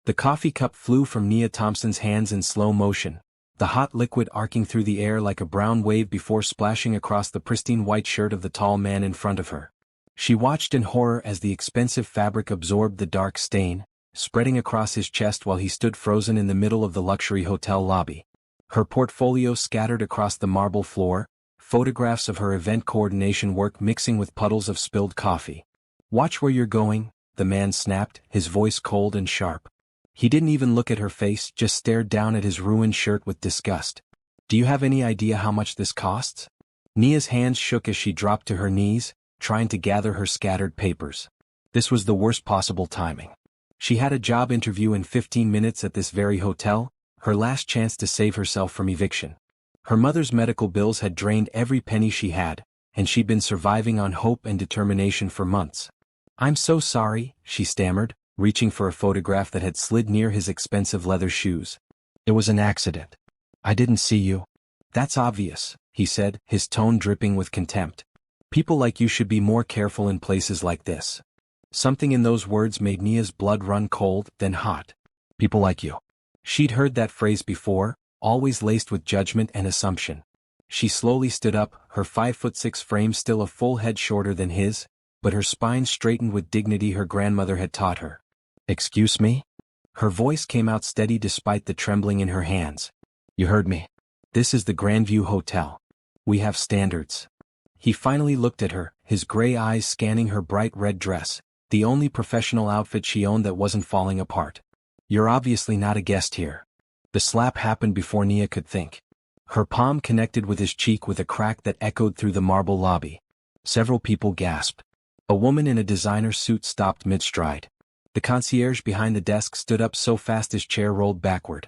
The coffee cup flew from Nia Thompson's hands in slow motion, the hot liquid arcing through the air like a brown wave before splashing across the pristine white shirt of the tall man in front of her. She watched in horror as the expensive fabric absorbed the dark stain, spreading across his chest while he stood frozen in the middle of the luxury hotel lobby. Her portfolio scattered across the marble floor, photographs of her event coordination work mixing with puddles of spilled coffee. "Watch where you're going," the man snapped, his voice cold and sharp. He didn't even look at her face, just stared down at his ruined shirt with disgust. "Do you have any idea how much this costs?" Nia's hands shook as she dropped to her knees, trying to gather her scattered papers. This was the worst possible timing. She had a job interview in 15 minutes at this very hotel, her last chance to save herself from eviction. Her mother's medical bills had drained every penny she had, and she'd been surviving on hope and determination for months. "I'm so sorry," she stammered, reaching for a photograph that had slid near his expensive leather shoes. "It was an accident. I didn't see you." "That's obvious," he said, his tone dripping with contempt. "People like you should be more careful in places like this." Something in those words made Nia's blood run cold, then hot. People like you. She'd heard that phrase before, always laced with judgment and assumption. She slowly stood up, her 5'6" frame still a full head shorter than his, but her spine straightened with dignity her grandmother had taught her. "Excuse me?" Her voice came out steady despite the trembling in her hands. "You heard me. This is the Grandview Hotel. We have standards." He finally looked at her, his gray eyes scanning her bright red dress, the only professional outfit she owned that wasn't falling apart. "You're obviously not a guest here." The slap happened before Nia could think. Her palm connected with his cheek with a crack that echoed through the marble lobby. Several people gasped. A woman in a designer suit stopped mid-stride. The concierge behind the desk stood up so fast his chair rolled backward.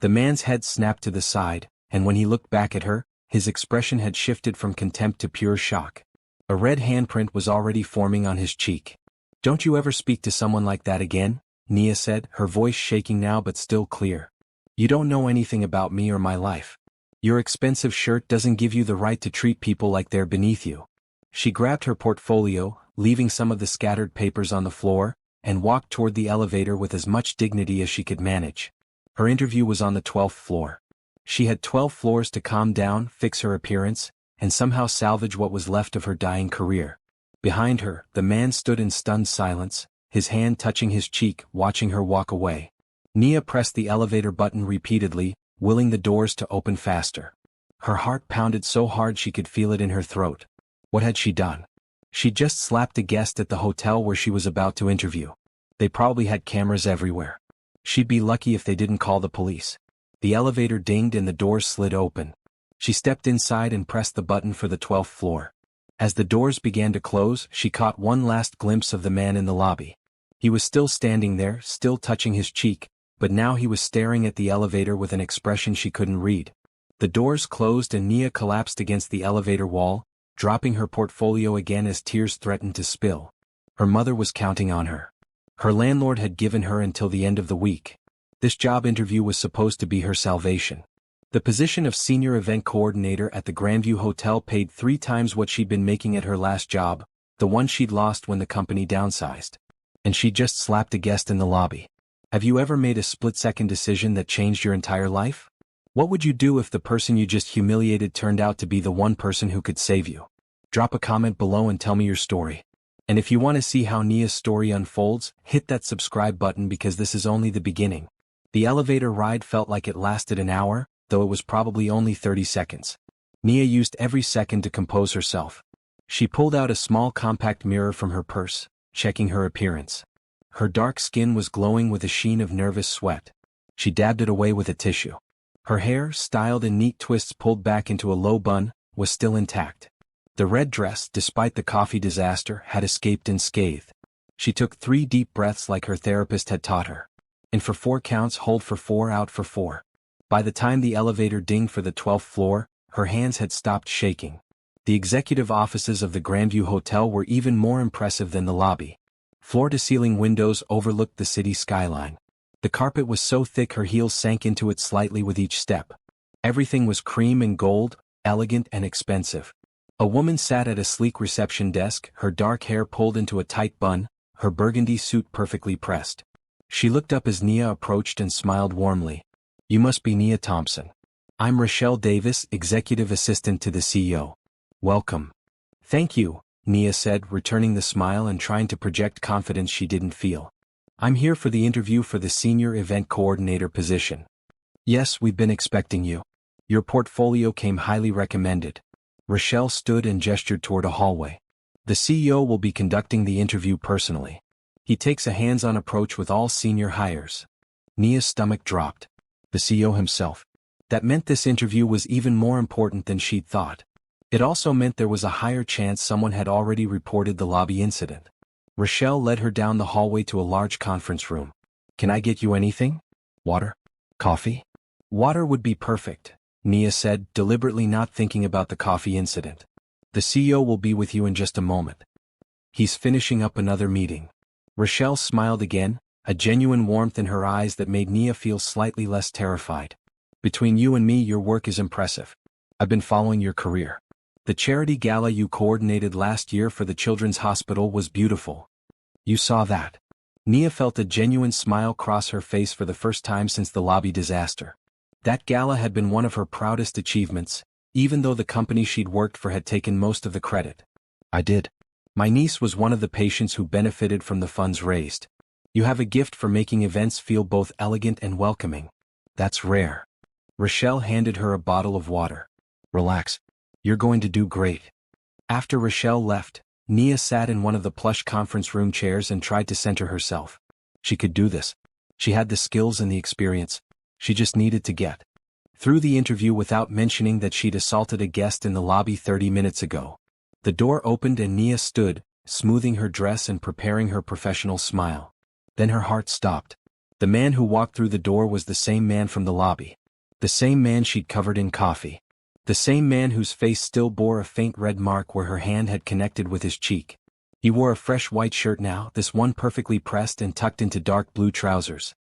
The man's head snapped to the side, and when he looked back at her, his expression had shifted from contempt to pure shock. A red handprint was already forming on his cheek. "Don't you ever speak to someone like that again," Nia said, her voice shaking now but still clear. "You don't know anything about me or my life. Your expensive shirt doesn't give you the right to treat people like they're beneath you." She grabbed her portfolio, leaving some of the scattered papers on the floor, and walked toward the elevator with as much dignity as she could manage. Her interview was on the 12th floor. She had 12 floors to calm down, fix her appearance, and somehow salvage what was left of her dying career. Behind her, the man stood in stunned silence, his hand touching his cheek, watching her walk away. Nia pressed the elevator button repeatedly, willing the doors to open faster. Her heart pounded so hard she could feel it in her throat. What had she done? She'd just slapped a guest at the hotel where she was about to interview. They probably had cameras everywhere. She'd be lucky if they didn't call the police. The elevator dinged and the doors slid open. She stepped inside and pressed the button for the 12th floor. As the doors began to close, she caught one last glimpse of the man in the lobby. He was still standing there, still touching his cheek, but now he was staring at the elevator with an expression she couldn't read. The doors closed and Nia collapsed against the elevator wall, dropping her portfolio again as tears threatened to spill. Her mother was counting on her. Her landlord had given her until the end of the week. This job interview was supposed to be her salvation. The position of senior event coordinator at the Grandview Hotel paid 3 times what she'd been making at her last job, the one she'd lost when the company downsized. And she just slapped a guest in the lobby. Have you ever made a split-second decision that changed your entire life? What would you do if the person you just humiliated turned out to be the one person who could save you? Drop a comment below and tell me your story. And if you want to see how Nia's story unfolds, hit that subscribe button because this is only the beginning. The elevator ride felt like it lasted an hour, though it was probably only 30 seconds. Nia used every second to compose herself. She pulled out a small compact mirror from her purse, checking her appearance. Her dark skin was glowing with a sheen of nervous sweat. She dabbed it away with a tissue. Her hair, styled in neat twists pulled back into a low bun, was still intact. The red dress, despite the coffee disaster, had escaped unscathed. She took 3 deep breaths like her therapist had taught her. In for 4 counts, hold for 4, out for 4. By the time the elevator dinged for the 12th floor, her hands had stopped shaking. The executive offices of the Grandview Hotel were even more impressive than the lobby. Floor-to-ceiling windows overlooked the city skyline. The carpet was so thick her heels sank into it slightly with each step. Everything was cream and gold, elegant and expensive. A woman sat at a sleek reception desk, her dark hair pulled into a tight bun, her burgundy suit perfectly pressed. She looked up as Nia approached and smiled warmly. You must be Nia Thompson. I'm Rochelle Davis, executive assistant to the CEO. Welcome. Thank you, Nia said, returning the smile and trying to project confidence she didn't feel. I'm here for the interview for the senior event coordinator position. Yes, we've been expecting you. Your portfolio came highly recommended. Rochelle stood and gestured toward a hallway. The CEO will be conducting the interview personally. He takes a hands-on approach with all senior hires. Nia's stomach dropped. The CEO himself. That meant this interview was even more important than she'd thought. It also meant there was a higher chance someone had already reported the lobby incident. Rochelle led her down the hallway to a large conference room. Can I get you anything? Water? Coffee? Water would be perfect, Nia said, deliberately not thinking about the coffee incident. The CEO will be with you in just a moment. He's finishing up another meeting. Rochelle smiled again, a genuine warmth in her eyes that made Nia feel slightly less terrified. Between you and me, your work is impressive. I've been following your career. The charity gala you coordinated last year for the Children's Hospital was beautiful. You saw that. Nia felt a genuine smile cross her face for the first time since the lobby disaster. That gala had been one of her proudest achievements, even though the company she'd worked for had taken most of the credit. I did. My niece was one of the patients who benefited from the funds raised. You have a gift for making events feel both elegant and welcoming. That's rare. Rochelle handed her a bottle of water. Relax. You're going to do great. After Rochelle left, Nia sat in one of the plush conference room chairs and tried to center herself. She could do this. She had the skills and the experience. She just needed to get through the interview without mentioning that she'd assaulted a guest in the lobby 30 minutes ago. The door opened and Nia stood, smoothing her dress and preparing her professional smile. Then her heart stopped. The man who walked through the door was the same man from the lobby. The same man she'd covered in coffee. The same man whose face still bore a faint red mark where her hand had connected with his cheek. He wore a fresh white shirt now, this one perfectly pressed and tucked into dark blue trousers.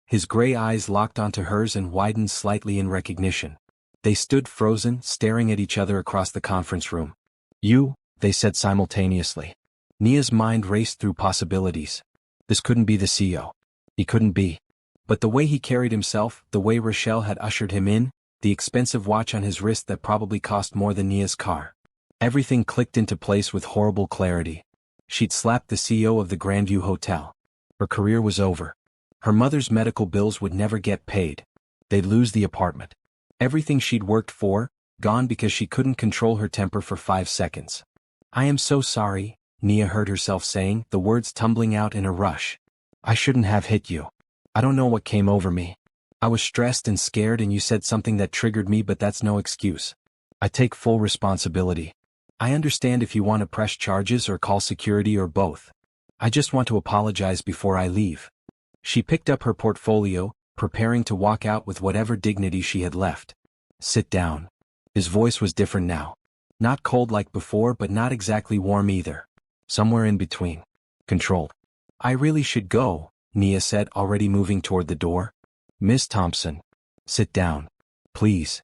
His gray eyes locked onto hers and widened slightly in recognition. They stood frozen, staring at each other across the conference room. You, they said simultaneously. Nia's mind raced through possibilities. This couldn't be the CEO. He couldn't be. But the way he carried himself, the way Rochelle had ushered him in, the expensive watch on his wrist that probably cost more than Nia's car. Everything clicked into place with horrible clarity. She'd slapped the CEO of the Grandview Hotel. Her career was over. Her mother's medical bills would never get paid. They'd lose the apartment. Everything she'd worked for, gone because she couldn't control her temper for 5 seconds. I am so sorry, Nia heard herself saying, the words tumbling out in a rush. I shouldn't have hit you. I don't know what came over me. I was stressed and scared and you said something that triggered me, but that's no excuse. I take full responsibility. I understand if you want to press charges or call security or both. I just want to apologize before I leave. She picked up her portfolio, preparing to walk out with whatever dignity she had left. Sit down. His voice was different now. Not cold like before, but not exactly warm either. Somewhere in between. Controlled. I really should go, Nia said, already moving toward the door. Miss Thompson. Sit down. Please.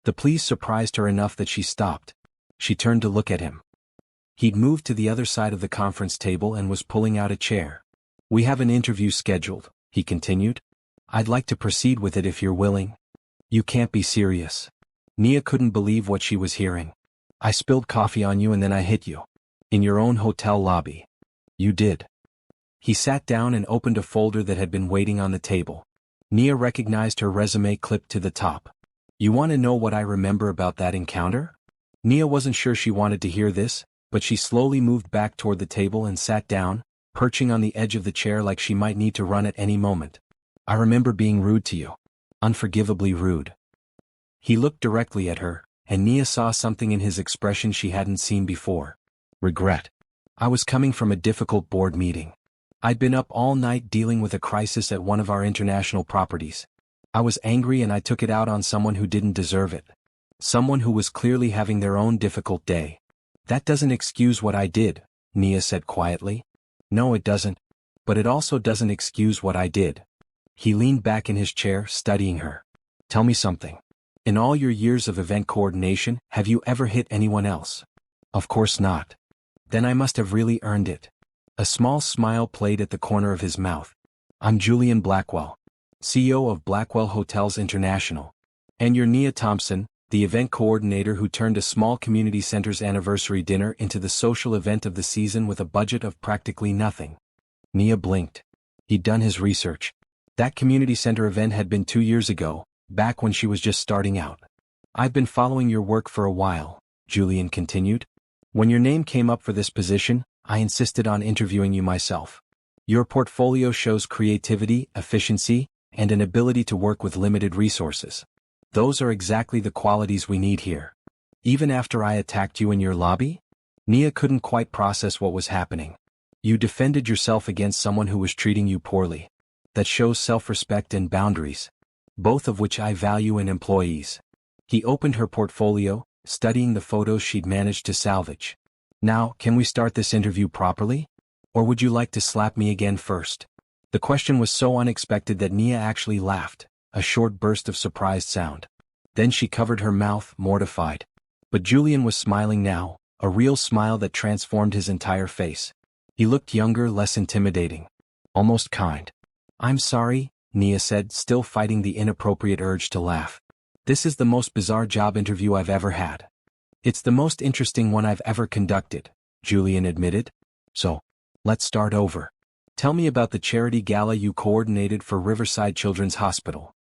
The please surprised her enough that she stopped. She turned to look at him. He'd moved to the other side of the conference table and was pulling out a chair. We have an interview scheduled, he continued. I'd like to proceed with it if you're willing. You can't be serious. Nia couldn't believe what she was hearing. I spilled coffee on you and then I hit you. In your own hotel lobby. You did. He sat down and opened a folder that had been waiting on the table. Nia recognized her resume clipped to the top. You want to know what I remember about that encounter? Nia wasn't sure she wanted to hear this, but she slowly moved back toward the table and sat down, perching on the edge of the chair like she might need to run at any moment. I remember being rude to you. Unforgivably rude. He looked directly at her, and Nia saw something in his expression she hadn't seen before. Regret. I was coming from a difficult board meeting. I'd been up all night dealing with a crisis at one of our international properties. I was angry and I took it out on someone who didn't deserve it. Someone who was clearly having their own difficult day. That doesn't excuse what I did, Nia said quietly. No, it doesn't. But it also doesn't excuse what I did. He leaned back in his chair, studying her. Tell me something. In all your years of event coordination, have you ever hit anyone else? Of course not. Then I must have really earned it. A small smile played at the corner of his mouth. I'm Julian Blackwell, CEO of Blackwell Hotels International. And you're Nia Thompson, the event coordinator who turned a small community center's anniversary dinner into the social event of the season with a budget of practically nothing. Nia blinked. He'd done his research. That community center event had been 2 years ago, back when she was just starting out. I've been following your work for a while, Julian continued. When your name came up for this position, I insisted on interviewing you myself. Your portfolio shows creativity, efficiency, and an ability to work with limited resources. Those are exactly the qualities we need here. Even after I attacked you in your lobby? Nia couldn't quite process what was happening. You defended yourself against someone who was treating you poorly. That shows self-respect and boundaries, both of which I value in employees. He opened her portfolio, studying the photos she'd managed to salvage. Now, can we start this interview properly? Or would you like to slap me again first? The question was so unexpected that Nia actually laughed, a short burst of surprised sound. Then she covered her mouth, mortified. But Julian was smiling now, a real smile that transformed his entire face. He looked younger, less intimidating. Almost kind. I'm sorry, Nia said, still fighting the inappropriate urge to laugh. This is the most bizarre job interview I've ever had. It's the most interesting one I've ever conducted, Julian admitted. So, let's start over. Tell me about the charity gala you coordinated for Riverside Children's Hospital.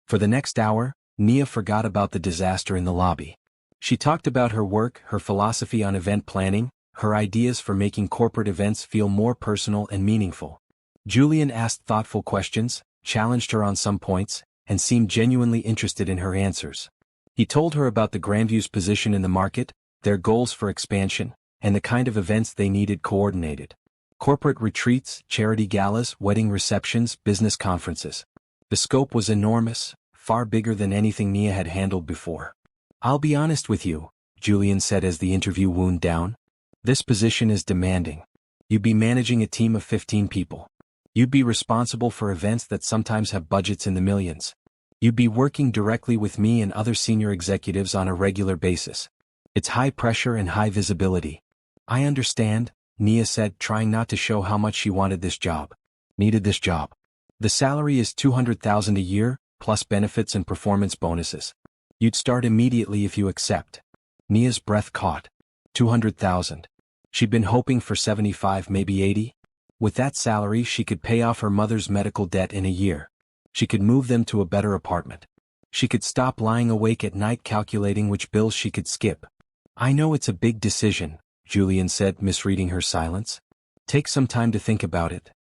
For the next hour, Nia forgot about the disaster in the lobby. She talked about her work, her philosophy on event planning, her ideas for making corporate events feel more personal and meaningful. Julian asked thoughtful questions, challenged her on some points, and seemed genuinely interested in her answers. He told her about the Grandview's position in the market, their goals for expansion, and the kind of events they needed coordinated. Corporate retreats, charity galas, wedding receptions, business conferences. The scope was enormous, far bigger than anything Nia had handled before. I'll be honest with you, Julian said as the interview wound down. This position is demanding. You'd be managing a team of 15 people. You'd be responsible for events that sometimes have budgets in the millions. You'd be working directly with me and other senior executives on a regular basis. It's high pressure and high visibility. I understand, Nia said, trying not to show how much she wanted this job. Needed this job. The salary is $200,000 a year, plus benefits and performance bonuses. You'd start immediately if you accept. Nia's breath caught. 200,000. She'd been hoping for 75, maybe 80. With that salary, she could pay off her mother's medical debt in a year. She could move them to a better apartment. She could stop lying awake at night calculating which bills she could skip. I know it's a big decision, Julian said, misreading her silence. Take some time to think about it.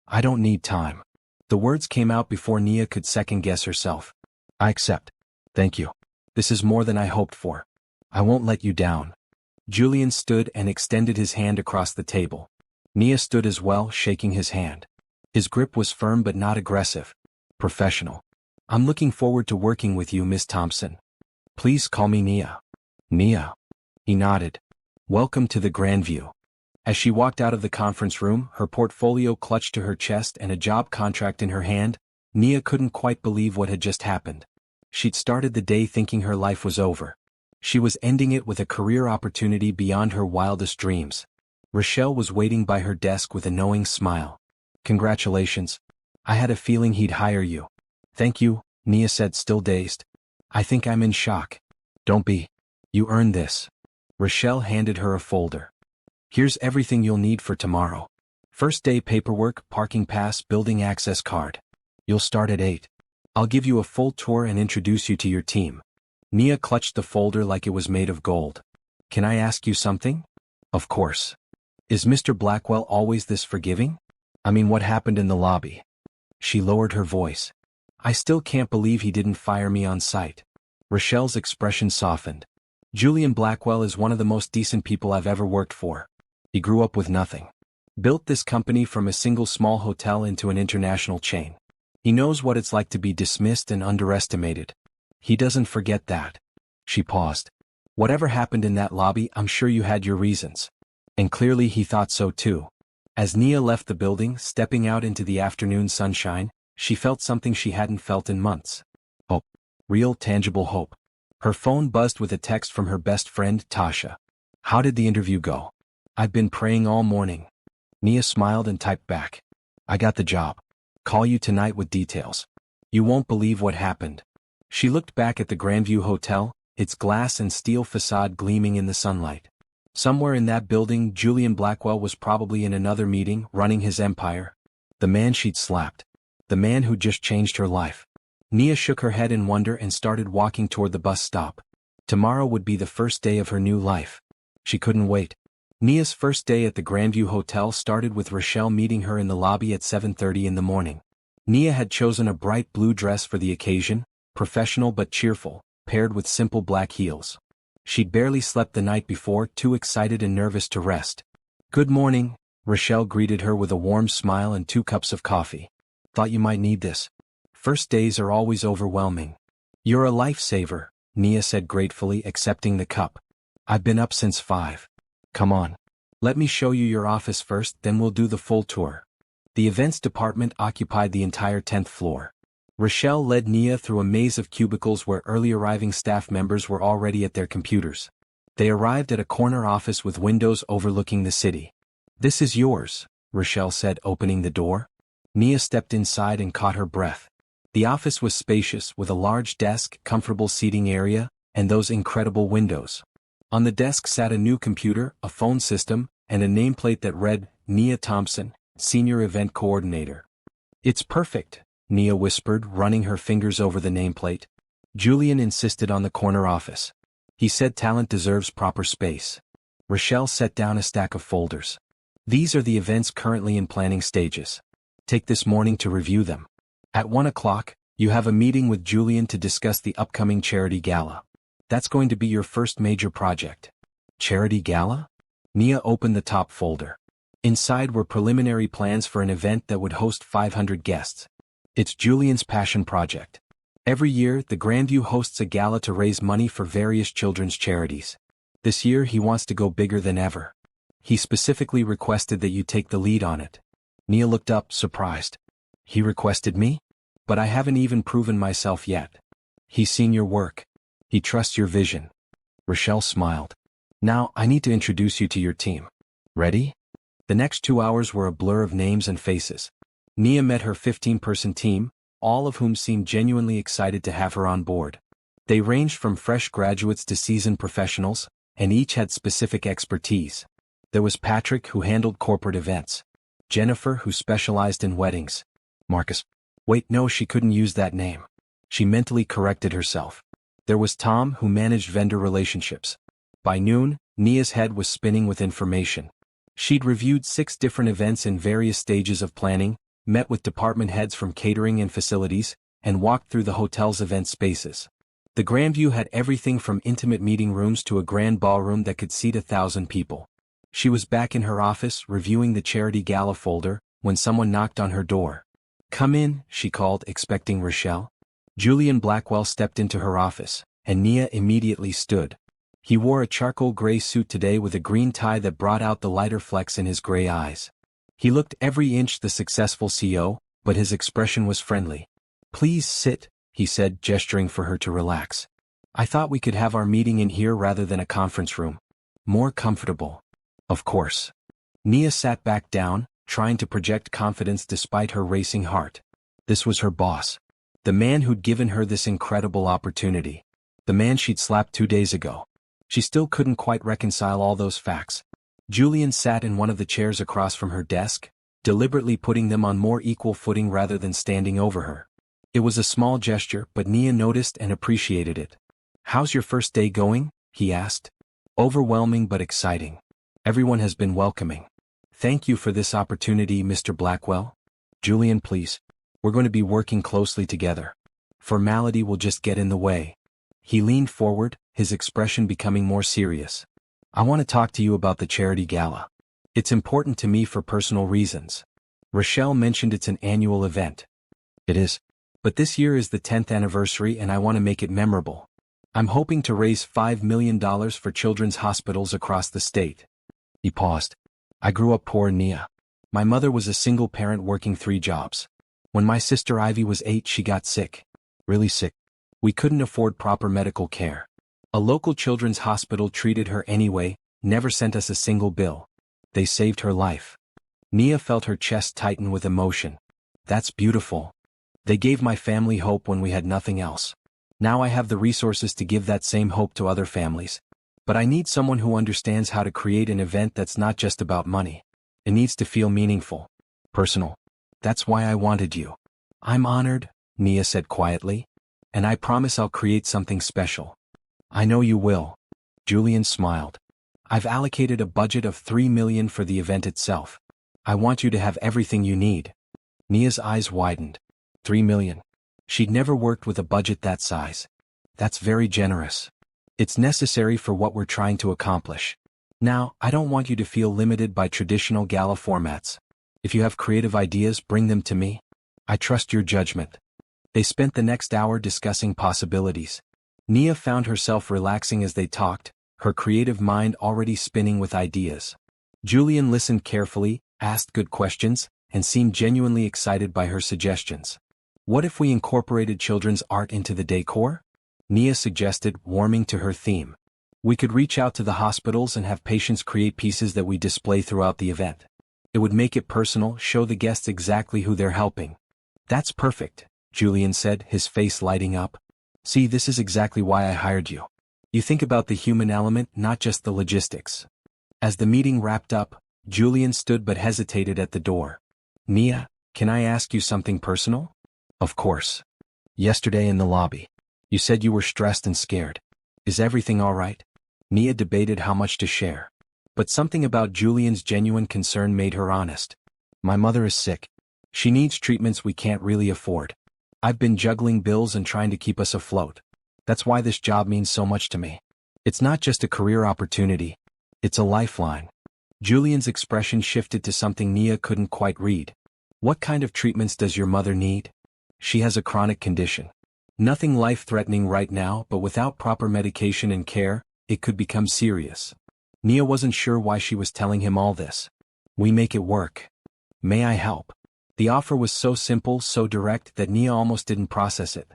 I don't need time. The words came out before Nia could second-guess herself. I accept. Thank you. This is more than I hoped for. I won't let you down. Julian stood and extended his hand across the table. Nia stood as well, shaking his hand. His grip was firm but not aggressive. Professional. I'm looking forward to working with you, Miss Thompson. Please call me Nia. Nia. He nodded. Welcome to the Grandview. As she walked out of the conference room, her portfolio clutched to her chest and a job contract in her hand, Nia couldn't quite believe what had just happened. She'd started the day thinking her life was over. She was ending it with a career opportunity beyond her wildest dreams. Rochelle was waiting by her desk with a knowing smile. Congratulations. I had a feeling he'd hire you. Thank you, Nia said, still dazed. I think I'm in shock. Don't be. You earned this. Rochelle handed her a folder. Here's everything you'll need for tomorrow. First day paperwork, parking pass, building access card. You'll start at 8. I'll give you a full tour and introduce you to your team. Nia clutched the folder like it was made of gold. Can I ask you something? Of course. Is Mr. Blackwell always this forgiving? I mean, what happened in the lobby? She lowered her voice. I still can't believe he didn't fire me on sight. Rochelle's expression softened. Julian Blackwell is one of the most decent people I've ever worked for. He grew up with nothing. Built this company from a single small hotel into an international chain. He knows what it's like to be dismissed and underestimated. He doesn't forget that. She paused. Whatever happened in that lobby, I'm sure you had your reasons. And clearly he thought so too. As Nia left the building, stepping out into the afternoon sunshine, she felt something she hadn't felt in months. Hope. Real, tangible hope. Her phone buzzed with a text from her best friend, Tasha. How did the interview go? I've been praying all morning. Nia smiled and typed back. I got the job. Call you tonight with details. You won't believe what happened. She looked back at the Grandview Hotel, its glass and steel facade gleaming in the sunlight. Somewhere in that building, Julian Blackwell was probably in another meeting, running his empire. The man she'd slapped. The man who'd just changed her life. Nia shook her head in wonder and started walking toward the bus stop. Tomorrow would be the first day of her new life. She couldn't wait. Nia's first day at the Grandview Hotel started with Rochelle meeting her in the lobby at 7:30 in the morning. Nia had chosen a bright blue dress for the occasion, professional but cheerful, paired with simple black heels. She'd barely slept the night before, too excited and nervous to rest. "Good morning," Rochelle greeted her with a warm smile and 2 cups of coffee. "Thought you might need this. First days are always overwhelming." "You're a lifesaver," Nia said gratefully, accepting the cup. "I've been up since 5. Come on. Let me show you your office first, then we'll do the full tour." The events department occupied the entire 10th floor. Rochelle led Nia through a maze of cubicles where early arriving staff members were already at their computers. They arrived at a corner office with windows overlooking the city. "This is yours," Rochelle said, opening the door. Nia stepped inside and caught her breath. The office was spacious, with a large desk, comfortable seating area, and those incredible windows. On the desk sat a new computer, a phone system, and a nameplate that read, "Nia Thompson, Senior Event Coordinator." "It's perfect," Nia whispered, running her fingers over the nameplate. Julian insisted on the corner office. He said talent deserves proper space. Rochelle set down a stack of folders. "These are the events currently in planning stages. Take this morning to review them. At 1 o'clock, you have a meeting with Julian to discuss the upcoming charity gala. That's going to be your first major project." "Charity gala?" Nia opened the top folder. Inside were preliminary plans for an event that would host 500 guests. It's Julian's passion project. Every year, the Grandview hosts a gala to raise money for various children's charities. This year he wants to go bigger than ever. He specifically requested that you take the lead on it. Nia looked up, surprised. "He requested me? But I haven't even proven myself yet." "He's seen your work. He trusts your vision." Rochelle smiled. "Now, I need to introduce you to your team. Ready?" The next 2 hours were a blur of names and faces. Nia met her 15-person team, all of whom seemed genuinely excited to have her on board. They ranged from fresh graduates to seasoned professionals, and each had specific expertise. There was Patrick, who handled corporate events. Jennifer, who specialized in weddings. Marcus. Wait, no, she couldn't use that name. She mentally corrected herself. There was Tom, who managed vendor relationships. By noon, Nia's head was spinning with information. She'd reviewed 6 different events in various stages of planning, met with department heads from catering and facilities, and walked through the hotel's event spaces. The Grandview had everything from intimate meeting rooms to a grand ballroom that could seat 1,000 people. She was back in her office, reviewing the charity gala folder, when someone knocked on her door. "Come in," she called, expecting Rochelle. Julian Blackwell stepped into her office, and Nia immediately stood. He wore a charcoal gray suit today with a green tie that brought out the lighter flecks in his gray eyes. He looked every inch the successful CEO, but his expression was friendly. "Please sit," he said, gesturing for her to relax. "I thought we could have our meeting in here rather than a conference room. More comfortable." "Of course." Nia sat back down, trying to project confidence despite her racing heart. This was her boss. The man who'd given her this incredible opportunity. The man she'd slapped 2 days ago. She still couldn't quite reconcile all those facts. Julian sat in one of the chairs across from her desk, deliberately putting them on more equal footing rather than standing over her. It was a small gesture, but Nia noticed and appreciated it. "How's your first day going?" he asked. "Overwhelming but exciting. Everyone has been welcoming. Thank you for this opportunity, Mr. Blackwell." "Julian, please. We're going to be working closely together. Formality will just get in the way." He leaned forward, his expression becoming more serious. "I want to talk to you about the charity gala. It's important to me for personal reasons. Rochelle mentioned it's an annual event." "It is. But this year is the 10th anniversary and I want to make it memorable. I'm hoping to raise $5 million for children's hospitals across the state." He paused. "I grew up poor, Nia. My mother was a single parent working 3 jobs. When my sister Ivy was 8, she got sick. Really sick. We couldn't afford proper medical care. A local children's hospital treated her anyway, never sent us a single bill. They saved her life." Nia felt her chest tighten with emotion. That's beautiful. They gave my family hope when we had nothing else. Now I have the resources to give that same hope to other families. But I need someone who understands how to create an event that's not just about money. It needs to feel meaningful, personal. That's why I wanted you. I'm honored, Nia said quietly. And I promise I'll create something special. I know you will. Julian smiled. I've allocated a budget of $3 million for the event itself. I want you to have everything you need. Nia's eyes widened. $3 million. She'd never worked with a budget that size. That's very generous. It's necessary for what we're trying to accomplish. Now, I don't want you to feel limited by traditional gala formats. If you have creative ideas, bring them to me. I trust your judgment. They spent the next hour discussing possibilities. Nia found herself relaxing as they talked, her creative mind already spinning with ideas. Julian listened carefully, asked good questions, and seemed genuinely excited by her suggestions. What if we incorporated children's art into the decor? Nia suggested, warming to her theme. We could reach out to the hospitals and have patients create pieces that we display throughout the event. It would make it personal, show the guests exactly who they're helping. That's perfect, Julian said, his face lighting up. See, this is exactly why I hired you. You think about the human element, not just the logistics. As the meeting wrapped up, Julian stood but hesitated at the door. Nia, can I ask you something personal? Of course. Yesterday in the lobby, you said you were stressed and scared. Is everything all right? Nia debated how much to share. But something about Julian's genuine concern made her honest. My mother is sick. She needs treatments we can't really afford. I've been juggling bills and trying to keep us afloat. That's why this job means so much to me. It's not just a career opportunity. It's a lifeline. Julian's expression shifted to something Nia couldn't quite read. What kind of treatments does your mother need? She has a chronic condition. Nothing life-threatening right now, but without proper medication and care, it could become serious. Nia wasn't sure why she was telling him all this. We make it work. May I help? The offer was so simple, so direct that Nia almost didn't process it.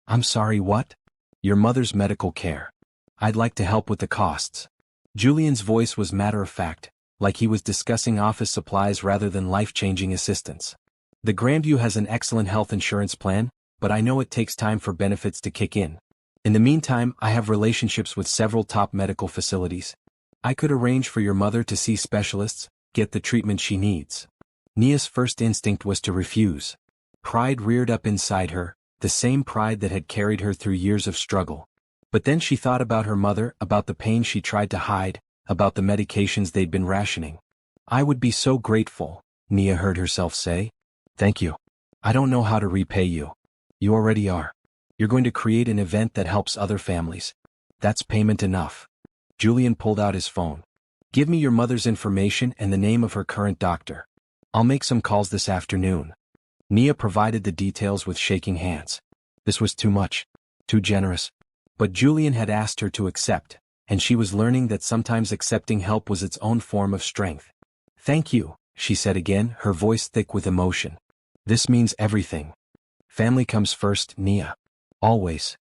I'm sorry, what? Your mother's medical care. I'd like to help with the costs. Julian's voice was matter-of-fact, like he was discussing office supplies rather than life-changing assistance. The Grandview has an excellent health insurance plan, but I know it takes time for benefits to kick in. In the meantime, I have relationships with several top medical facilities. I could arrange for your mother to see specialists, get the treatment she needs. Nia's first instinct was to refuse. Pride reared up inside her, the same pride that had carried her through years of struggle. But then she thought about her mother, about the pain she tried to hide, about the medications they'd been rationing. I would be so grateful, Nia heard herself say. Thank you. I don't know how to repay you. You already are. You're going to create an event that helps other families. That's payment enough. Julian pulled out his phone. Give me your mother's information and the name of her current doctor. I'll make some calls this afternoon. Nia provided the details with shaking hands. This was too much. Too generous. But Julian had asked her to accept, and she was learning that sometimes accepting help was its own form of strength. Thank you, she said again, her voice thick with emotion. This means everything. Family comes first, Nia. Always.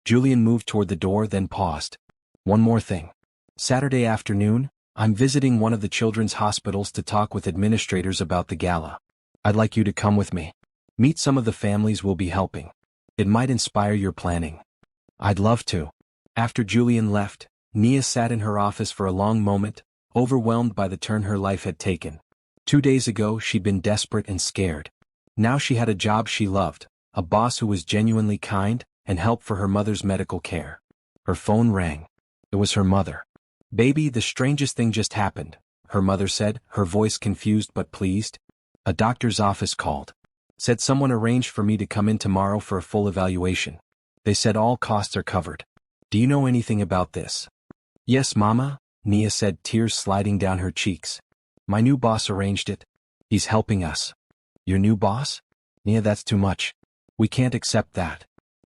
Julian moved toward the door, then paused. One more thing. Saturday afternoon, I'm visiting one of the children's hospitals to talk with administrators about the gala. I'd like you to come with me. Meet some of the families we'll be helping. It might inspire your planning. I'd love to. After Julian left, Nia sat in her office for a long moment, overwhelmed by the turn her life had taken. 2 days ago she'd been desperate and scared. Now she had a job she loved, a boss who was genuinely kind, and help for her mother's medical care. Her phone rang. It was her mother. Baby, the strangest thing just happened, her mother said, her voice confused but pleased. A doctor's office called. Said someone arranged for me to come in tomorrow for a full evaluation. They said all costs are covered. Do you know anything about this? Yes, Mama, Nia said, tears sliding down her cheeks. My new boss arranged it. He's helping us. Your new boss? Nia, that's too much. We can't accept that.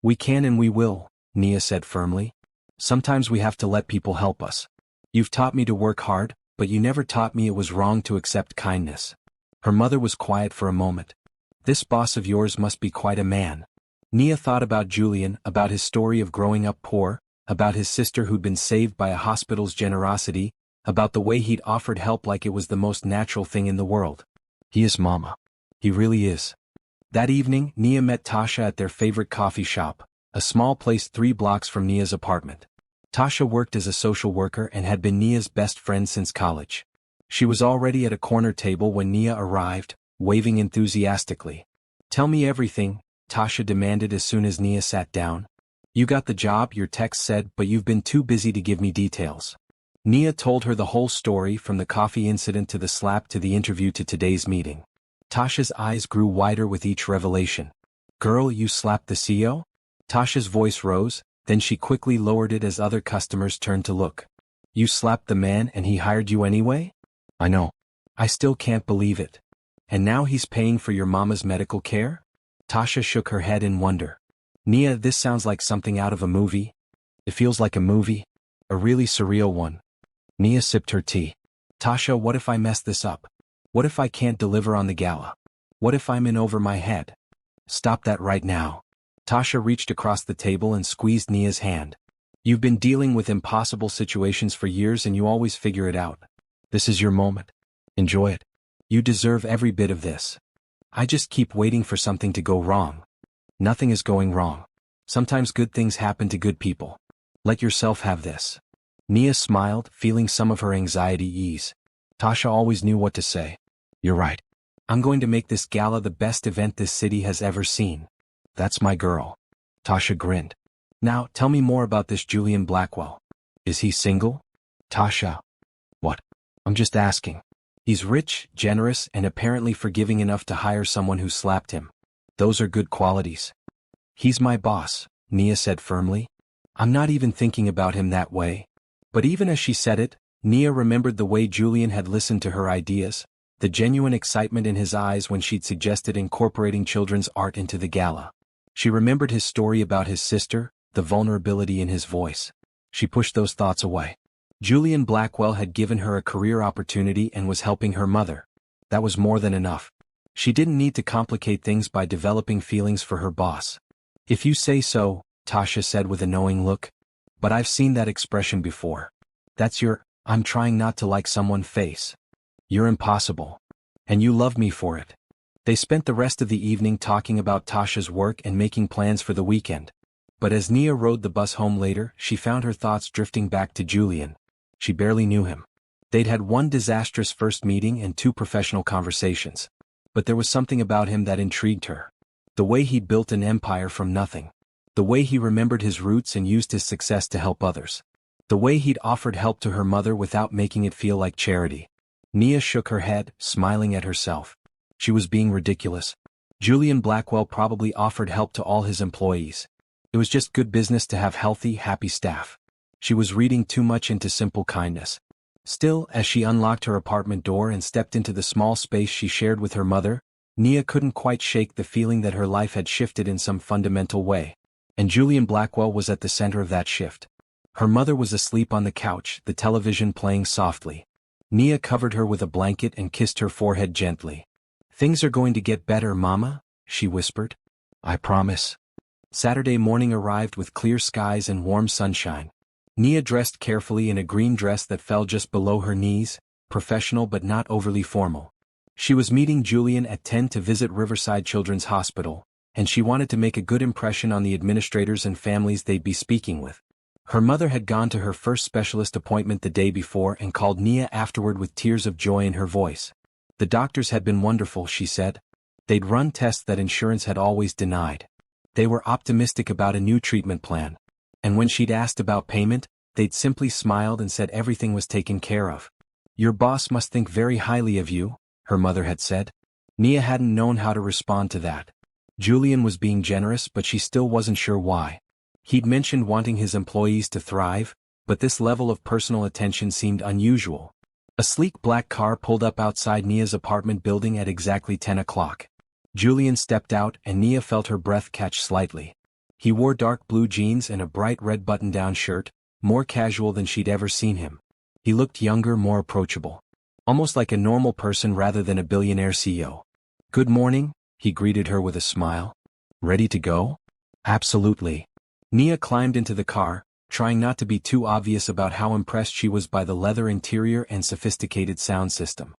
We can and we will, Nia said firmly. Sometimes we have to let people help us. You've taught me to work hard, but you never taught me it was wrong to accept kindness. Her mother was quiet for a moment. This boss of yours must be quite a man. Nia thought about Julian, about his story of growing up poor, about his sister who'd been saved by a hospital's generosity, about the way he'd offered help like it was the most natural thing in the world. He is, Mama. He really is. That evening, Nia met Tasha at their favorite coffee shop, a small place 3 blocks from Nia's apartment. Tasha worked as a social worker and had been Nia's best friend since college. She was already at a corner table when Nia arrived, waving enthusiastically. "Tell me everything," Tasha demanded as soon as Nia sat down. "You got the job, your text said, but you've been too busy to give me details." Nia told her the whole story, from the coffee incident to the slap to the interview to today's meeting. Tasha's eyes grew wider with each revelation. "Girl, you slapped the CEO?" Tasha's voice rose, then she quickly lowered it as other customers turned to look. "You slapped the man and he hired you anyway?" "I know. I still can't believe it. And now he's paying for your mama's medical care?" Tasha shook her head in wonder. "Nia, this sounds like something out of a movie." "It feels like a movie. A really surreal one." Nia sipped her tea. "Tasha, what if I mess this up? What if I can't deliver on the gala? What if I'm in over my head?" "Stop that right now." Tasha reached across the table and squeezed Nia's hand. "You've been dealing with impossible situations for years and you always figure it out. This is your moment. Enjoy it. You deserve every bit of this. I just keep waiting for something to go wrong." "Nothing is going wrong. Sometimes good things happen to good people. Let yourself have this." Nia smiled, feeling some of her anxiety ease. Tasha always knew what to say. "You're right. I'm going to make this gala the best event this city has ever seen. That's my girl." Tasha grinned. "Now, tell me more about this Julian Blackwell. Is he single?" "Tasha." "What? I'm just asking." "He's rich, generous, and apparently forgiving enough to hire someone who slapped him. Those are good qualities." "He's my boss," Nia said firmly. "I'm not even thinking about him that way." But even as she said it, Nia remembered the way Julian had listened to her ideas, the genuine excitement in his eyes when she'd suggested incorporating children's art into the gala. She remembered his story about his sister, the vulnerability in his voice. She pushed those thoughts away. Julian Blackwell had given her a career opportunity and was helping her mother. That was more than enough. She didn't need to complicate things by developing feelings for her boss. "If you say so," Tasha said with a knowing look. "But I've seen that expression before. That's your, 'I'm trying not to like someone' face. You're impossible. And you love me for it." They spent the rest of the evening talking about Tasha's work and making plans for the weekend. But as Nia rode the bus home later, she found her thoughts drifting back to Julian. She barely knew him. They'd had one disastrous first meeting and 2 professional conversations. But there was something about him that intrigued her. The way he'd built an empire from nothing. The way he remembered his roots and used his success to help others. The way he'd offered help to her mother without making it feel like charity. Nia shook her head, smiling at herself. She was being ridiculous. Julian Blackwell probably offered help to all his employees. It was just good business to have healthy, happy staff. She was reading too much into simple kindness. Still, as she unlocked her apartment door and stepped into the small space she shared with her mother, Nia couldn't quite shake the feeling that her life had shifted in some fundamental way. And Julian Blackwell was at the center of that shift. Her mother was asleep on the couch, the television playing softly. Nia covered her with a blanket and kissed her forehead gently. "Things are going to get better, Mama," she whispered. "I promise." Saturday morning arrived with clear skies and warm sunshine. Nia dressed carefully in a green dress that fell just below her knees, professional but not overly formal. She was meeting Julian at 10 to visit Riverside Children's Hospital, and she wanted to make a good impression on the administrators and families they'd be speaking with. Her mother had gone to her first specialist appointment the day before and called Nia afterward with tears of joy in her voice. The doctors had been wonderful, she said. They'd run tests that insurance had always denied. They were optimistic about a new treatment plan. And when she'd asked about payment, they'd simply smiled and said everything was taken care of. "Your boss must think very highly of you," her mother had said. Nia hadn't known how to respond to that. Julian was being generous, but she still wasn't sure why. He'd mentioned wanting his employees to thrive, but this level of personal attention seemed unusual. A sleek black car pulled up outside Nia's apartment building at exactly 10 o'clock. Julian stepped out and Nia felt her breath catch slightly. He wore dark blue jeans and a bright red button-down shirt, more casual than she'd ever seen him. He looked younger, more approachable. Almost like a normal person rather than a billionaire CEO. "Good morning," he greeted her with a smile. "Ready to go?" "Absolutely." Nia climbed into the car, trying not to be too obvious about how impressed she was by the leather interior and sophisticated sound system.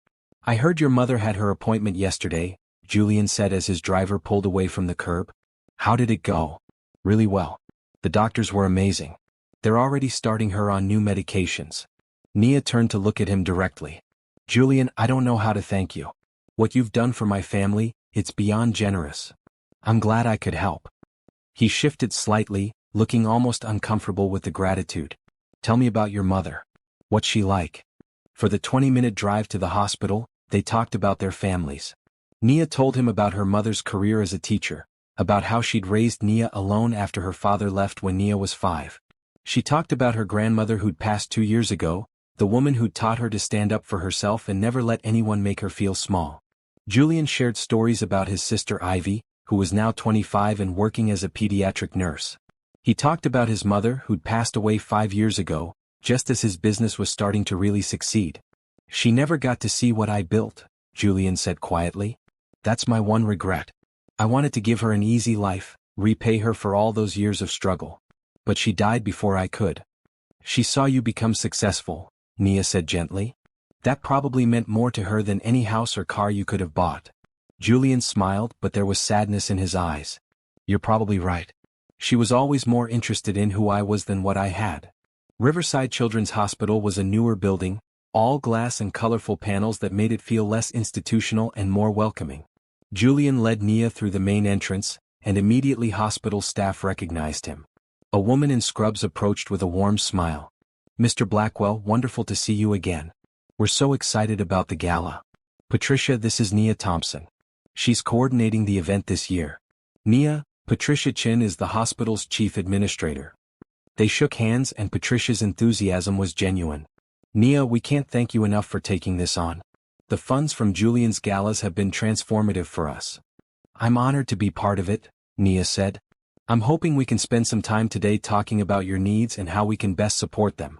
"I heard your mother had her appointment yesterday," Julian said as his driver pulled away from the curb. How did it go? Really well. The doctors were amazing. They're already starting her on new medications. Nia turned to look at him directly. Julian, I don't know how to thank you. What you've done for my family, it's beyond generous. I'm glad I could help. He shifted slightly, looking almost uncomfortable with the gratitude. Tell me about your mother. What's she like? For the 20-minute drive to the hospital, they talked about their families. Nia told him about her mother's career as a teacher, about how she'd raised Nia alone after her father left when Nia was 5. She talked about her grandmother who'd passed 2 years ago, the woman who'd taught her to stand up for herself and never let anyone make her feel small. Julian shared stories about his sister Ivy, who was now 25 and working as a pediatric nurse. He talked about his mother who'd passed away 5 years ago, just as his business was starting to really succeed. She never got to see what I built, Julian said quietly. That's my one regret. I wanted to give her an easy life, repay her for all those years of struggle. But she died before I could. She saw you become successful, Nia said gently. That probably meant more to her than any house or car you could have bought. Julian smiled, but there was sadness in his eyes. You're probably right. She was always more interested in who I was than what I had. Riverside Children's Hospital was a newer building, all glass and colorful panels that made it feel less institutional and more welcoming. Julian led Nia through the main entrance, and immediately hospital staff recognized him. A woman in scrubs approached with a warm smile. Mr. Blackwell, wonderful to see you again. We're so excited about the gala. Patricia, this is Nia Thompson. She's coordinating the event this year. Nia, Patricia Chin is the hospital's chief administrator. They shook hands and Patricia's enthusiasm was genuine. Nia, we can't thank you enough for taking this on. The funds from Julian's galas have been transformative for us. I'm honored to be part of it, Nia said. I'm hoping we can spend some time today talking about your needs and how we can best support them.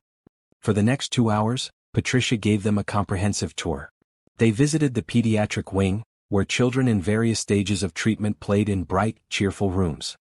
For the next 2 hours, Patricia gave them a comprehensive tour. They visited the pediatric wing, where children in various stages of treatment played in bright, cheerful rooms.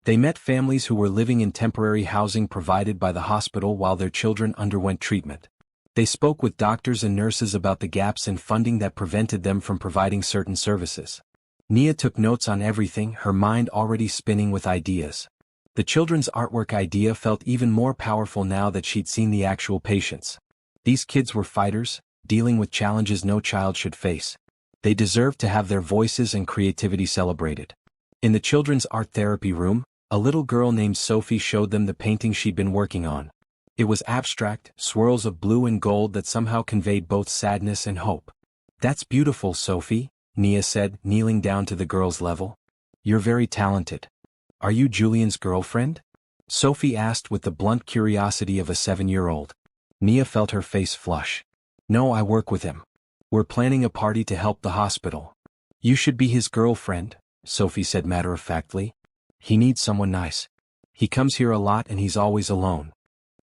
They met families who were living in temporary housing provided by the hospital while their children underwent treatment. They spoke with doctors and nurses about the gaps in funding that prevented them from providing certain services. Nia took notes on everything, her mind already spinning with ideas. The children's artwork idea felt even more powerful now that she'd seen the actual patients. These kids were fighters, dealing with challenges no child should face. They deserved to have their voices and creativity celebrated. In the children's art therapy room, a little girl named Sophie showed them the painting she'd been working on. It was abstract, swirls of blue and gold that somehow conveyed both sadness and hope. That's beautiful, Sophie, Nia said, kneeling down to the girl's level. You're very talented. Are you Julian's girlfriend? Sophie asked with the blunt curiosity of a 7-year-old. Nia felt her face flush. No, I work with him. We're planning a party to help the hospital. You should be his girlfriend, Sophie said matter-of-factly. He needs someone nice. He comes here a lot and he's always alone.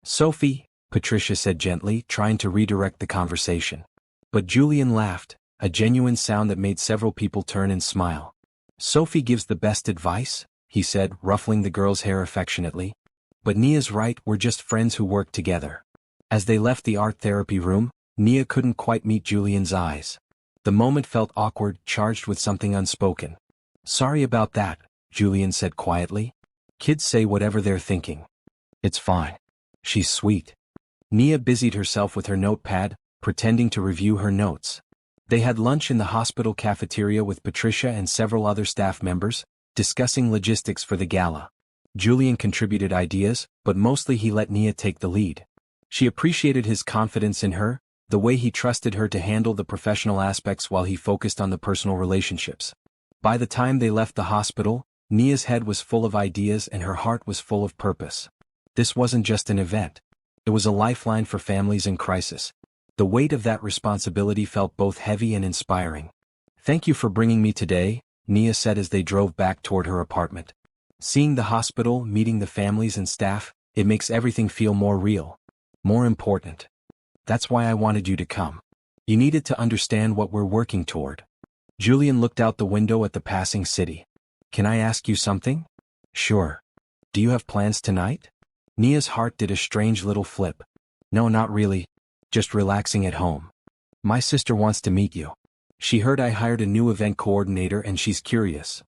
Sophie, Patricia said gently, trying to redirect the conversation. But Julian laughed, a genuine sound that made several people turn and smile. Sophie gives the best advice, he said, ruffling the girl's hair affectionately. But Nia's right, we're just friends who work together. As they left the art therapy room, Nia couldn't quite meet Julian's eyes. The moment felt awkward, charged with something unspoken. Sorry about that, Julian said quietly. Kids say whatever they're thinking. It's fine. She's sweet. Nia busied herself with her notepad, pretending to review her notes. They had lunch in the hospital cafeteria with Patricia and several other staff members, discussing logistics for the gala. Julian contributed ideas, but mostly he let Nia take the lead. She appreciated his confidence in her, the way he trusted her to handle the professional aspects while he focused on the personal relationships. By the time they left the hospital, Nia's head was full of ideas and her heart was full of purpose. This wasn't just an event. It was a lifeline for families in crisis. The weight of that responsibility felt both heavy and inspiring. Thank you for bringing me today, Nia said as they drove back toward her apartment. Seeing the hospital, meeting the families and staff, it makes everything feel more real. More important. That's why I wanted you to come. You needed to understand what we're working toward. Julian looked out the window at the passing city. Can I ask you something? Sure. Do you have plans tonight? Nia's heart did a strange little flip. No, not really. Just relaxing at home. My sister wants to meet you. She heard I hired a new event coordinator and she's curious.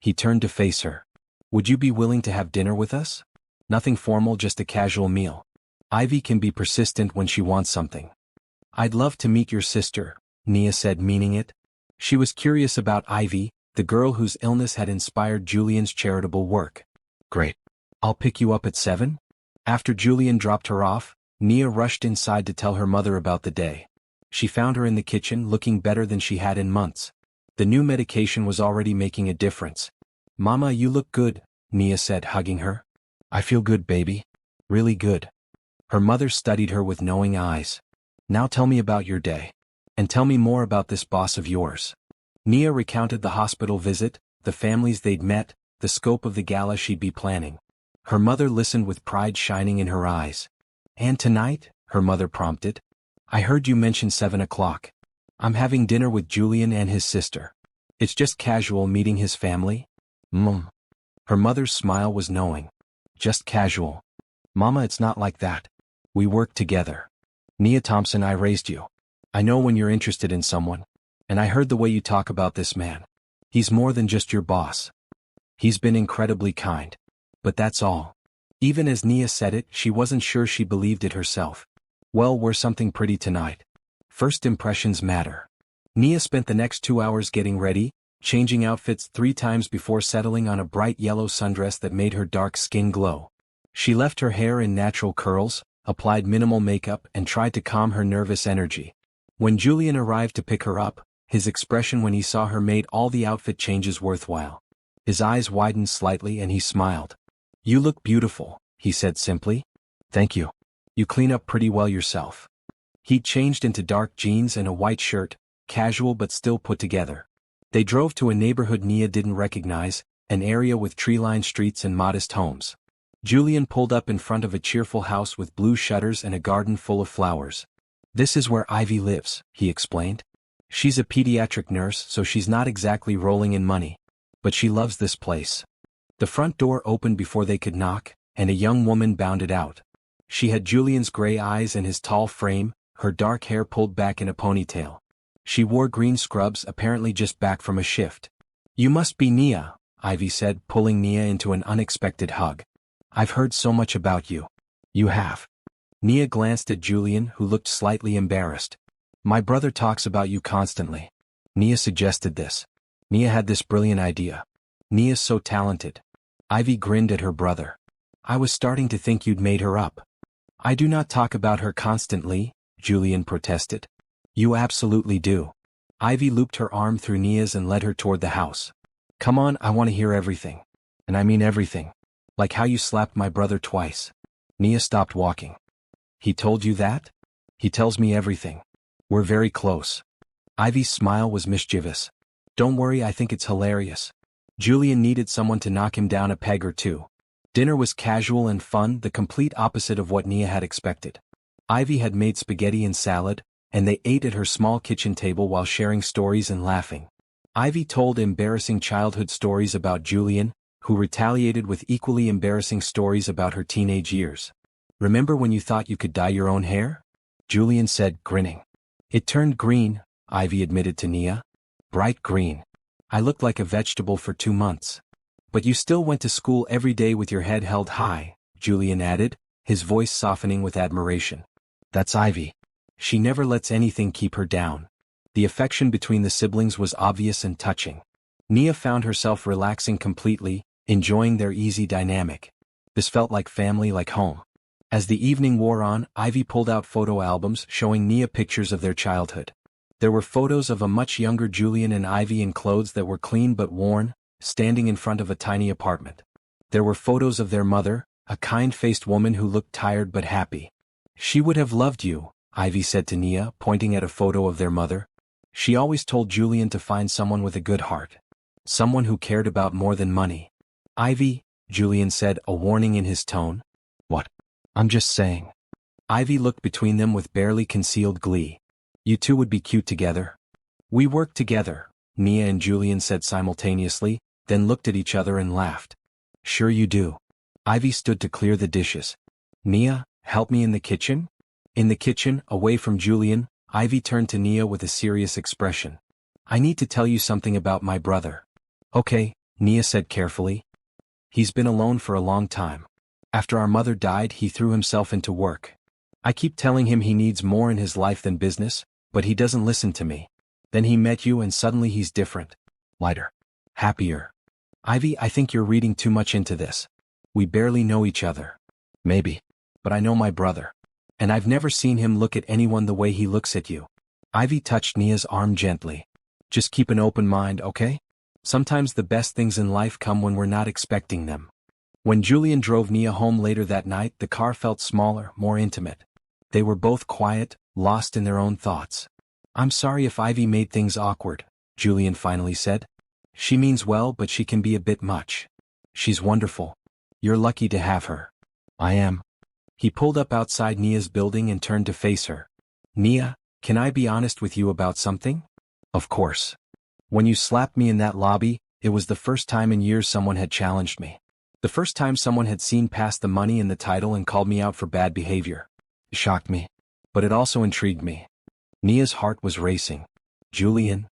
He turned to face her. Would you be willing to have dinner with us? Nothing formal, just a casual meal. Ivy can be persistent when she wants something. I'd love to meet your sister, Nia said, meaning it. She was curious about Ivy, the girl whose illness had inspired Julian's charitable work. Great. I'll pick you up at 7? After Julian dropped her off, Nia rushed inside to tell her mother about the day. She found her in the kitchen looking better than she had in months. The new medication was already making a difference. Mama, you look good, Nia said, hugging her. I feel good, baby. Really good. Her mother studied her with knowing eyes. Now tell me about your day. And tell me more about this boss of yours. Nia recounted the hospital visit, the families they'd met, the scope of the gala she'd be planning. Her mother listened with pride shining in her eyes. And tonight, her mother prompted. I heard you mention 7 o'clock. I'm having dinner with Julian and his sister. It's just casual meeting his family. Her mother's smile was knowing. Just casual. Mama, it's not like that. We work together. Nia Thompson, I raised you. I know when you're interested in someone. And I heard the way you talk about this man. He's more than just your boss. He's been incredibly kind. But that's all. Even as Nia said it, she wasn't sure she believed it herself. Well, we're something pretty tonight. First impressions matter. Nia spent the next 2 hours getting ready, changing outfits 3 times before settling on a bright yellow sundress that made her dark skin glow. She left her hair in natural curls, applied minimal makeup, and tried to calm her nervous energy. When Julian arrived to pick her up, his expression when he saw her made all the outfit changes worthwhile. His eyes widened slightly and he smiled. You look beautiful, he said simply. Thank you. You clean up pretty well yourself. He'd changed into dark jeans and a white shirt, casual but still put together. They drove to a neighborhood Nia didn't recognize, an area with tree-lined streets and modest homes. Julian pulled up in front of a cheerful house with blue shutters and a garden full of flowers. This is where Ivy lives, he explained. She's a pediatric nurse, so she's not exactly rolling in money. But she loves this place. The front door opened before they could knock, and a young woman bounded out. She had Julian's gray eyes and his tall frame, her dark hair pulled back in a ponytail. She wore green scrubs, apparently just back from a shift. You must be Nia, Ivy said, pulling Nia into an unexpected hug. I've heard so much about you. You have. Nia glanced at Julian, who looked slightly embarrassed. My brother talks about you constantly. Nia suggested this. Nia had this brilliant idea. Nia's so talented. Ivy grinned at her brother. I was starting to think you'd made her up. I do not talk about her constantly, Julian protested. You absolutely do. Ivy looped her arm through Nia's and led her toward the house. Come on, I want to hear everything. And I mean everything. Like how you slapped my brother twice. Nia stopped walking. He told you that? He tells me everything. We're very close. Ivy's smile was mischievous. Don't worry, I think it's hilarious. Julian needed someone to knock him down a peg or two. Dinner was casual and fun, the complete opposite of what Nia had expected. Ivy had made spaghetti and salad, and they ate at her small kitchen table while sharing stories and laughing. Ivy told embarrassing childhood stories about Julian, who retaliated with equally embarrassing stories about her teenage years. Remember when you thought you could dye your own hair? Julian said, grinning. It turned green, Ivy admitted to Nia. Bright green. I looked like a vegetable for 2 months. But you still went to school every day with your head held high, Julian added, his voice softening with admiration. That's Ivy. She never lets anything keep her down. The affection between the siblings was obvious and touching. Nia found herself relaxing completely, enjoying their easy dynamic. This felt like family, like home. As the evening wore on, Ivy pulled out photo albums showing Nia pictures of their childhood. There were photos of a much younger Julian and Ivy in clothes that were clean but worn, standing in front of a tiny apartment. There were photos of their mother, a kind-faced woman who looked tired but happy. She would have loved you, Ivy said to Nia, pointing at a photo of their mother. She always told Julian to find someone with a good heart. Someone who cared about more than money. Ivy, Julian said, a warning in his tone. What? I'm just saying. Ivy looked between them with barely concealed glee. You two would be cute together. We work together, Nia and Julian said simultaneously, then looked at each other and laughed. Sure you do. Ivy stood to clear the dishes. Nia, help me in the kitchen? In the kitchen, away from Julian, Ivy turned to Nia with a serious expression. I need to tell you something about my brother. Okay, Nia said carefully. He's been alone for a long time. After our mother died, he threw himself into work. I keep telling him he needs more in his life than business, but he doesn't listen to me. Then he met you and suddenly he's different. Lighter. Happier. Ivy, I think you're reading too much into this. We barely know each other. Maybe. But I know my brother. And I've never seen him look at anyone the way he looks at you. Ivy touched Nia's arm gently. Just keep an open mind, okay? Sometimes the best things in life come when we're not expecting them. When Julian drove Nia home later that night, the car felt smaller, more intimate. They were both quiet, lost in their own thoughts. I'm sorry if Ivy made things awkward, Julian finally said. She means well, but she can be a bit much. She's wonderful. You're lucky to have her. I am. He pulled up outside Nia's building and turned to face her. Nia, can I be honest with you about something? Of course. When you slapped me in that lobby, it was the first time in years someone had challenged me. The first time someone had seen past the money and the title and called me out for bad behavior. It shocked me. But it also intrigued me. Nia's heart was racing. Julian,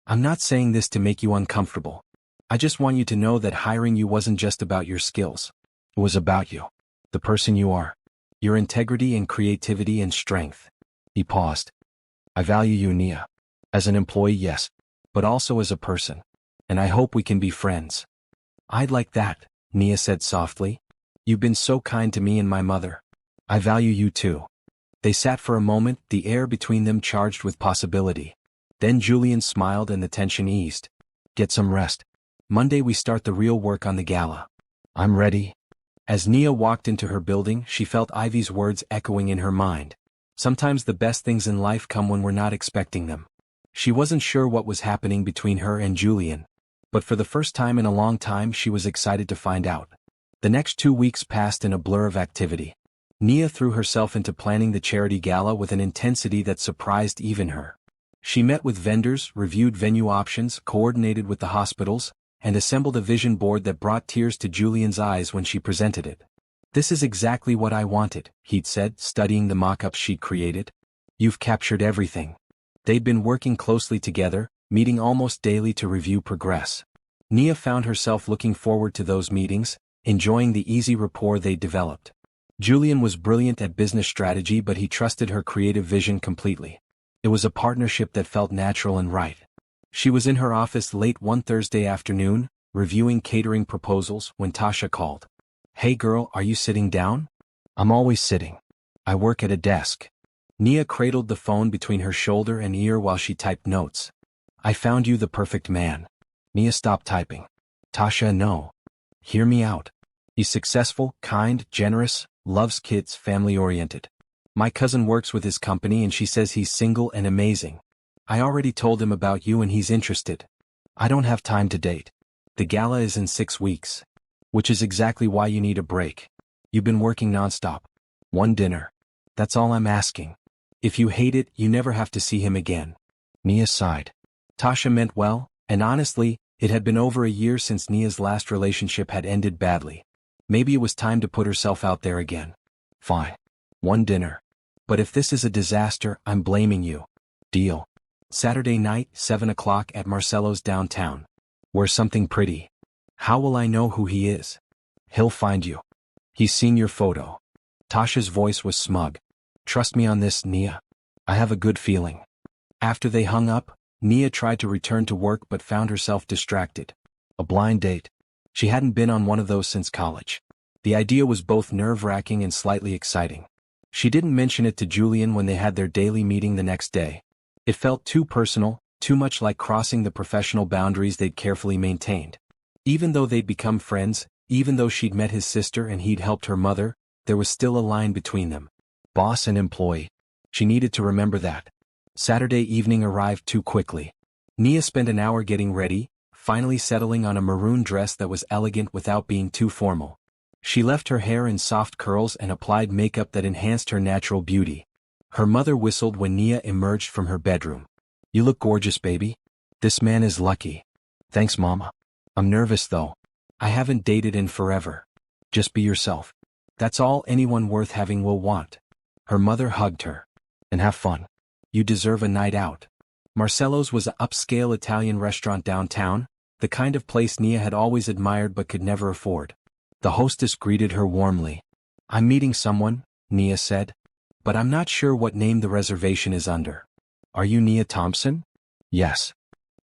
I'm not saying this to make you uncomfortable. I just want you to know that hiring you wasn't just about your skills. It was about you. The person you are. Your integrity and creativity and strength. He paused. I value you, Nia. As an employee, yes. But also as a person. And I hope we can be friends. I'd like that, Nia said softly. You've been so kind to me and my mother. I value you too. They sat for a moment, the air between them charged with possibility. Then Julian smiled and the tension eased. Get some rest. Monday we start the real work on the gala. I'm ready. As Nia walked into her building, she felt Ivy's words echoing in her mind. Sometimes the best things in life come when we're not expecting them. She wasn't sure what was happening between her and Julian. But for the first time in a long time she was excited to find out. The next 2 weeks passed in a blur of activity. Nia threw herself into planning the charity gala with an intensity that surprised even her. She met with vendors, reviewed venue options, coordinated with the hospitals, and assembled a vision board that brought tears to Julian's eyes when she presented it. This is exactly what I wanted, he'd said, studying the mock-up she'd created. You've captured everything. They'd been working closely together, meeting almost daily to review progress. Nia found herself looking forward to those meetings, enjoying the easy rapport they'd developed. Julian was brilliant at business strategy, but he trusted her creative vision completely. It was a partnership that felt natural and right. She was in her office late one Thursday afternoon, reviewing catering proposals, when Tasha called. Hey girl, are you sitting down? I'm always sitting. I work at a desk. Nia cradled the phone between her shoulder and ear while she typed notes. I found you the perfect man. Nia stopped typing. Tasha, no. Hear me out. He's successful, kind, generous, loves kids, family-oriented. My cousin works with his company and she says he's single and amazing. I already told him about you and he's interested. I don't have time to date. The gala is in 6 weeks. Which is exactly why you need a break. You've been working nonstop. One dinner. That's all I'm asking. If you hate it, you never have to see him again. Nia sighed. Tasha meant well, and honestly, it had been over a year since Nia's last relationship had ended badly. Maybe it was time to put herself out there again. Fine. One dinner. But if this is a disaster, I'm blaming you. Deal. Saturday night, 7 o'clock at Marcelo's downtown. Wear something pretty. How will I know who he is? He'll find you. He's seen your photo. Tasha's voice was smug. Trust me on this, Nia. I have a good feeling. After they hung up, Nia tried to return to work but found herself distracted. A blind date. She hadn't been on one of those since college. The idea was both nerve-wracking and slightly exciting. She didn't mention it to Julian when they had their daily meeting the next day. It felt too personal, too much like crossing the professional boundaries they'd carefully maintained. Even though they'd become friends, even though she'd met his sister and he'd helped her mother, there was still a line between them. Boss and employee. She needed to remember that. Saturday evening arrived too quickly. Nia spent an hour getting ready, finally settling on a maroon dress that was elegant without being too formal. She left her hair in soft curls and applied makeup that enhanced her natural beauty. Her mother whistled when Nia emerged from her bedroom. You look gorgeous, baby. This man is lucky. Thanks, Mama. I'm nervous though. I haven't dated in forever. Just be yourself. That's all anyone worth having will want. Her mother hugged her. And have fun. You deserve a night out. Marcello's was an upscale Italian restaurant downtown, the kind of place Nia had always admired but could never afford. The hostess greeted her warmly. "I'm meeting someone," Nia said. "But I'm not sure what name the reservation is under." "Are you Nia Thompson?" "Yes.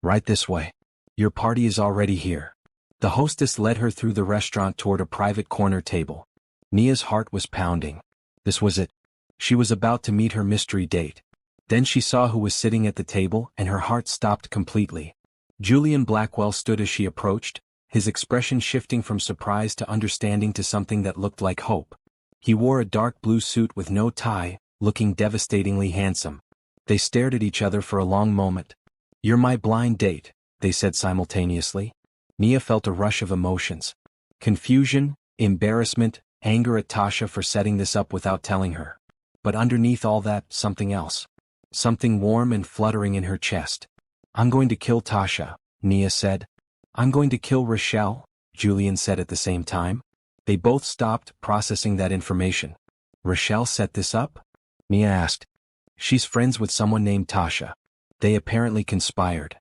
Right this way. Your party is already here." The hostess led her through the restaurant toward a private corner table. Nia's heart was pounding. This was it. She was about to meet her mystery date. Then she saw who was sitting at the table and her heart stopped completely. Julian Blackwell stood as she approached, his expression shifting from surprise to understanding to something that looked like hope. He wore a dark blue suit with no tie, looking devastatingly handsome. They stared at each other for a long moment. "You're my blind date," they said simultaneously. Nia felt a rush of emotions. Confusion, embarrassment, anger at Tasha for setting this up without telling her. But underneath all that, something else. Something warm and fluttering in her chest. "I'm going to kill Tasha," Nia said. "I'm going to kill Rochelle," Julian said at the same time. They both stopped, processing that information. "Rochelle set this up?" Nia asked. "She's friends with someone named Tasha. They apparently conspired."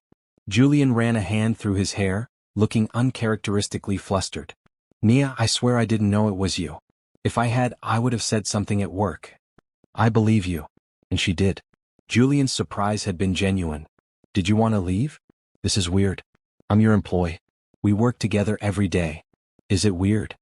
Julian ran a hand through his hair, looking uncharacteristically flustered. "Nia, I swear I didn't know it was you. If I had, I would have said something at work." "I believe you." And she did. Julian's surprise had been genuine. "Did you want to leave?" "This is weird. I'm your employee. We work together every day." "Is it weird?"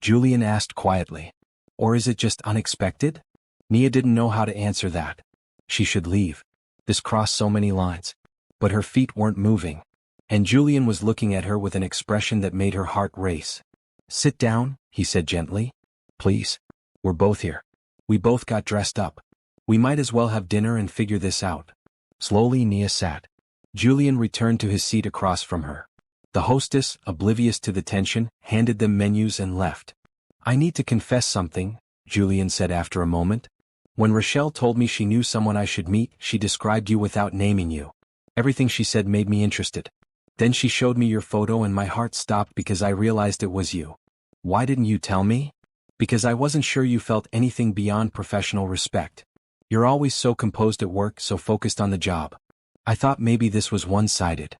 Julian asked quietly. "Or is it just unexpected?" Nia didn't know how to answer that. She should leave. This crossed so many lines. But her feet weren't moving. And Julian was looking at her with an expression that made her heart race. "Sit down," he said gently. "Please. We're both here. We both got dressed up. We might as well have dinner and figure this out." Slowly Nia sat. Julian returned to his seat across from her. The hostess, oblivious to the tension, handed them menus and left. "I need to confess something," Julian said after a moment. "When Rochelle told me she knew someone I should meet, she described you without naming you. Everything she said made me interested. Then she showed me your photo and my heart stopped because I realized it was you. Why didn't you tell me? Because I wasn't sure you felt anything beyond professional respect. You're always so composed at work, so focused on the job. I thought maybe this was one-sided."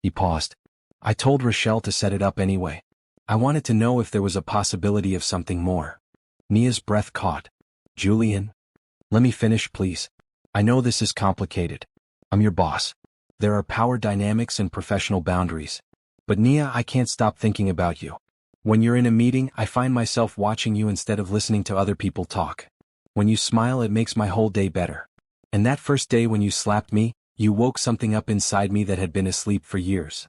He paused. "I told Rochelle to set it up anyway. I wanted to know if there was a possibility of something more." Nia's breath caught. "Julian? Let me finish, please. I know this is complicated. I'm your boss. There are power dynamics and professional boundaries. But Nia, I can't stop thinking about you. When you're in a meeting, I find myself watching you instead of listening to other people talk. When you smile, it makes my whole day better. And that first day when you slapped me, you woke something up inside me that had been asleep for years."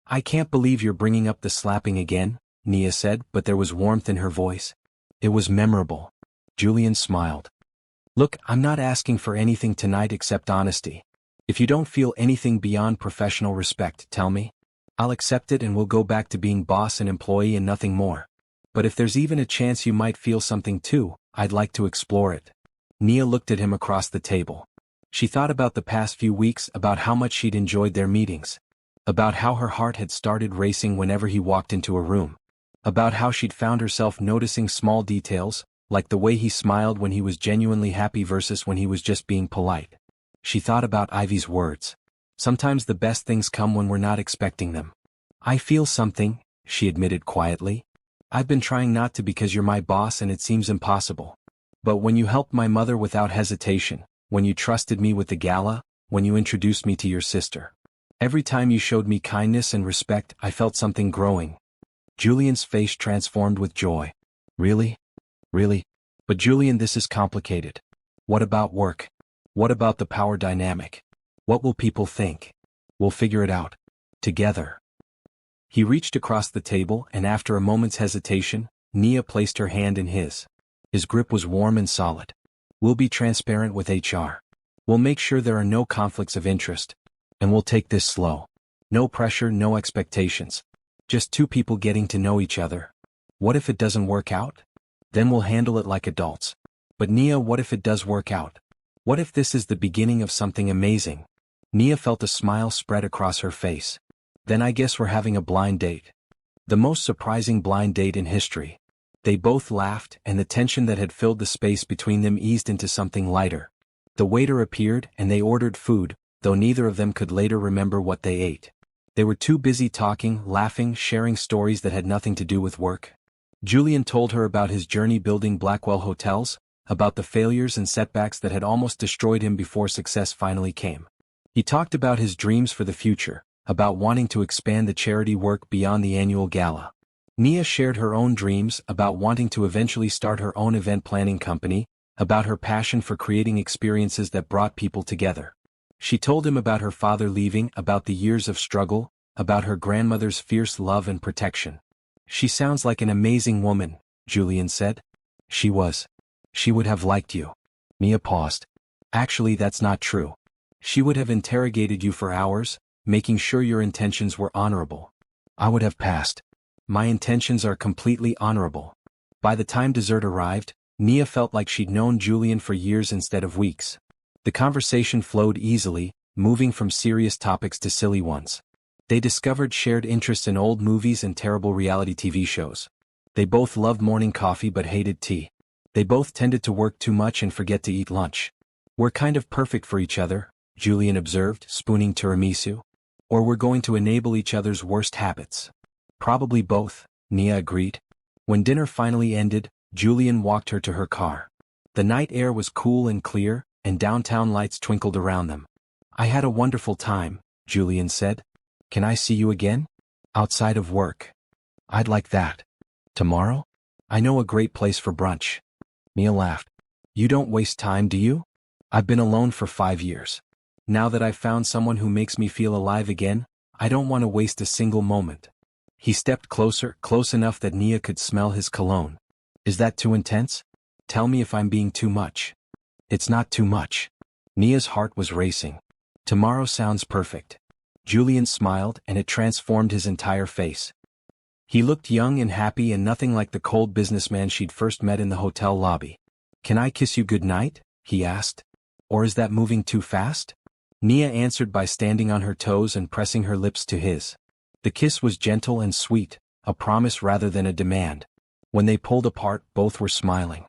"I can't believe you're bringing up the slapping again," Nia said, but there was warmth in her voice. "It was memorable." Julian smiled. "Look, I'm not asking for anything tonight except honesty. If you don't feel anything beyond professional respect, tell me. I'll accept it and we'll go back to being boss and employee and nothing more. But if there's even a chance you might feel something too, I'd like to explore it." Nia looked at him across the table. She thought about the past few weeks, about how much she'd enjoyed their meetings. About how her heart had started racing whenever he walked into a room. About how she'd found herself noticing small details, like the way he smiled when he was genuinely happy versus when he was just being polite. She thought about Ivy's words. Sometimes the best things come when we're not expecting them. "I feel something," she admitted quietly. "I've been trying not to because you're my boss and it seems impossible. But when you helped my mother without hesitation, when you trusted me with the gala, when you introduced me to your sister. Every time you showed me kindness and respect, I felt something growing." Julian's face transformed with joy. "Really? Really? But Julian, this is complicated. What about work? What about the power dynamic? What will people think? We'll figure it out. Together." He reached across the table and after a moment's hesitation, Nia placed her hand in his. His grip was warm and solid. "We'll be transparent with HR. We'll make sure there are no conflicts of interest. And we'll take this slow. No pressure, no expectations. Just two people getting to know each other. What if it doesn't work out? Then we'll handle it like adults. But Nia, what if it does work out? What if this is the beginning of something amazing?" Nia felt a smile spread across her face. "Then I guess we're having a blind date." The most surprising blind date in history. They both laughed, and the tension that had filled the space between them eased into something lighter. The waiter appeared, and they ordered food, though neither of them could later remember what they ate. They were too busy talking, laughing, sharing stories that had nothing to do with work. Julian told her about his journey building Blackwell hotels, about the failures and setbacks that had almost destroyed him before success finally came. He talked about his dreams for the future, about wanting to expand the charity work beyond the annual gala. Nia shared her own dreams, about wanting to eventually start her own event planning company, about her passion for creating experiences that brought people together. She told him about her father leaving, about the years of struggle, about her grandmother's fierce love and protection. "She sounds like an amazing woman," Julian said. "She was. She would have liked you." Nia paused. "Actually, that's not true. She would have interrogated you for hours, making sure your intentions were honorable. I would have passed. My intentions are completely honorable." By the time dessert arrived, Nia felt like she'd known Julian for years instead of weeks. The conversation flowed easily, moving from serious topics to silly ones. They discovered shared interests in old movies and terrible reality TV shows. They both loved morning coffee but hated tea. They both tended to work too much and forget to eat lunch. "We're kind of perfect for each other," Julian observed, spooning tiramisu. "Or we're going to enable each other's worst habits." "Probably both," Nia agreed. When dinner finally ended, Julian walked her to her car. The night air was cool and clear, and downtown lights twinkled around them. "I had a wonderful time," Julian said. "Can I see you again? Outside of work?" "I'd like that. Tomorrow? I know a great place for brunch." Nia laughed. "You don't waste time, do you? I've been alone for 5 years. Now that I've found someone who makes me feel alive again, I don't want to waste a single moment." He stepped closer, close enough that Nia could smell his cologne. "Is that too intense? Tell me if I'm being too much." "It's not too much." Nia's heart was racing. "Tomorrow sounds perfect." Julian smiled, and it transformed his entire face. He looked young and happy and nothing like the cold businessman she'd first met in the hotel lobby. "Can I kiss you goodnight?" he asked. "Or is that moving too fast?" Nia answered by standing on her toes and pressing her lips to his. The kiss was gentle and sweet, a promise rather than a demand. When they pulled apart, both were smiling.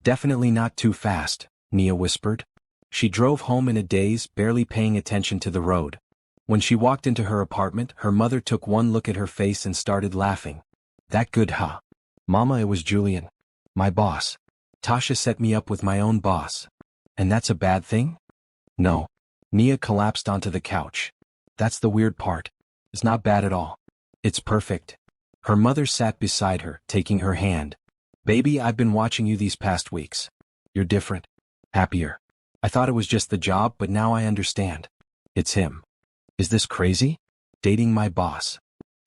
"Definitely not too fast," Nia whispered. She drove home in a daze, barely paying attention to the road. When she walked into her apartment, her mother took one look at her face and started laughing. "That good, huh?" "Mama, it was Julian. My boss. Tasha set me up with my own boss." "And that's a bad thing?" "No." Nia collapsed onto the couch. "That's the weird part. It's not bad at all. It's perfect." Her mother sat beside her, taking her hand. "Baby, I've been watching you these past weeks. You're different. Happier. I thought it was just the job, but now I understand. It's him. Is this crazy? Dating my boss.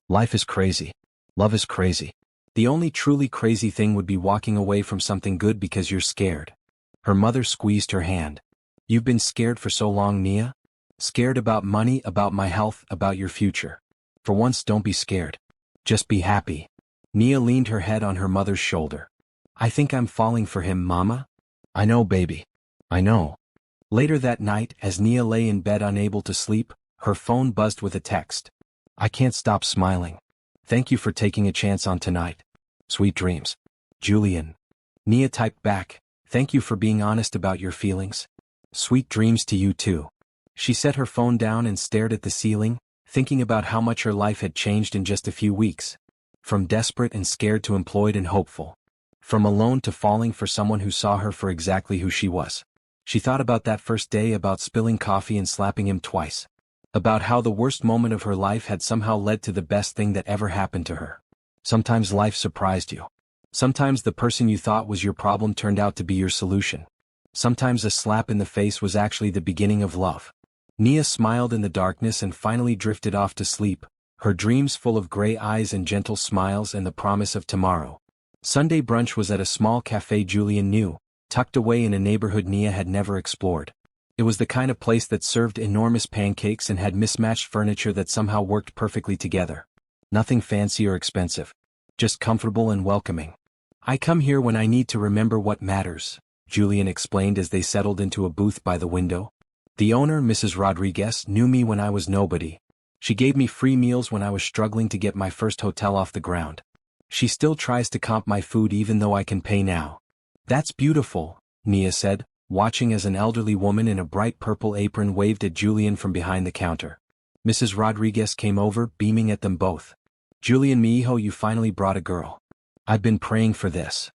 Life is crazy. Love is crazy. The only truly crazy thing would be walking away from something good because you're scared." Her mother squeezed her hand. "You've been scared for so long, Nia. Scared about money, about my health, about your future. For once, don't be scared. Just be happy." Nia leaned her head on her mother's shoulder. "I think I'm falling for him, Mama." "I know, baby. I know." Later that night, as Nia lay in bed unable to sleep, her phone buzzed with a text. "I can't stop smiling. Thank you for taking a chance on tonight. Sweet dreams. Julian." Nia typed back, "Thank you for being honest about your feelings. Sweet dreams to you too." She set her phone down and stared at the ceiling, thinking about how much her life had changed in just a few weeks. From desperate and scared to employed and hopeful. From alone to falling for someone who saw her for exactly who she was. She thought about that first day, about spilling coffee and slapping him twice. About how the worst moment of her life had somehow led to the best thing that ever happened to her. Sometimes life surprised you. Sometimes the person you thought was your problem turned out to be your solution. Sometimes a slap in the face was actually the beginning of love. Nia smiled in the darkness and finally drifted off to sleep, her dreams full of gray eyes and gentle smiles and the promise of tomorrow. Sunday brunch was at a small cafe Julian knew, tucked away in a neighborhood Nia had never explored. It was the kind of place that served enormous pancakes and had mismatched furniture that somehow worked perfectly together. Nothing fancy or expensive. Just comfortable and welcoming. "I come here when I need to remember what matters," Julian explained as they settled into a booth by the window. "The owner, Mrs. Rodriguez, knew me when I was nobody. She gave me free meals when I was struggling to get my first hotel off the ground. She still tries to comp my food even though I can pay now." "That's beautiful," Nia said, watching as an elderly woman in a bright purple apron waved at Julian from behind the counter. Mrs. Rodriguez came over, beaming at them both. "Julian mijo, you finally brought a girl. I've been praying for this."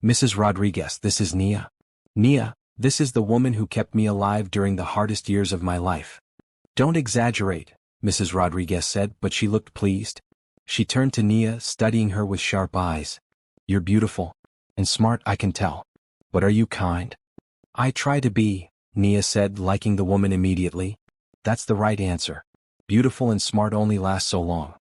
"Mrs. Rodriguez, this is Nia. Nia, this is the woman who kept me alive during the hardest years of my life." "Don't exaggerate," Mrs. Rodriguez said, but she looked pleased. She turned to Nia, studying her with sharp eyes. "You're beautiful. And smart, I can tell. But are you kind?" "I try to be," Nia said, liking the woman immediately. "That's the right answer. Beautiful and smart only last so long.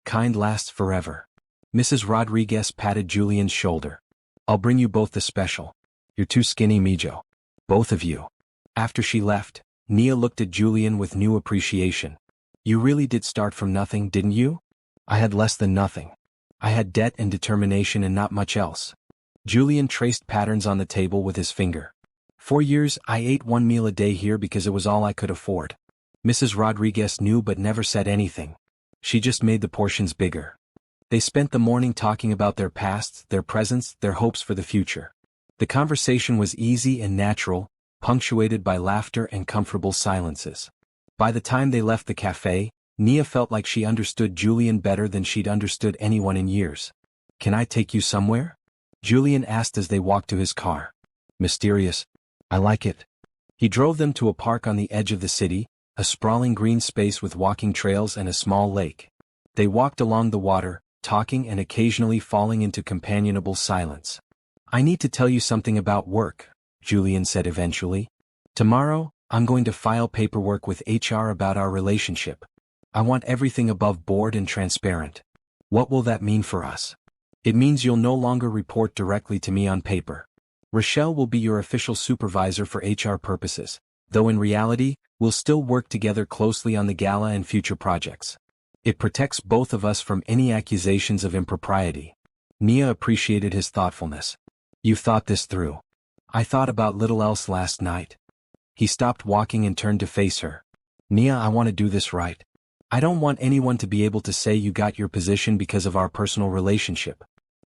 Kind lasts forever." Mrs. Rodriguez patted Julian's shoulder. "I'll bring you both the special. You're too skinny, mijo. Both of you." After she left, Nia looked at Julian with new appreciation. "You really did start from nothing, didn't you?" "I had less than nothing. I had debt and determination and not much else." Julian traced patterns on the table with his finger. "For years, I ate one meal a day here because it was all I could afford." Mrs. Rodriguez knew but never said anything. She just made the portions bigger. They spent the morning talking about their pasts, their presents, their hopes for the future. The conversation was easy and natural, punctuated by laughter and comfortable silences. By the time they left the cafe, Nia felt like she understood Julian better than she'd understood anyone in years. "Can I take you somewhere?" Julian asked as they walked to his car. "Mysterious. I like it." He drove them to a park on the edge of the city, a sprawling green space with walking trails and a small lake. They walked along the water, talking and occasionally falling into companionable silence. "I need to tell you something about work," Julian said eventually. "Tomorrow, I'm going to file paperwork with HR about our relationship. I want everything above board and transparent." "What will that mean for us?" "It means you'll no longer report directly to me on paper. Rochelle will be your official supervisor for HR purposes, though in reality, we'll still work together closely on the Gala and future projects. It protects both of us from any accusations of impropriety." Nia appreciated his thoughtfulness. "You've thought this through." "I thought about little else last night." He stopped walking and turned to face her. "Nia, I want to do this right. I don't want anyone to be able to say you got your position because of our personal relationship.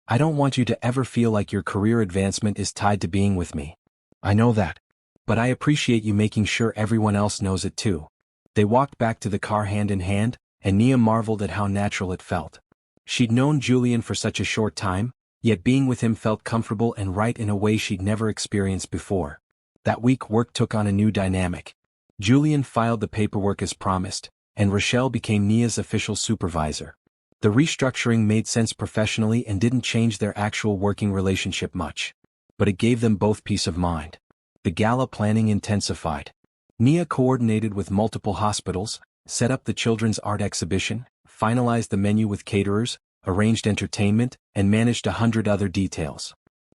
I don't want you to ever feel like your career advancement is tied to being with me. I know that. But I appreciate you making sure everyone else knows it too." They walked back to the car hand in hand, and Nia marveled at how natural it felt. She'd known Julian for such a short time, yet being with him felt comfortable and right in a way she'd never experienced before. That week work took on a new dynamic. Julian filed the paperwork as promised, and Rochelle became Nia's official supervisor. The restructuring made sense professionally and didn't change their actual working relationship much. But it gave them both peace of mind. The Gala planning intensified. Nia coordinated with multiple hospitals, set up the children's art exhibition, finalized the menu with caterers, arranged entertainment, and managed 100 other details.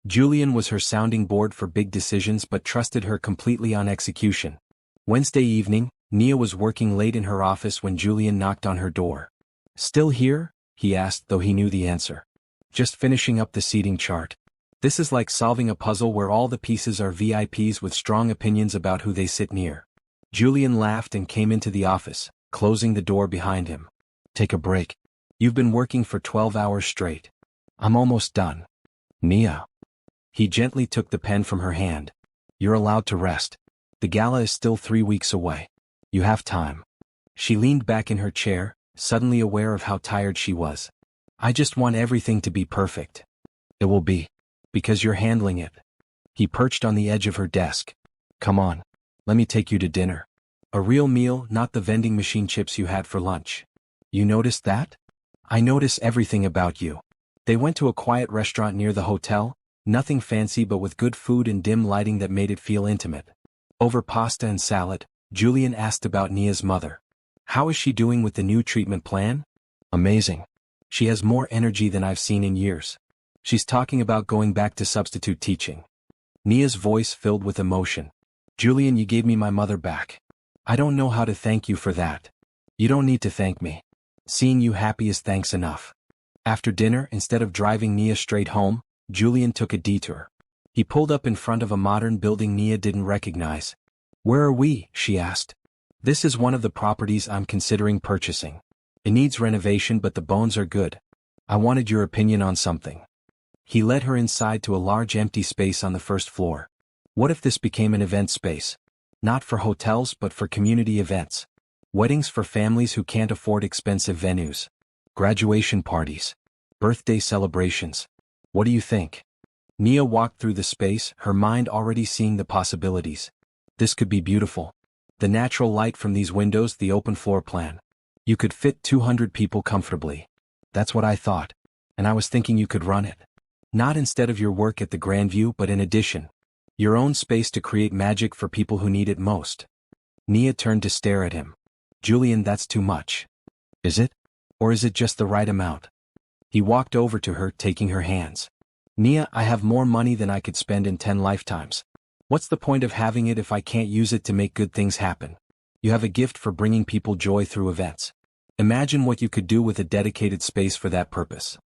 Julian was her sounding board for big decisions but trusted her completely on execution. Wednesday evening, Nia was working late in her office when Julian knocked on her door. "Still here?" he asked, though he knew the answer. "Just finishing up the seating chart. This is like solving a puzzle where all the pieces are VIPs with strong opinions about who they sit near." Julian laughed and came into the office, closing the door behind him. "Take a break. You've been working for 12 hours straight. I'm almost done." "Nia." He gently took the pen from her hand. "You're allowed to rest. The Gala is still 3 weeks away. You have time." She leaned back in her chair, suddenly aware of how tired she was. "I just want everything to be perfect." "It will be. Because you're handling it." He perched on the edge of her desk. "Come on. Let me take you to dinner. A real meal, not the vending machine chips you had for lunch." "You noticed that?" "I notice everything about you." They went to a quiet restaurant near the hotel, nothing fancy but with good food and dim lighting that made it feel intimate. Over pasta and salad, Julian asked about Nia's mother. "How is she doing with the new treatment plan?" "Amazing. She has more energy than I've seen in years. She's talking about going back to substitute teaching." Nia's voice filled with emotion. "Julian, you gave me my mother back. I don't know how to thank you for that." "You don't need to thank me. Seeing you happy is thanks enough." After dinner, instead of driving Nia straight home, Julian took a detour. He pulled up in front of a modern building Nia didn't recognize. "Where are we?" she asked. "This is one of the properties I'm considering purchasing. It needs renovation but the bones are good. I wanted your opinion on something." He led her inside to a large empty space on the first floor. What if this became an event space? Not for hotels but for community events. Weddings for families who can't afford expensive venues. Graduation parties. Birthday celebrations. What do you think? Nia walked through the space, her mind already seeing the possibilities. This could be beautiful. The natural light from these windows, the open floor plan. You could fit 200 people comfortably. That's what I thought. And I was thinking you could run it. Not instead of your work at the Grandview but in addition. Your own space to create magic for people who need it most. Nia turned to stare at him. Julian, that's too much. Is it? Or is it just the right amount? He walked over to her, taking her hands. Nia, I have more money than I could spend in 10 lifetimes. What's the point of having it if I can't use it to make good things happen? You have a gift for bringing people joy through events. Imagine what you could do with a dedicated space for that purpose.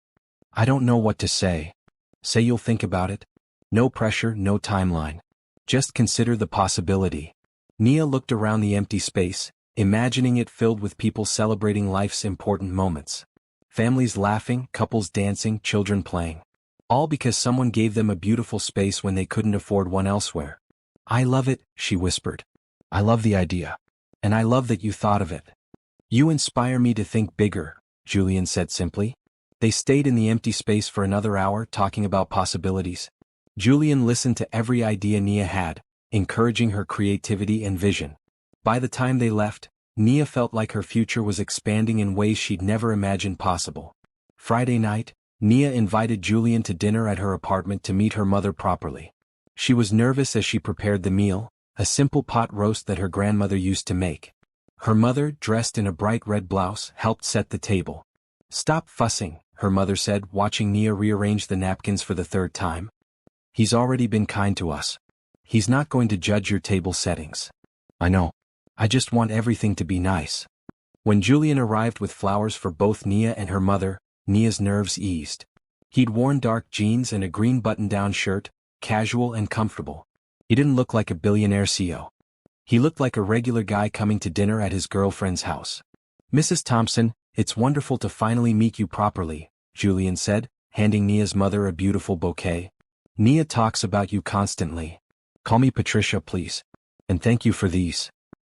I don't know what to say. Say you'll think about it. No pressure, no timeline. Just consider the possibility. Nia looked around the empty space, imagining it filled with people celebrating life's important moments. Families laughing, couples dancing, children playing. All because someone gave them a beautiful space when they couldn't afford one elsewhere. I love it, she whispered. I love the idea. And I love that you thought of it. You inspire me to think bigger, Julian said simply. They stayed in the empty space for another hour talking about possibilities. Julian listened to every idea Nia had, encouraging her creativity and vision. By the time they left, Nia felt like her future was expanding in ways she'd never imagined possible. Friday night, Nia invited Julian to dinner at her apartment to meet her mother properly. She was nervous as she prepared the meal, a simple pot roast that her grandmother used to make. Her mother, dressed in a bright red blouse, helped set the table. Stop fussing, her mother said, watching Nia rearrange the napkins for the third time. He's already been kind to us. He's not going to judge your table settings. I know. I just want everything to be nice. When Julian arrived with flowers for both Nia and her mother, Nia's nerves eased. He'd worn dark jeans and a green button-down shirt, casual and comfortable. He didn't look like a billionaire CEO. He looked like a regular guy coming to dinner at his girlfriend's house. Mrs. Thompson, it's wonderful to finally meet you properly, Julian said, handing Nia's mother a beautiful bouquet. Nia talks about you constantly. Call me Patricia, please. And thank you for these.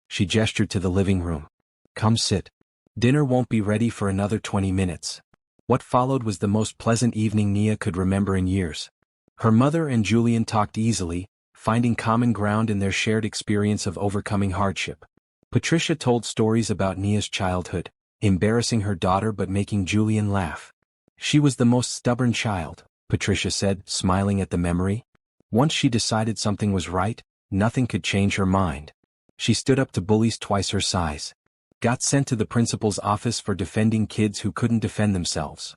She gestured to the living room. Come sit. Dinner won't be ready for another 20 minutes. What followed was the most pleasant evening Nia could remember in years. Her mother and Julian talked easily, finding common ground in their shared experience of overcoming hardship. Patricia told stories about Nia's childhood, embarrassing her daughter but making Julian laugh. She was the most stubborn child, Patricia said, smiling at the memory. Once she decided something was right, nothing could change her mind. She stood up to bullies twice her size. Got sent to the principal's office for defending kids who couldn't defend themselves.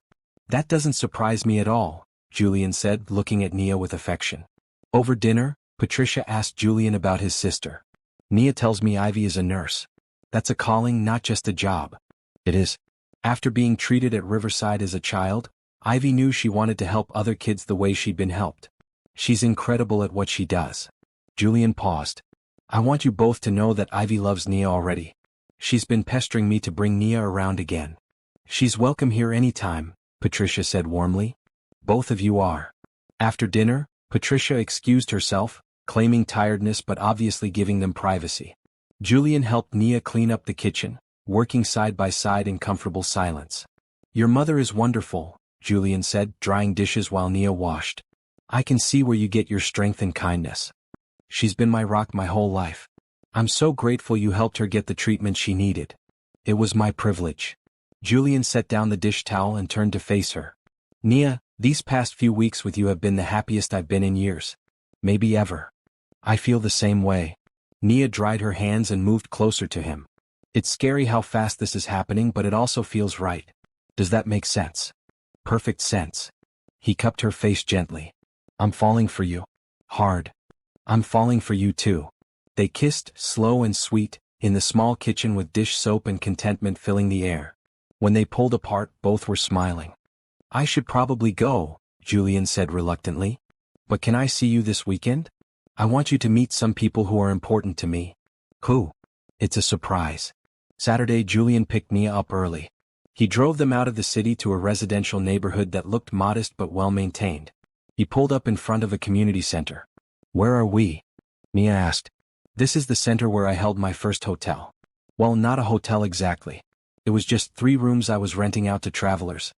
That doesn't surprise me at all, Julian said, looking at Nia with affection. Over dinner, Patricia asked Julian about his sister. Nia tells me Ivy is a nurse. That's a calling, not just a job. It is. After being treated at Riverside as a child, Ivy knew she wanted to help other kids the way she'd been helped. She's incredible at what she does. Julian paused. I want you both to know that Ivy loves Nia already. She's been pestering me to bring Nia around again. She's welcome here anytime, Patricia said warmly. Both of you are. After dinner, Patricia excused herself, claiming tiredness but obviously giving them privacy. Julian helped Nia clean up the kitchen, working side by side in comfortable silence. Your mother is wonderful, Julian said, drying dishes while Nia washed. I can see where you get your strength and kindness. She's been my rock my whole life. I'm so grateful you helped her get the treatment she needed. It was my privilege. Julian set down the dish towel and turned to face her. Nia, these past few weeks with you have been the happiest I've been in years. Maybe ever. I feel the same way. Nia dried her hands and moved closer to him. It's scary how fast this is happening, but it also feels right. Does that make sense? Perfect sense. He cupped her face gently. I'm falling for you. Hard. I'm falling for you too. They kissed, slow and sweet, in the small kitchen with dish soap and contentment filling the air. When they pulled apart, both were smiling. I should probably go, Julian said reluctantly. But can I see you this weekend? I want you to meet some people who are important to me. Who? It's a surprise. Saturday, Julian picked Nia up early. He drove them out of the city to a residential neighborhood that looked modest but well-maintained. He pulled up in front of a community center. Where are we? Nia asked. This is the center where I held my first hotel. Well, not a hotel exactly. It was just 3 rooms I was renting out to travelers.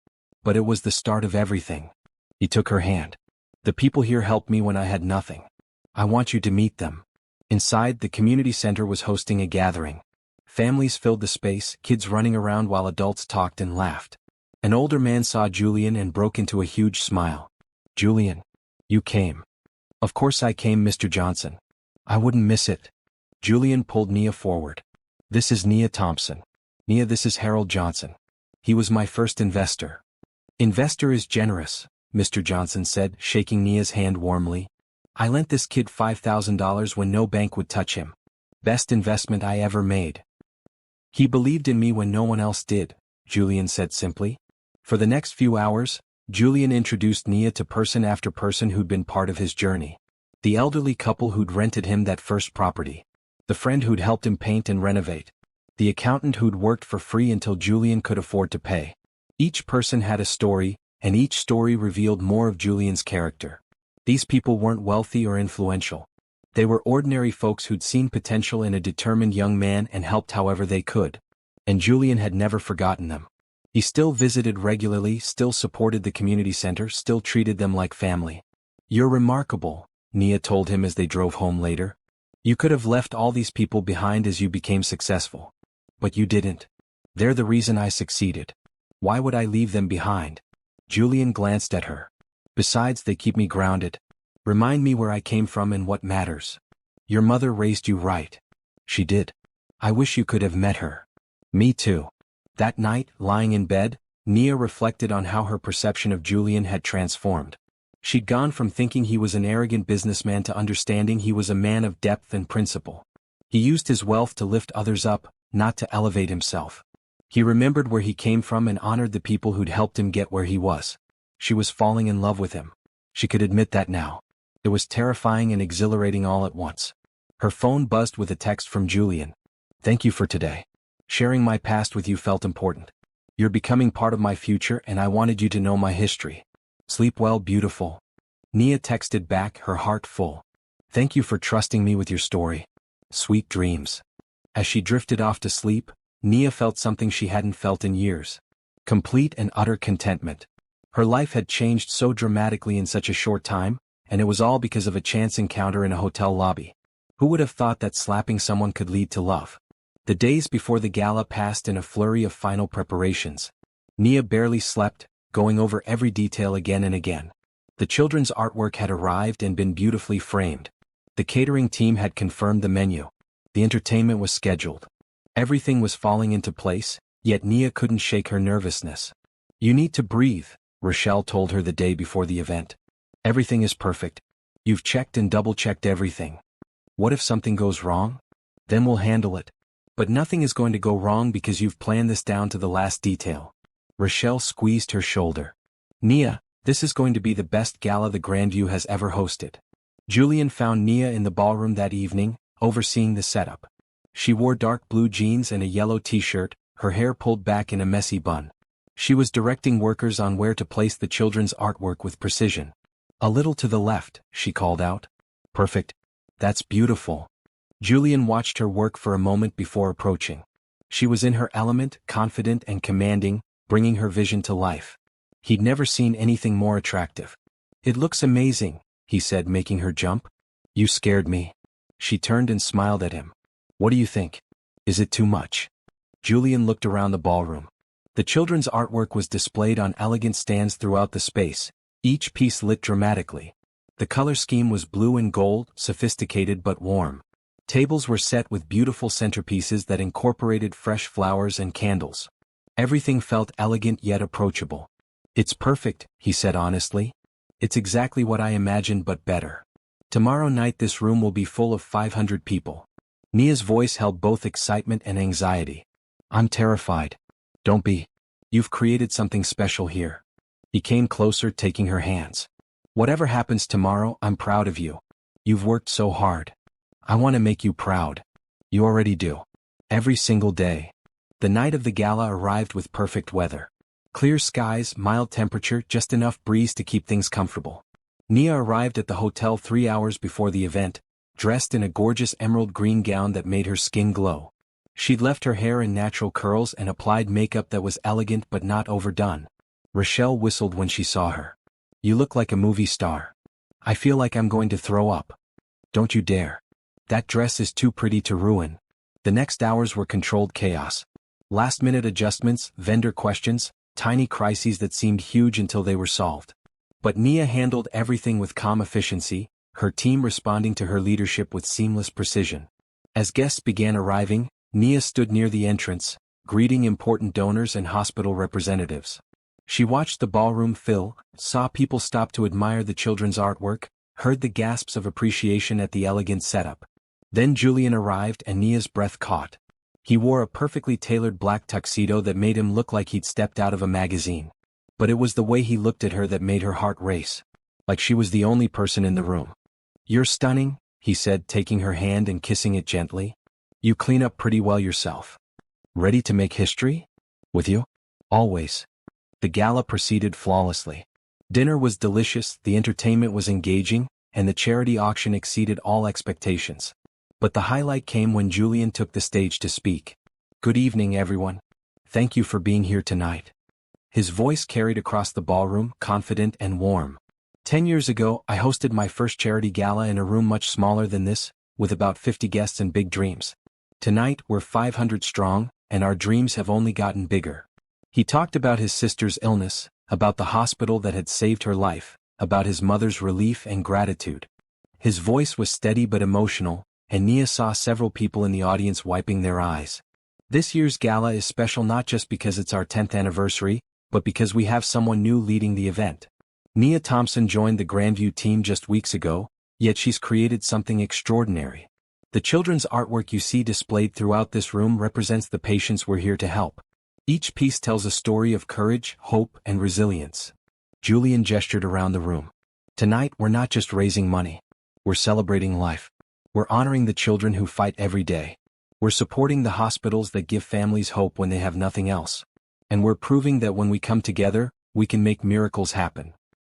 But it was the start of everything. He took her hand. The people here helped me when I had nothing. I want you to meet them. Inside, the community center was hosting a gathering. Families filled the space, kids running around while adults talked and laughed. An older man saw Julian and broke into a huge smile. Julian, you came. Of course I came, Mr. Johnson. I wouldn't miss it. Julian pulled Nia forward. This is Nia Thompson. Nia, this is Harold Johnson. He was my first investor. Investor is generous, Mr. Johnson said, shaking Nia's hand warmly. I lent this kid $5,000 when no bank would touch him. Best investment I ever made. He believed in me when no one else did, Julian said simply. For the next few hours, Julian introduced Nia to person after person who'd been part of his journey. The elderly couple who'd rented him that first property. The friend who'd helped him paint and renovate. The accountant who'd worked for free until Julian could afford to pay. Each person had a story, and each story revealed more of Julian's character. These people weren't wealthy or influential. They were ordinary folks who'd seen potential in a determined young man and helped however they could. And Julian had never forgotten them. He still visited regularly, still supported the community center, still treated them like family. You're remarkable, Nia told him as they drove home later. You could have left all these people behind as you became successful. But you didn't. They're the reason I succeeded. Why would I leave them behind? Julian glanced at her. Besides, they keep me grounded. Remind me where I came from and what matters. Your mother raised you right. She did. I wish you could have met her. Me too. That night, lying in bed, Nia reflected on how her perception of Julian had transformed. She'd gone from thinking he was an arrogant businessman to understanding he was a man of depth and principle. He used his wealth to lift others up, not to elevate himself. He remembered where he came from and honored the people who'd helped him get where he was. She was falling in love with him. She could admit that now. It was terrifying and exhilarating all at once. Her phone buzzed with a text from Julian. Thank you for today. Sharing my past with you felt important. You're becoming part of my future and I wanted you to know my history. Sleep well, beautiful. Nia texted back, her heart full. Thank you for trusting me with your story. Sweet dreams. As she drifted off to sleep, Nia felt something she hadn't felt in years. Complete and utter contentment. Her life had changed so dramatically in such a short time, and it was all because of a chance encounter in a hotel lobby. Who would have thought that slapping someone could lead to love? The days before the gala passed in a flurry of final preparations. Nia barely slept, going over every detail again and again. The children's artwork had arrived and been beautifully framed. The catering team had confirmed the menu. The entertainment was scheduled. Everything was falling into place, yet Nia couldn't shake her nervousness. You need to breathe, Rochelle told her the day before the event. Everything is perfect. You've checked and double-checked everything. What if something goes wrong? Then we'll handle it. But nothing is going to go wrong because you've planned this down to the last detail. Rochelle squeezed her shoulder. Nia, this is going to be the best gala the Grandview has ever hosted. Julian found Nia in the ballroom that evening, overseeing the setup. She wore dark blue jeans and a yellow t-shirt, her hair pulled back in a messy bun. She was directing workers on where to place the children's artwork with precision. A little to the left, she called out. Perfect. That's beautiful. Julian watched her work for a moment before approaching. She was in her element, confident and commanding, bringing her vision to life. He'd never seen anything more attractive. It looks amazing, he said, making her jump. You scared me. She turned and smiled at him. What do you think? Is it too much? Julian looked around the ballroom. The children's artwork was displayed on elegant stands throughout the space, each piece lit dramatically. The color scheme was blue and gold, sophisticated but warm. Tables were set with beautiful centerpieces that incorporated fresh flowers and candles. Everything felt elegant yet approachable. It's perfect, he said honestly. It's exactly what I imagined but better. Tomorrow night this room will be full of 500 people. Nia's voice held both excitement and anxiety. I'm terrified. Don't be. You've created something special here. He came closer, taking her hands. Whatever happens tomorrow, I'm proud of you. You've worked so hard. I want to make you proud. You already do. Every single day. The night of the gala arrived with perfect weather. Clear skies, mild temperature, just enough breeze to keep things comfortable. Nia arrived at the hotel 3 hours before the event, dressed in a gorgeous emerald green gown that made her skin glow. She'd left her hair in natural curls and applied makeup that was elegant but not overdone. Rochelle whistled when she saw her. "You look like a movie star." "I feel like I'm going to throw up." "Don't you dare. That dress is too pretty to ruin." The next hours were controlled chaos. Last-minute adjustments, vendor questions, tiny crises that seemed huge until they were solved. But Nia handled everything with calm efficiency, her team responding to her leadership with seamless precision. As guests began arriving, Nia stood near the entrance, greeting important donors and hospital representatives. She watched the ballroom fill, saw people stop to admire the children's artwork, heard the gasps of appreciation at the elegant setup. Then Julian arrived and Nia's breath caught. He wore a perfectly tailored black tuxedo that made him look like he'd stepped out of a magazine. But it was the way he looked at her that made her heart race. Like she was the only person in the room. "You're stunning," he said, taking her hand and kissing it gently. "You clean up pretty well yourself. Ready to make history? With you? Always." The gala proceeded flawlessly. Dinner was delicious, the entertainment was engaging, and the charity auction exceeded all expectations. But the highlight came when Julian took the stage to speak. "Good evening, everyone. Thank you for being here tonight." His voice carried across the ballroom, confident and warm. 10 years ago, I hosted my first charity gala in a room much smaller than this, with about 50 guests and big dreams. Tonight, we're 500 strong, and our dreams have only gotten bigger. He talked about his sister's illness, about the hospital that had saved her life, about his mother's relief and gratitude. His voice was steady but emotional, and Nia saw several people in the audience wiping their eyes. This year's gala is special not just because it's our 10th anniversary, but because we have someone new leading the event. Nia Thompson joined the Grandview team just weeks ago, yet she's created something extraordinary. The children's artwork you see displayed throughout this room represents the patients we're here to help. Each piece tells a story of courage, hope, and resilience. Julian gestured around the room. "Tonight we're not just raising money. We're celebrating life. We're honoring the children who fight every day. We're supporting the hospitals that give families hope when they have nothing else. And we're proving that when we come together, we can make miracles happen."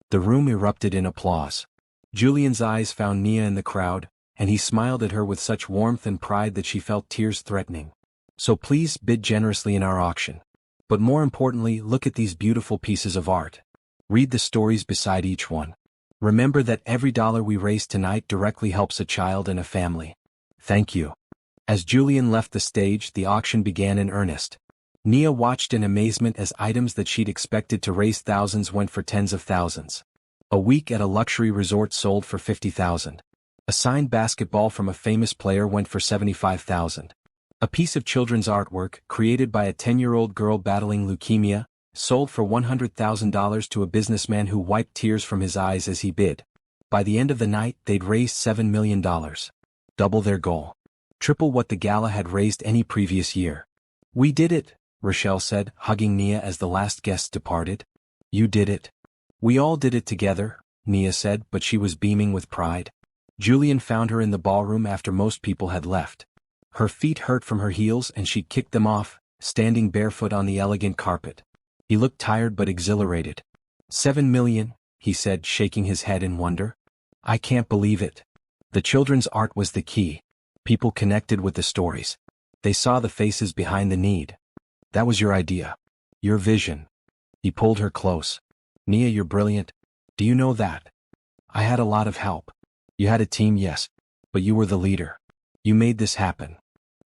The room erupted in applause. Julian's eyes found Nia in the crowd, and he smiled at her with such warmth and pride that she felt tears threatening. "So please bid generously in our auction. But more importantly, look at these beautiful pieces of art. Read the stories beside each one. Remember that every dollar we raise tonight directly helps a child and a family. Thank you." As Julian left the stage, the auction began in earnest. Nia watched in amazement as items that she'd expected to raise thousands went for tens of thousands. A week at a luxury resort sold for $50,000. A signed basketball from a famous player went for $75,000. A piece of children's artwork, created by a 10-year-old girl battling leukemia, sold for $100,000 to a businessman who wiped tears from his eyes as he bid. By the end of the night, they'd raised $7 million. Double their goal. Triple what the gala had raised any previous year. "We did it," Rochelle said, hugging Nia as the last guests departed. "You did it. We all did it together," Nia said, but she was beaming with pride. Julian found her in the ballroom after most people had left. Her feet hurt from her heels and she kicked them off, standing barefoot on the elegant carpet. He looked tired but exhilarated. "7 million, he said, shaking his head in wonder. "I can't believe it." The children's art was the key. People connected with the stories. They saw the faces behind the need. "That was your idea. Your vision." He pulled her close. "Nia, you're brilliant. Do you know that? I had a lot of help. You had a team, yes. But you were the leader. You made this happen."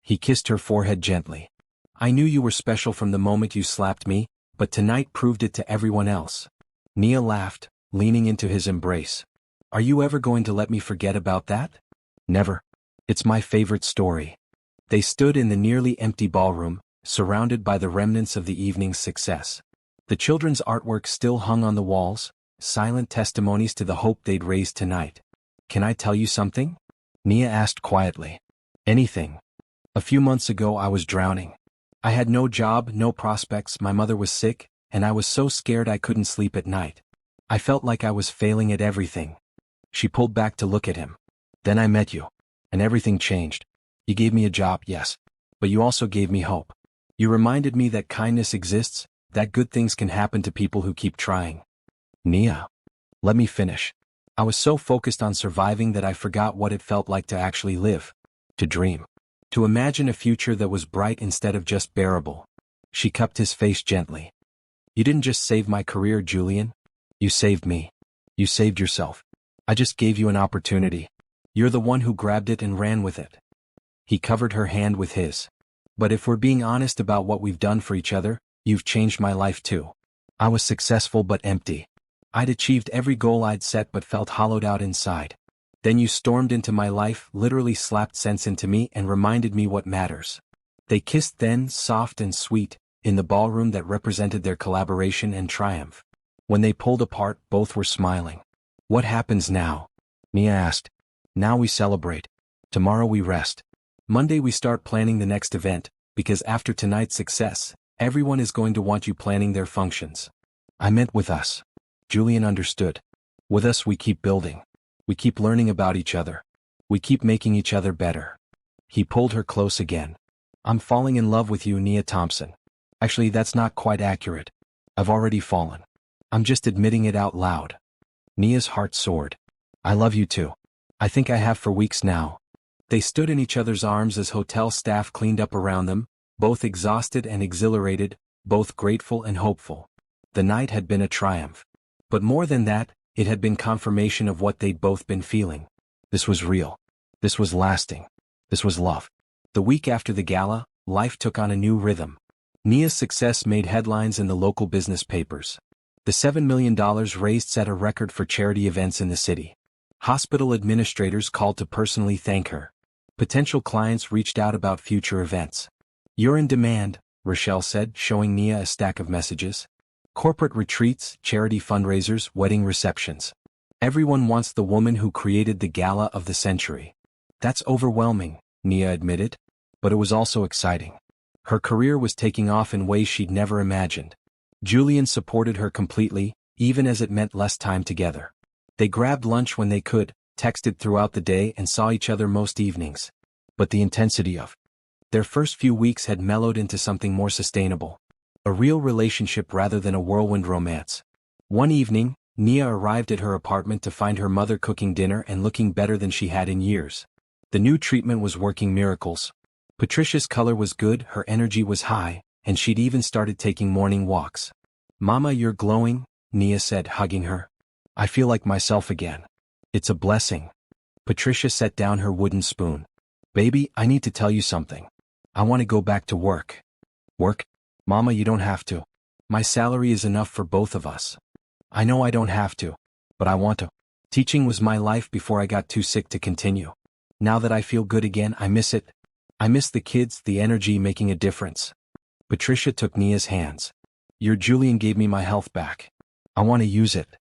He kissed her forehead gently. "I knew you were special from the moment you slapped me, but tonight proved it to everyone else." Nia laughed, leaning into his embrace. "Are you ever going to let me forget about that?" "Never. It's my favorite story." They stood in the nearly empty ballroom, surrounded by the remnants of the evening's success. The children's artwork still hung on the walls, silent testimonies to the hope they'd raised tonight. "Can I tell you something?" Nia asked quietly. "Anything. A few months ago I was drowning. I had no job, no prospects, my mother was sick, and I was so scared I couldn't sleep at night. I felt like I was failing at everything." She pulled back to look at him. "Then I met you. And everything changed. You gave me a job, yes. But you also gave me hope. You reminded me that kindness exists, that good things can happen to people who keep trying." "Nia. Let me finish. I was so focused on surviving that I forgot what it felt like to actually live. To dream. To imagine a future that was bright instead of just bearable. She cupped his face gently. You didn't just save my career, Julian. You saved me. You saved yourself. I just gave you an opportunity. You're the one who grabbed it and ran with it. He covered her hand with his. But if we're being honest about what we've done for each other, you've changed my life too. I was successful but empty. I'd achieved every goal I'd set but felt hollowed out inside. Then you stormed into my life, literally slapped sense into me and reminded me what matters. They kissed then, soft and sweet, in the ballroom that represented their collaboration and triumph. When they pulled apart, both were smiling. What happens now? Nia asked. Now we celebrate. Tomorrow we rest. Monday we start planning the next event, because after tonight's success, everyone is going to want you planning their functions. I meant with us. Julian understood. With us we keep building. We keep learning about each other. We keep making each other better. He pulled her close again. I'm falling in love with you, Nia Thompson. Actually, that's not quite accurate. I've already fallen. I'm just admitting it out loud. Nia's heart soared. I love you too. I think I have for weeks now. They stood in each other's arms as hotel staff cleaned up around them, both exhausted and exhilarated, both grateful and hopeful. The night had been a triumph. But more than that, it had been confirmation of what they'd both been feeling. This was real. This was lasting. This was love. The week after the gala, life took on a new rhythm. Nia's success made headlines in the local business papers. The $7 million raised set a record for charity events in the city. Hospital administrators called to personally thank her. Potential clients reached out about future events. You're in demand, Rochelle said, showing Nia a stack of messages. Corporate retreats, charity fundraisers, wedding receptions. Everyone wants the woman who created the gala of the century. That's overwhelming, Nia admitted. But it was also exciting. Her career was taking off in ways she'd never imagined. Julian supported her completely, even as it meant less time together. They grabbed lunch when they could, texted throughout the day and saw each other most evenings. But the intensity of their first few weeks had mellowed into something more sustainable. A real relationship rather than a whirlwind romance. One evening, Nia arrived at her apartment to find her mother cooking dinner and looking better than she had in years. The new treatment was working miracles. Patricia's color was good, her energy was high, and she'd even started taking morning walks. Mama, you're glowing, Nia said, hugging her. I feel like myself again. It's a blessing. Patricia set down her wooden spoon. Baby, I need to tell you something. I want to go back to work. Work? Mama, you don't have to. My salary is enough for both of us. I know I don't have to, but I want to. Teaching was my life before I got too sick to continue. Now that I feel good again, I miss it. I miss the kids, the energy making a difference. Patricia took Nia's hands. Your Julian gave me my health back. I want to use it.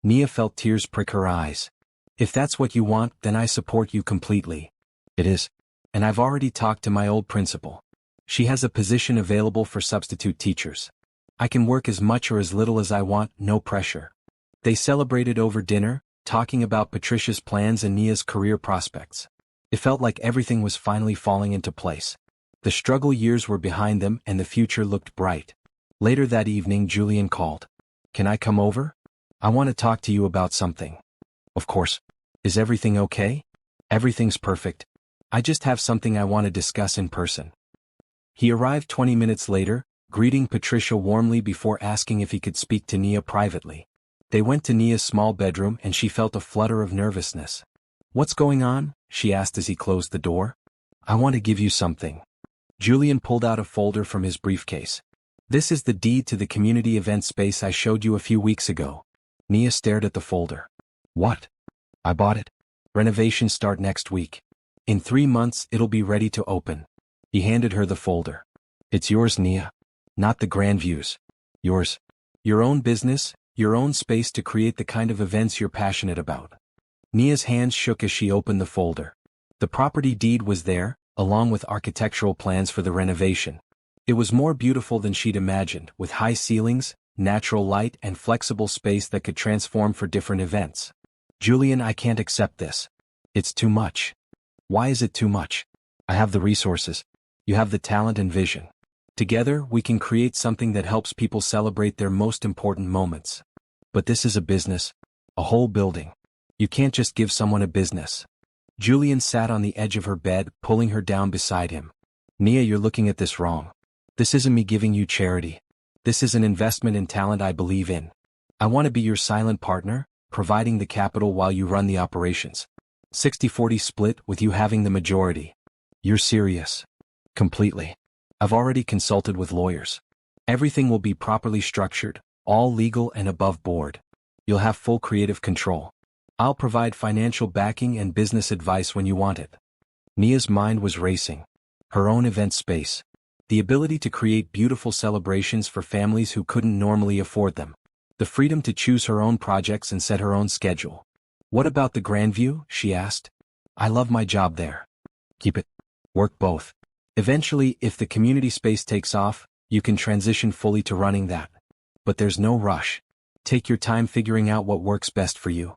Nia felt tears prick her eyes. If that's what you want, then I support you completely. It is. And I've already talked to my old principal. She has a position available for substitute teachers. I can work as much or as little as I want, no pressure. They celebrated over dinner, talking about Patricia's plans and Nia's career prospects. It felt like everything was finally falling into place. The struggle years were behind them and the future looked bright. Later that evening, Julian called. Can I come over? I want to talk to you about something. Of course. Is everything okay? Everything's perfect. I just have something I want to discuss in person. He arrived 20 minutes later, greeting Patricia warmly before asking if he could speak to Nia privately. They went to Nia's small bedroom and she felt a flutter of nervousness. What's going on? She asked as he closed the door. I want to give you something. Julian pulled out a folder from his briefcase. This is the deed to the community event space I showed you a few weeks ago. Nia stared at the folder. What? I bought it. Renovations start next week. In 3 months it'll be ready to open. He handed her the folder. It's yours, Nia. Not the grand views. Yours. Your own business, your own space to create the kind of events you're passionate about. Nia's hands shook as she opened the folder. The property deed was there, along with architectural plans for the renovation. It was more beautiful than she'd imagined, with high ceilings, natural light and flexible space that could transform for different events. Julian, I can't accept this. It's too much. Why is it too much? I have the resources. You have the talent and vision. Together, we can create something that helps people celebrate their most important moments. But this is a business. A whole building. You can't just give someone a business. Julian sat on the edge of her bed, pulling her down beside him. Nia, you're looking at this wrong. This isn't me giving you charity. This is an investment in talent I believe in. I want to be your silent partner, providing the capital while you run the operations. 60-40 split with you having the majority. You're serious? Completely. I've already consulted with lawyers. Everything will be properly structured, all legal and above board. You'll have full creative control. I'll provide financial backing and business advice when you want it. Nia's mind was racing. Her own event space. The ability to create beautiful celebrations for families who couldn't normally afford them. The freedom to choose her own projects and set her own schedule. What about the Grandview? She asked. I love my job there. Keep it. Work both. Eventually, if the community space takes off, you can transition fully to running that. But there's no rush. Take your time figuring out what works best for you.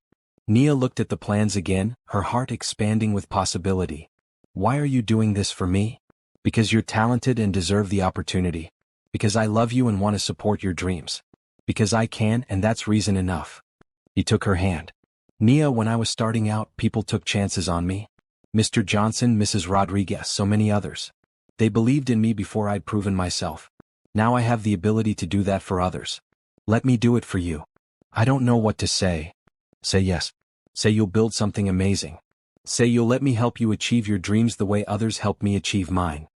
Nia looked at the plans again, her heart expanding with possibility. Why are you doing this for me? Because you're talented and deserve the opportunity. Because I love you and want to support your dreams. Because I can, and that's reason enough. He took her hand. Nia, when I was starting out, people took chances on me. Mr. Johnson, Mrs. Rodriguez, so many others. They believed in me before I'd proven myself. Now I have the ability to do that for others. Let me do it for you. I don't know what to say. Say yes. Say you'll build something amazing. Say you'll let me help you achieve your dreams the way others helped me achieve mine.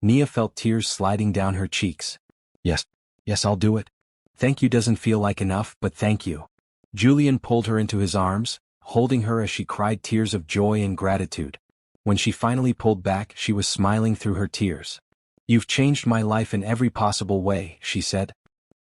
Nia felt tears sliding down her cheeks. Yes. Yes, I'll do it. Thank you doesn't feel like enough, but thank you. Julian pulled her into his arms, holding her as she cried tears of joy and gratitude. When she finally pulled back, she was smiling through her tears. You've changed my life in every possible way, she said.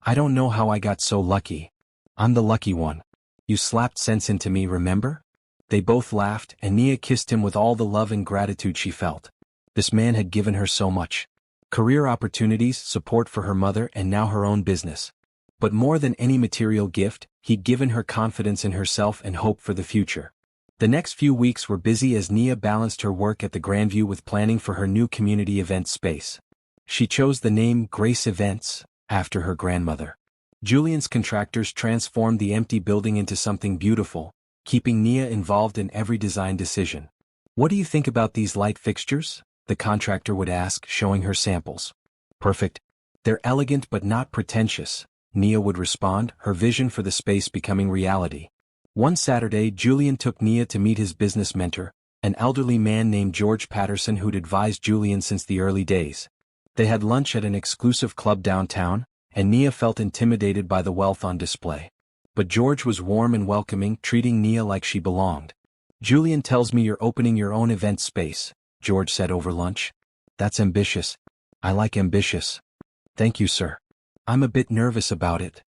I don't know how I got so lucky. I'm the lucky one. You slapped sense into me, remember? They both laughed, and Nia kissed him with all the love and gratitude she felt. This man had given her so much. Career opportunities, support for her mother, and now her own business. But more than any material gift, he'd given her confidence in herself and hope for the future. The next few weeks were busy as Nia balanced her work at the Grandview with planning for her new community event space. She chose the name Grace Events, after her grandmother. Julian's contractors transformed the empty building into something beautiful, keeping Nia involved in every design decision. What do you think about these light fixtures? The contractor would ask, showing her samples. Perfect. They're elegant but not pretentious, Nia would respond, her vision for the space becoming reality. One Saturday, Julian took Nia to meet his business mentor, an elderly man named George Patterson who'd advised Julian since the early days. They had lunch at an exclusive club downtown, and Nia felt intimidated by the wealth on display. But George was warm and welcoming, treating Nia like she belonged. Julian tells me you're opening your own event space, George said over lunch. That's ambitious. I like ambitious. Thank you, sir. I'm a bit nervous about it.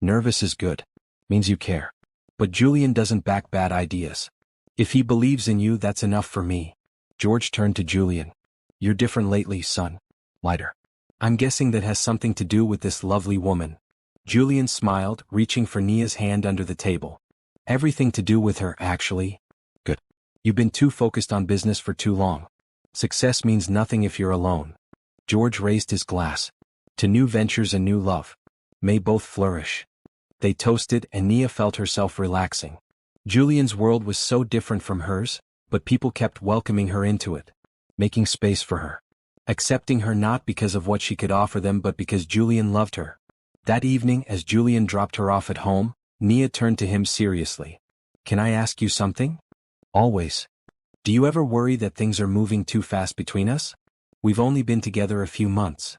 Nervous is good. Means you care. But Julian doesn't back bad ideas. If he believes in you, that's enough for me. George turned to Julian. You're different lately, son. Lighter. I'm guessing that has something to do with this lovely woman. Julian smiled, reaching for Nia's hand under the table. Everything to do with her, actually. Good. You've been too focused on business for too long. Success means nothing if you're alone. George raised his glass. To new ventures and new love. May both flourish. They toasted, and Nia felt herself relaxing. Julian's world was so different from hers, but people kept welcoming her into it. Making space for her. Accepting her not because of what she could offer them but because Julian loved her. That evening, as Julian dropped her off at home, Nia turned to him seriously. Can I ask you something? Always. Do you ever worry that things are moving too fast between us? We've only been together a few months.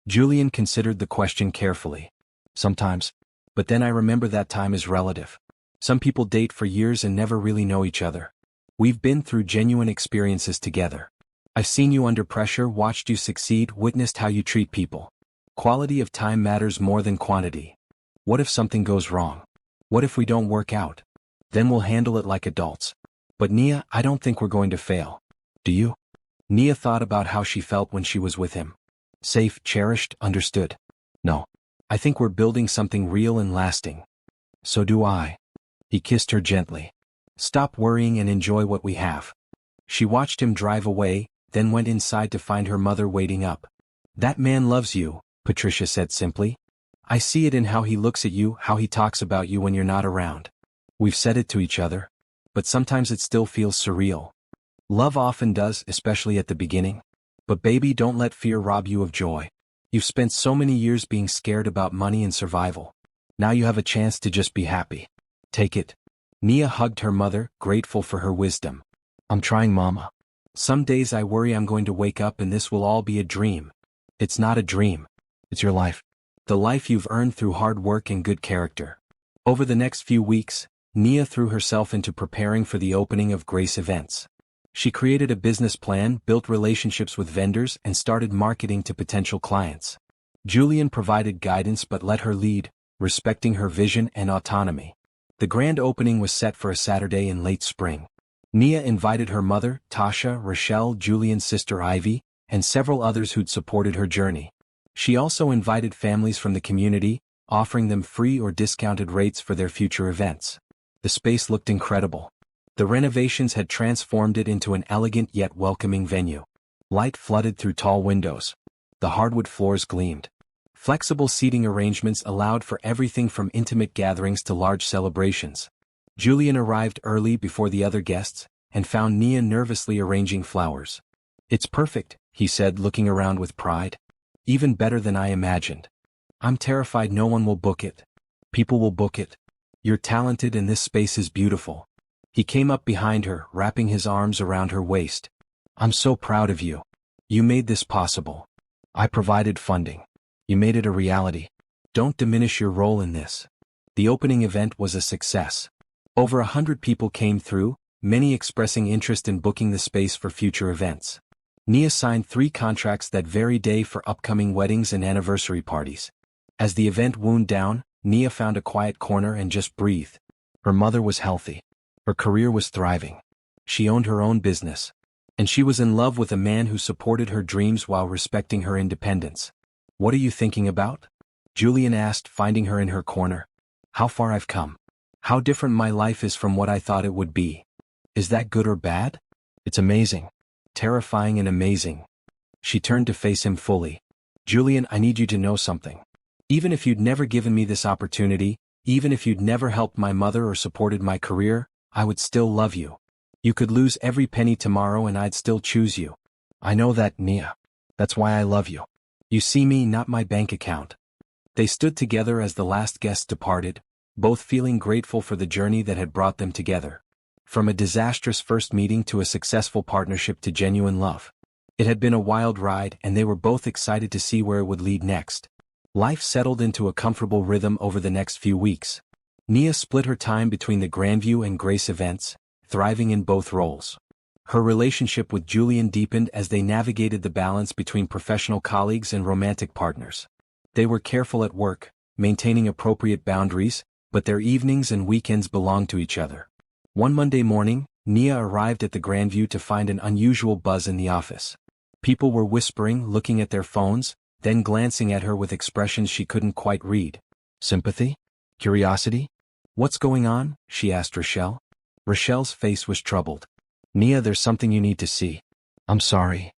Julian considered the question carefully. Sometimes. But then I remember that time is relative. Some people date for years and never really know each other. We've been through genuine experiences together. I've seen you under pressure, watched you succeed, witnessed how you treat people. Quality of time matters more than quantity. What if something goes wrong? What if we don't work out? Then we'll handle it like adults. But Nia, I don't think we're going to fail. Do you? Nia thought about how she felt when she was with him. Safe, cherished, understood. No. I think we're building something real and lasting. So do I. He kissed her gently. Stop worrying and enjoy what we have. She watched him drive away, then went inside to find her mother waiting up. That man loves you, Patricia said simply. I see it in how he looks at you, how he talks about you when you're not around. We've said it to each other. but sometimes it still feels surreal. Love often does, especially at the beginning. But baby, don't let fear rob you of joy. You've spent so many years being scared about money and survival. Now you have a chance to just be happy. Take it. Nia hugged her mother, grateful for her wisdom. I'm trying, Mama. Some days I worry I'm going to wake up and this will all be a dream. It's not a dream. It's your life. The life you've earned through hard work and good character. Over the next few weeks, Nia threw herself into preparing for the opening of Grace Events. She created a business plan, built relationships with vendors, and started marketing to potential clients. Julian provided guidance but let her lead, respecting her vision and autonomy. The grand opening was set for a Saturday in late spring. Nia invited her mother, Tasha, Rochelle, Julian's sister Ivy, and several others who'd supported her journey. She also invited families from the community, offering them free or discounted rates for their future events. The space looked incredible. The renovations had transformed it into an elegant yet welcoming venue. Light flooded through tall windows. The hardwood floors gleamed. Flexible seating arrangements allowed for everything from intimate gatherings to large celebrations. Julian arrived early before the other guests, and found Nia nervously arranging flowers. It's perfect, he said, looking around with pride. Even better than I imagined. I'm terrified no one will book it. People will book it. You're talented and this space is beautiful. He came up behind her, wrapping his arms around her waist. I'm so proud of you. You made this possible. I provided funding. You made it a reality. Don't diminish your role in this. The opening event was a success. Over 100 people came through, many expressing interest in booking the space for future events. Nia signed 3 contracts that very day for upcoming weddings and anniversary parties. As the event wound down, Nia found a quiet corner and just breathed. Her mother was healthy. Her career was thriving. She owned her own business. And she was in love with a man who supported her dreams while respecting her independence. What are you thinking about? Julian asked, finding her in her corner. How far I've come. How different my life is from what I thought it would be. Is that good or bad? It's amazing. Terrifying and amazing. She turned to face him fully. Julian, I need you to know something. Even if you'd never given me this opportunity, even if you'd never helped my mother or supported my career, I would still love you. You could lose every penny tomorrow and I'd still choose you. I know that, Nia. That's why I love you. You see me, not my bank account. They stood together as the last guest departed, both feeling grateful for the journey that had brought them together. From a disastrous first meeting to a successful partnership to genuine love. It had been a wild ride and they were both excited to see where it would lead next. Life settled into a comfortable rhythm over the next few weeks. Nia split her time between the Grandview and Grace events, thriving in both roles. Her relationship with Julian deepened as they navigated the balance between professional colleagues and romantic partners. They were careful at work, maintaining appropriate boundaries, but their evenings and weekends belonged to each other. One Monday morning, Nia arrived at the Grandview to find an unusual buzz in the office. People were whispering, looking at their phones, then glancing at her with expressions she couldn't quite read. Sympathy? Curiosity? What's going on? She asked Rochelle. Rochelle's face was troubled. Nia, there's something you need to see. I'm sorry.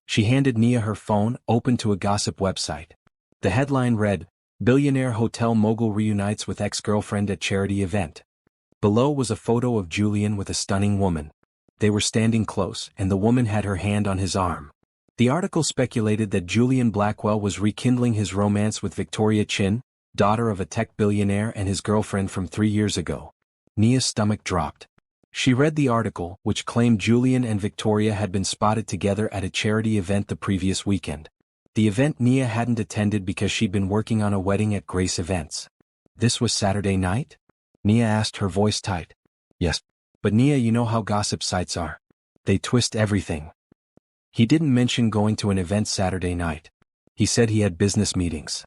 She handed Nia her phone, open to a gossip website. The headline read, Billionaire hotel mogul reunites with ex-girlfriend at charity event. Below was a photo of Julian with a stunning woman. They were standing close, and the woman had her hand on his arm. The article speculated that Julian Blackwell was rekindling his romance with Victoria Chin, daughter of a tech billionaire and his girlfriend from 3 years ago. Nia's stomach dropped. She read the article, which claimed Julian and Victoria had been spotted together at a charity event the previous weekend. The event Nia hadn't attended because she'd been working on a wedding at Grace Events. This was Saturday night? Nia asked, her voice tight. Yes. But Nia, you know how gossip sites are. They twist everything. He didn't mention going to an event Saturday night. He said he had business meetings.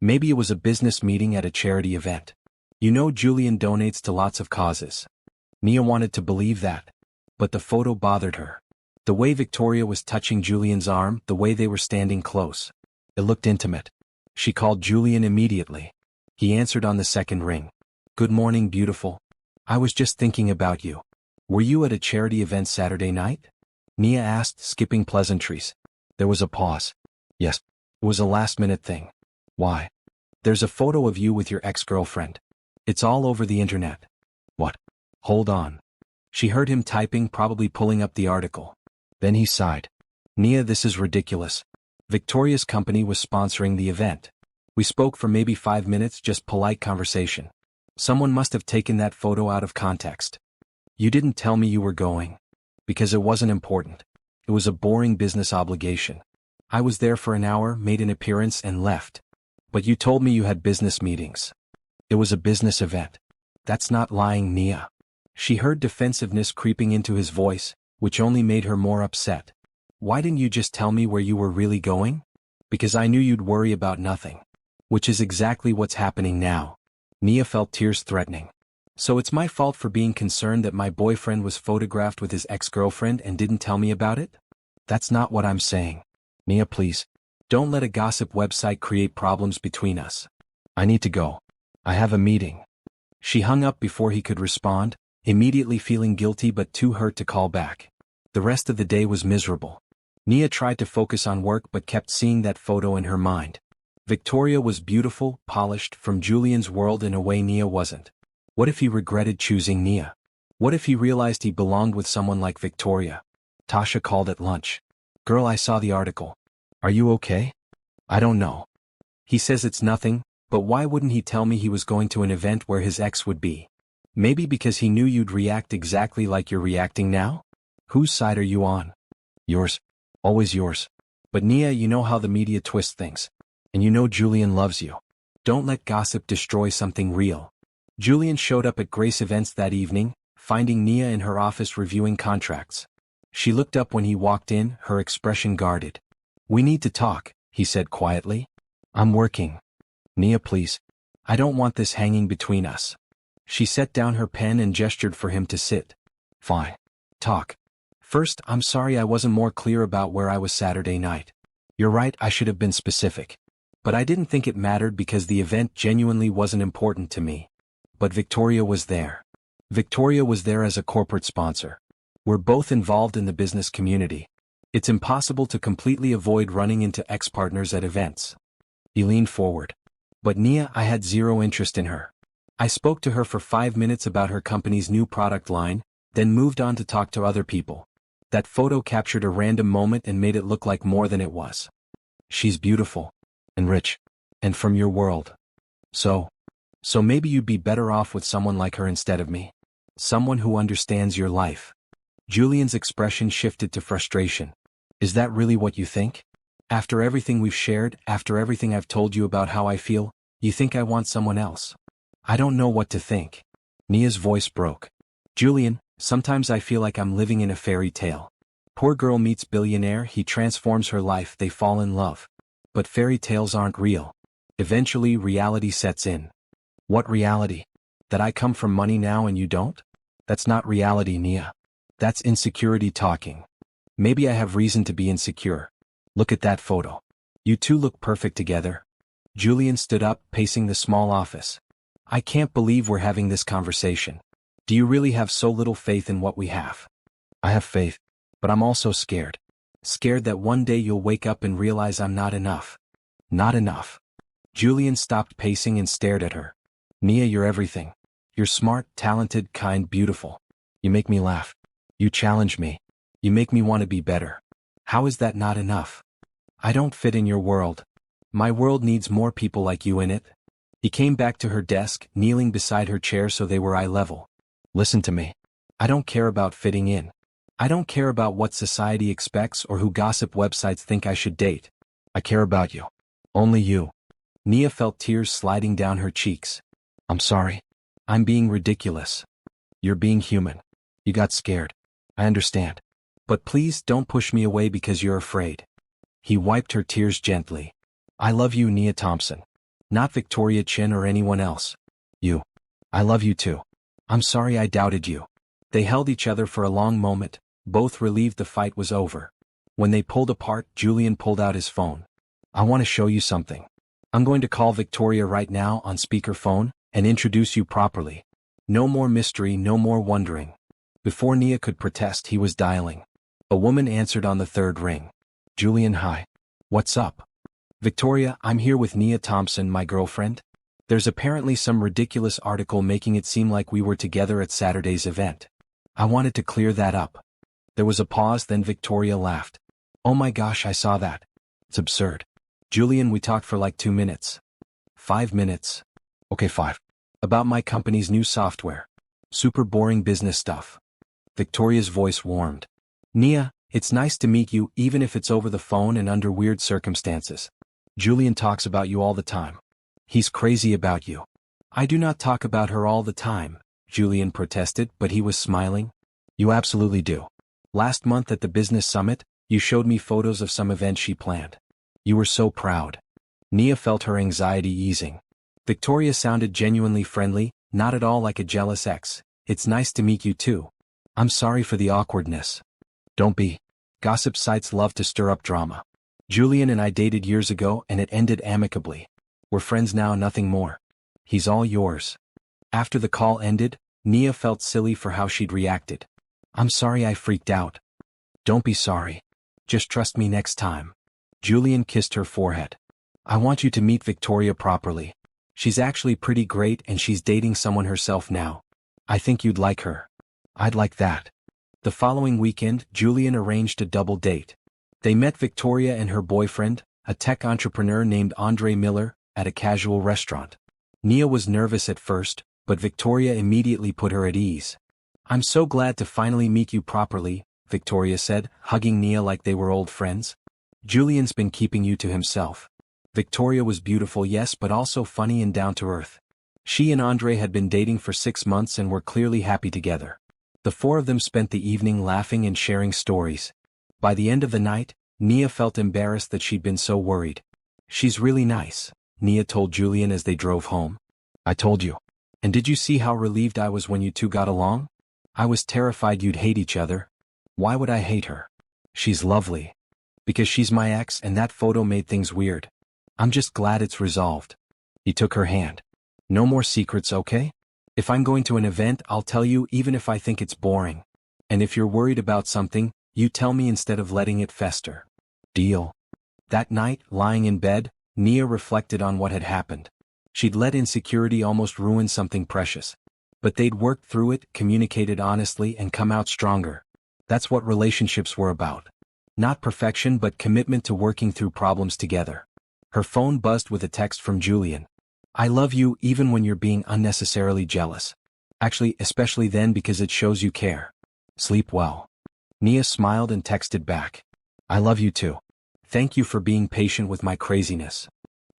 Maybe it was a business meeting at a charity event. You know Julian donates to lots of causes. Nia wanted to believe that. But the photo bothered her. The way Victoria was touching Julian's arm, the way they were standing close. It looked intimate. She called Julian immediately. He answered on the second ring. Good morning, beautiful. I was just thinking about you. Were you at a charity event Saturday night? Nia asked, skipping pleasantries. There was a pause. Yes. It was a last-minute thing. Why? There's a photo of you with your ex-girlfriend. It's all over the internet. What? Hold on. She heard him typing, probably pulling up the article. Then he sighed. Nia, this is ridiculous. Victoria's company was sponsoring the event. We spoke for maybe 5 minutes, just polite conversation. Someone must have taken that photo out of context. You didn't tell me you were going. Because it wasn't important. It was a boring business obligation. I was there for an hour, made an appearance, and left. But you told me you had business meetings. It was a business event. That's not lying, Nia. She heard defensiveness creeping into his voice, which only made her more upset. Why didn't you just tell me where you were really going? Because I knew you'd worry about nothing. Which is exactly what's happening now. Nia felt tears threatening. So it's my fault for being concerned that my boyfriend was photographed with his ex-girlfriend and didn't tell me about it? That's not what I'm saying. Nia, please. Don't let a gossip website create problems between us. I need to go. I have a meeting. She hung up before he could respond, immediately feeling guilty but too hurt to call back. The rest of the day was miserable. Nia tried to focus on work but kept seeing that photo in her mind. Victoria was beautiful, polished, from Julian's world in a way Nia wasn't. What if he regretted choosing Nia? What if he realized he belonged with someone like Victoria? Tasha called at lunch. Girl, I saw the article. Are you okay? I don't know. He says it's nothing, but why wouldn't he tell me he was going to an event where his ex would be? Maybe because he knew you'd react exactly like you're reacting now? Whose side are you on? Yours. Always yours. But Nia, you know how the media twists things. And you know Julian loves you. Don't let gossip destroy something real. Julian showed up at Grace events that evening, finding Nia in her office reviewing contracts. She looked up when he walked in, her expression guarded. We need to talk, he said quietly. I'm working. Nia, please. I don't want this hanging between us. She set down her pen and gestured for him to sit. Fine. Talk. First, I'm sorry I wasn't more clear about where I was Saturday night. You're right, I should have been specific. But I didn't think it mattered because the event genuinely wasn't important to me. But Victoria was there. Victoria was there as a corporate sponsor. We're both involved in the business community. It's impossible to completely avoid running into ex-partners at events. He leaned forward. But Nia, I had zero interest in her. I spoke to her for 5 minutes about her company's new product line, then moved on to talk to other people. That photo captured a random moment and made it look like more than it was. She's beautiful. And rich. And from your world. So maybe you'd be better off with someone like her instead of me. Someone who understands your life. Julian's expression shifted to frustration. Is that really what you think? After everything we've shared, after everything I've told you about how I feel, you think I want someone else? I don't know what to think. Nia's voice broke. Julian, sometimes I feel like I'm living in a fairy tale. Poor girl meets billionaire, he transforms her life, they fall in love. But fairy tales aren't real. Eventually reality sets in. What reality? That I come from money now and you don't? That's not reality, Nia. That's insecurity talking. Maybe I have reason to be insecure. Look at that photo. You two look perfect together. Julian stood up, pacing the small office. I can't believe we're having this conversation. Do you really have so little faith in what we have? I have faith, but I'm also scared. Scared that one day you'll wake up and realize I'm not enough. Not enough. Julian stopped pacing and stared at her. Nia, you're everything. You're smart, talented, kind, beautiful. You make me laugh. You challenge me. You make me want to be better. How is that not enough? I don't fit in your world. My world needs more people like you in it. He came back to her desk, kneeling beside her chair so they were eye level. Listen to me. I don't care about fitting in. I don't care about what society expects or who gossip websites think I should date. I care about you. Only you. Nia felt tears sliding down her cheeks. I'm sorry. I'm being ridiculous. You're being human. You got scared. I understand. But please don't push me away because you're afraid. He wiped her tears gently. I love you, Nia Thompson. Not Victoria Chin or anyone else. You. I love you too. I'm sorry I doubted you. They held each other for a long moment, both relieved the fight was over. When they pulled apart, Julian pulled out his phone. I want to show you something. I'm going to call Victoria right now on speakerphone and introduce you properly. No more mystery, no more wondering. Before Nia could protest, he was dialing. A woman answered on the third ring. Julian, hi. What's up? Victoria, I'm here with Nia Thompson, my girlfriend. There's apparently some ridiculous article making it seem like we were together at Saturday's event. I wanted to clear that up. There was a pause, then Victoria laughed. Oh my gosh, I saw that. It's absurd. Julian, we talked for like 2 minutes. 5 minutes. Okay, 5. About my company's new software. Super boring business stuff. Victoria's voice warmed. Nia, it's nice to meet you even if it's over the phone and under weird circumstances. Julian talks about you all the time. He's crazy about you. I do not talk about her all the time, Julian protested, but he was smiling. You absolutely do. Last month at the business summit, you showed me photos of some event she planned. You were so proud. Nia felt her anxiety easing. Victoria sounded genuinely friendly, not at all like a jealous ex. It's nice to meet you too. I'm sorry for the awkwardness. Don't be. Gossip sites love to stir up drama. Julian and I dated years ago and it ended amicably. We're friends now, nothing more. He's all yours. After the call ended, Nia felt silly for how she'd reacted. I'm sorry I freaked out. Don't be sorry. Just trust me next time. Julian kissed her forehead. I want you to meet Victoria properly. She's actually pretty great and she's dating someone herself now. I think you'd like her. I'd like that. The following weekend, Julian arranged a double date. They met Victoria and her boyfriend, a tech entrepreneur named Andre Miller, at a casual restaurant. Nia was nervous at first, but Victoria immediately put her at ease. I'm so glad to finally meet you properly, Victoria said, hugging Nia like they were old friends. Julian's been keeping you to himself. Victoria was beautiful, yes, but also funny and down-to-earth. She and Andre had been dating for 6 months and were clearly happy together. The four of them spent the evening laughing and sharing stories. By the end of the night, Nia felt embarrassed that she'd been so worried. She's really nice, Nia told Julian as they drove home. I told you. And did you see how relieved I was when you two got along? I was terrified you'd hate each other. Why would I hate her? She's lovely. Because she's my ex and that photo made things weird. I'm just glad it's resolved. He took her hand. No more secrets, okay? If I'm going to an event, I'll tell you even if I think it's boring. And if you're worried about something, you tell me instead of letting it fester. Deal. That night, lying in bed, Nia reflected on what had happened. She'd let insecurity almost ruin something precious. But they'd worked through it, communicated honestly, and come out stronger. That's what relationships were about. Not perfection, but commitment to working through problems together. Her phone buzzed with a text from Julian. I love you even when you're being unnecessarily jealous. Actually, especially then because it shows you care. Sleep well. Nia smiled and texted back. I love you too. Thank you for being patient with my craziness.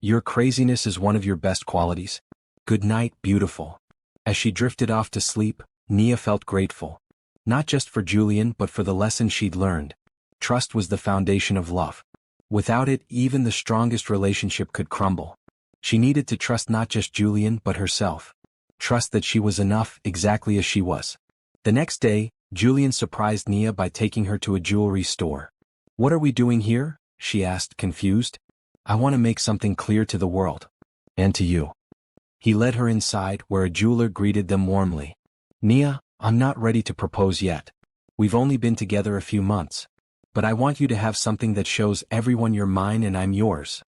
Your craziness is one of your best qualities. Good night, beautiful. As she drifted off to sleep, Nia felt grateful. Not just for Julian but for the lesson she'd learned. Trust was the foundation of love. Without it, even the strongest relationship could crumble. She needed to trust not just Julian but herself. Trust that she was enough exactly as she was. The next day, Julian surprised Nia by taking her to a jewelry store. What are we doing here? She asked, confused. I want to make something clear to the world. And to you. He led her inside where a jeweler greeted them warmly. Nia, I'm not ready to propose yet. We've only been together a few months. But I want you to have something that shows everyone you're mine and I'm yours.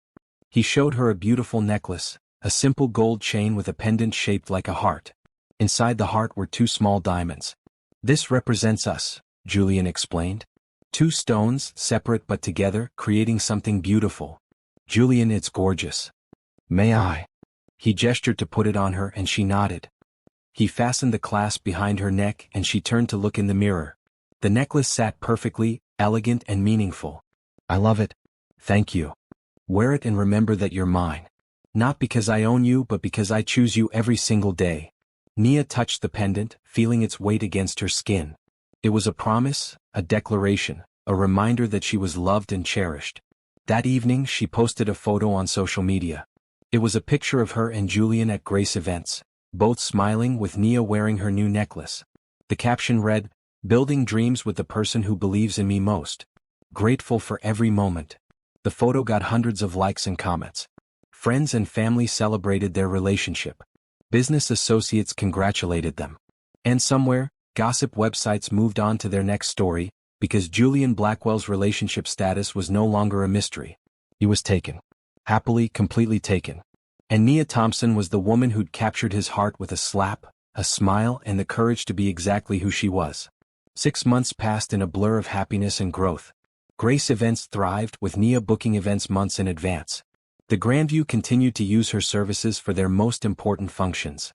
He showed her a beautiful necklace, a simple gold chain with a pendant shaped like a heart. Inside the heart were 2 small diamonds. This represents us, Julian explained. 2 stones, separate but together, creating something beautiful. Julian, it's gorgeous. May I? He gestured to put it on her and she nodded. He fastened the clasp behind her neck and she turned to look in the mirror. The necklace sat perfectly, elegant and meaningful. I love it. Thank you. Wear it and remember that you're mine. Not because I own you but because I choose you every single day. Nia touched the pendant, feeling its weight against her skin. It was a promise, a declaration, a reminder that she was loved and cherished. That evening she posted a photo on social media. It was a picture of her and Julian at Grace events, both smiling with Nia wearing her new necklace. The caption read, Building dreams with the person who believes in me most. Grateful for every moment. The photo got hundreds of likes and comments. Friends and family celebrated their relationship. Business associates congratulated them. And somewhere, gossip websites moved on to their next story, because Julian Blackwell's relationship status was no longer a mystery. He was taken. Happily, completely taken. And Nia Thompson was the woman who'd captured his heart with a slap, a smile, and the courage to be exactly who she was. 6 months passed in a blur of happiness and growth. Grace Events thrived, with Nia booking events months in advance. The Grandview continued to use her services for their most important functions.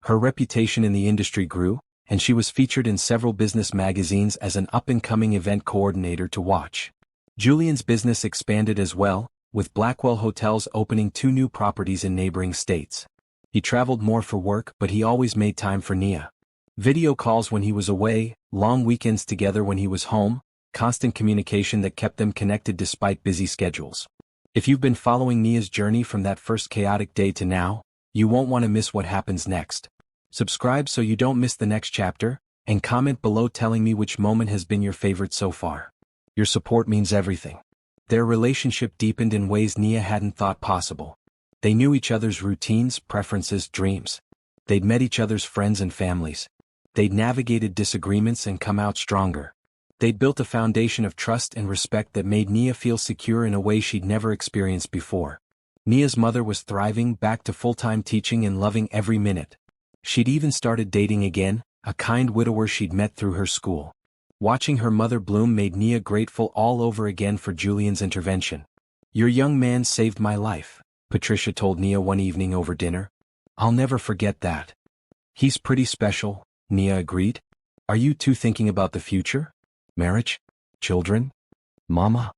Her reputation in the industry grew, and she was featured in several business magazines as an up-and-coming event coordinator to watch. Julian's business expanded as well, with Blackwell Hotels opening 2 new properties in neighboring states. He traveled more for work, but he always made time for Nia. Video calls when he was away, long weekends together when he was home, constant communication that kept them connected despite busy schedules. If you've been following Nia's journey from that first chaotic day to now, you won't want to miss what happens next. Subscribe so you don't miss the next chapter, and comment below telling me which moment has been your favorite so far. Your support means everything. Their relationship deepened in ways Nia hadn't thought possible. They knew each other's routines, preferences, dreams. They'd met each other's friends and families. They'd navigated disagreements and come out stronger. They'd built a foundation of trust and respect that made Nia feel secure in a way she'd never experienced before. Nia's mother was thriving, back to full-time teaching and loving every minute. She'd even started dating again, a kind widower she'd met through her school. Watching her mother bloom made Nia grateful all over again for Julian's intervention. "Your young man saved my life," Patricia told Nia one evening over dinner. "I'll never forget that." "He's pretty special," Nia agreed. "Are you two thinking about the future? Marriage? Children? Mama?"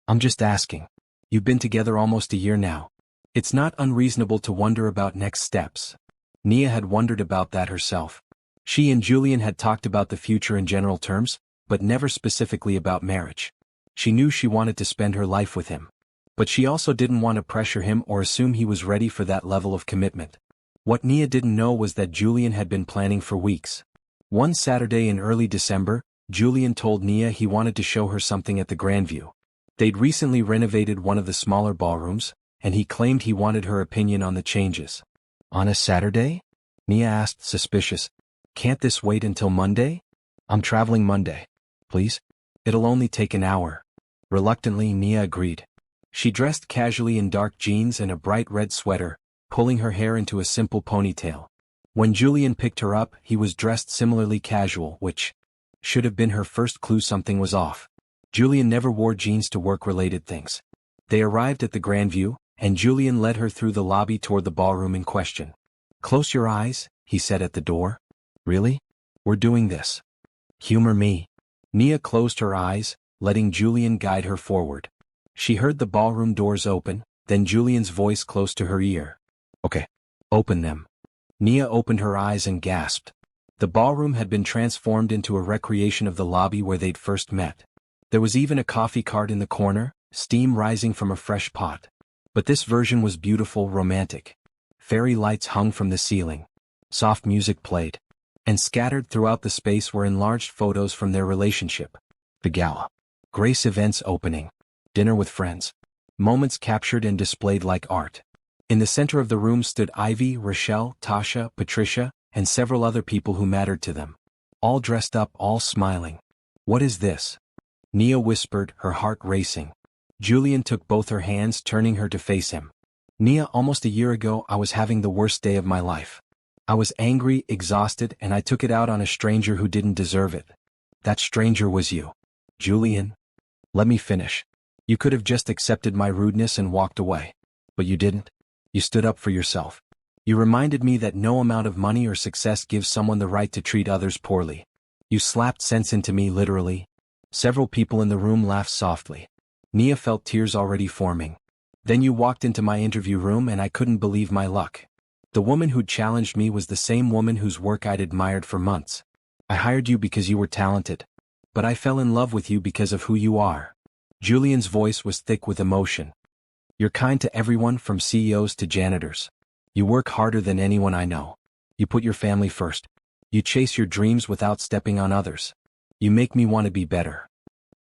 "I'm just asking. You've been together almost a year now. It's not unreasonable to wonder about next steps." Nia had wondered about that herself. She and Julian had talked about the future in general terms, but never specifically about marriage. She knew she wanted to spend her life with him. But she also didn't want to pressure him or assume he was ready for that level of commitment. What Nia didn't know was that Julian had been planning for weeks. One Saturday in early December, Julian told Nia he wanted to show her something at the Grandview. They'd recently renovated one of the smaller ballrooms, and he claimed he wanted her opinion on the changes. "On a Saturday?" Nia asked, suspicious. "Can't this wait until Monday?" "I'm traveling Monday. Please? It'll only take an hour." Reluctantly, Nia agreed. She dressed casually in dark jeans and a bright red sweater, pulling her hair into a simple ponytail. When Julian picked her up, he was dressed similarly casual, which should have been her first clue something was off. Julian never wore jeans to work-related things. They arrived at the Grandview, and Julian led her through the lobby toward the ballroom in question. "Close your eyes," he said at the door. "Really? We're doing this. Humor me." Nia closed her eyes, letting Julian guide her forward. She heard the ballroom doors open, then Julian's voice close to her ear. "Okay. Open them." Nia opened her eyes and gasped. The ballroom had been transformed into a recreation of the lobby where they'd first met. There was even a coffee cart in the corner, steam rising from a fresh pot. But this version was beautiful, romantic. Fairy lights hung from the ceiling. Soft music played. And scattered throughout the space were enlarged photos from their relationship. The Gala. Grace Events opening. Dinner with friends. Moments captured and displayed like art. In the center of the room stood Ivy, Rochelle, Tasha, Patricia, and several other people who mattered to them. All dressed up, all smiling. "What is this?" Nia whispered, her heart racing. Julian took both her hands, turning her to face him. "Nia, almost a year ago I was having the worst day of my life. I was angry, exhausted, and I took it out on a stranger who didn't deserve it. That stranger was you." "Julian, let me finish. You could have just accepted my rudeness and walked away. But you didn't. You stood up for yourself. You reminded me that no amount of money or success gives someone the right to treat others poorly. You slapped sense into me, literally." Several people in the room laughed softly. Nia felt tears already forming. "Then you walked into my interview room and I couldn't believe my luck. The woman who'd challenged me was the same woman whose work I'd admired for months. I hired you because you were talented. But I fell in love with you because of who you are." Julian's voice was thick with emotion. "You're kind to everyone from CEOs to janitors. You work harder than anyone I know. You put your family first. You chase your dreams without stepping on others. You make me want to be better."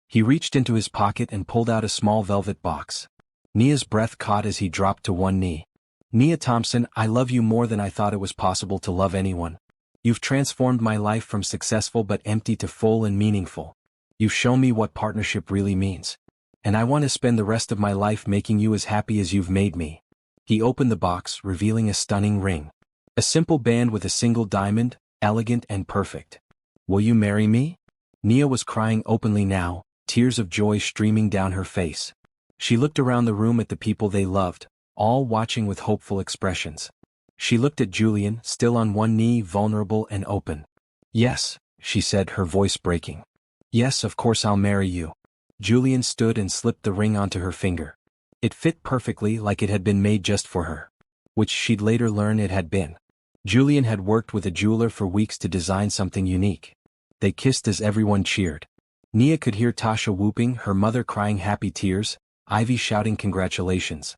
He reached into his pocket and pulled out a small velvet box. Nia's breath caught as he dropped to one knee. "Nia Thompson, I love you more than I thought it was possible to love anyone. You've transformed my life from successful but empty to full and meaningful. You've shown me what partnership really means. And I want to spend the rest of my life making you as happy as you've made me." He opened the box, revealing a stunning ring. A simple band with a single diamond, elegant and perfect. "Will you marry me?" Nia was crying openly now, tears of joy streaming down her face. She looked around the room at the people they loved, all watching with hopeful expressions. She looked at Julian, still on one knee, vulnerable and open. "Yes," she said, her voice breaking. "Yes, of course I'll marry you." Julian stood and slipped the ring onto her finger. It fit perfectly, like it had been made just for her. Which she'd later learn it had been. Julian had worked with a jeweler for weeks to design something unique. They kissed as everyone cheered. Nia could hear Tasha whooping, her mother crying happy tears, Ivy shouting congratulations.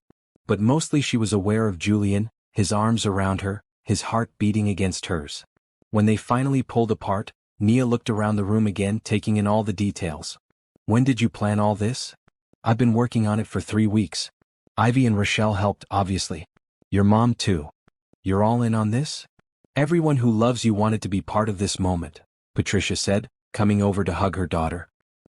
But mostly she was aware of Julian, his arms around her, his heart beating against hers. When they finally pulled apart, Nia looked around the room again, taking in all the details. "When did you plan all this?" "I've been working on it for 3 weeks. Ivy and Rochelle helped, obviously. Your mom too. You're all in on this?" "Everyone who loves you wanted to be part of this moment," Patricia said, coming over to hug her daughter.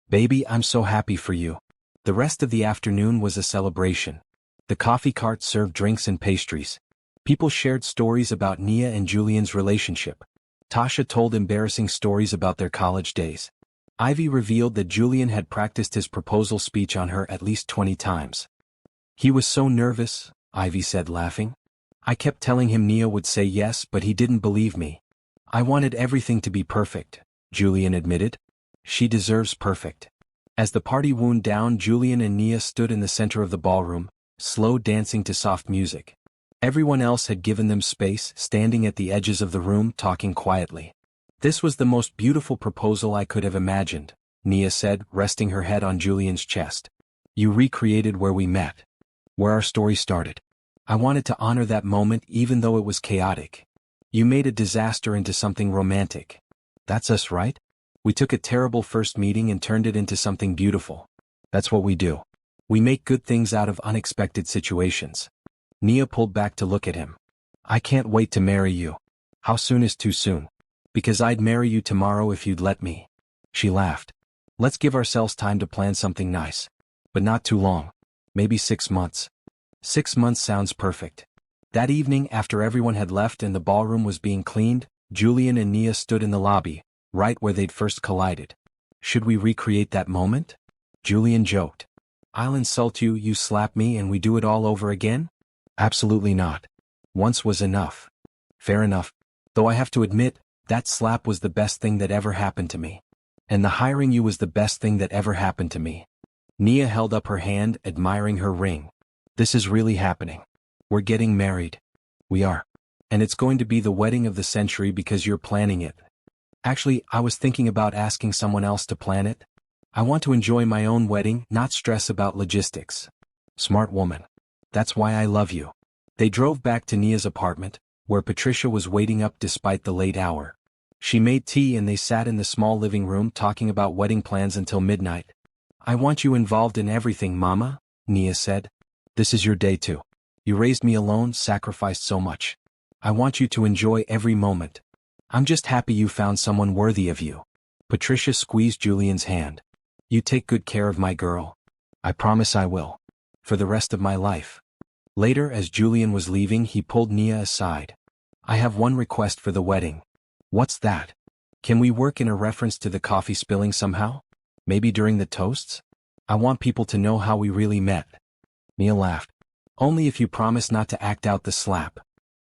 "Baby, I'm so happy for you." The rest of the afternoon was a celebration. The coffee cart served drinks and pastries. People shared stories about Nia and Julian's relationship. Tasha told embarrassing stories about their college days. Ivy revealed that Julian had practiced his proposal speech on her at least 20 times. "He was so nervous," Ivy said, laughing. "I kept telling him Nia would say yes, but he didn't believe me." "I wanted everything to be perfect," Julian admitted. "She deserves perfect." As the party wound down, Julian and Nia stood in the center of the ballroom, slow dancing to soft music. Everyone else had given them space, standing at the edges of the room, talking quietly. "This was the most beautiful proposal I could have imagined," Nia said, resting her head on Julian's chest. "You recreated where we met. Where our story started. I wanted to honor that moment even though it was chaotic. You made a disaster into something romantic. That's us, right? We took a terrible first meeting and turned it into something beautiful. That's what we do. We make good things out of unexpected situations." Nia pulled back to look at him. "I can't wait to marry you." "How soon is too soon?" "Because I'd marry you tomorrow if you'd let me." She laughed. "Let's give ourselves time to plan something nice. But not too long. Maybe 6 months. 6 months sounds perfect." That evening, after everyone had left and the ballroom was being cleaned, Julian and Nia stood in the lobby, right where they'd first collided. "Should we recreate that moment?" Julian joked. "I'll insult you, you slap me, and we do it all over again?" "Absolutely not. Once was enough." "Fair enough. Though I have to admit, that slap was the best thing that ever happened to me. And the hiring you was the best thing that ever happened to me." Nia held up her hand, admiring her ring. "This is really happening. We're getting married." "We are. And it's going to be the wedding of the century because you're planning it." "Actually, I was thinking about asking someone else to plan it. I want to enjoy my own wedding, not stress about logistics." "Smart woman. That's why I love you." They drove back to Nia's apartment, where Patricia was waiting up despite the late hour. She made tea and they sat in the small living room talking about wedding plans until midnight. "I want you involved in everything, Mama," Nia said. "This is your day too. You raised me alone, sacrificed so much. I want you to enjoy every moment. I'm just happy you found someone worthy of you." Patricia squeezed Julian's hand. "You take good care of my girl." "I promise I will. For the rest of my life." Later, as Julian was leaving, he pulled Nia aside. "I have one request for the wedding." "What's that?" "Can we work in a reference to the coffee spilling somehow? Maybe during the toasts? I want people to know how we really met." Nia laughed. "Only if you promise not to act out the slap."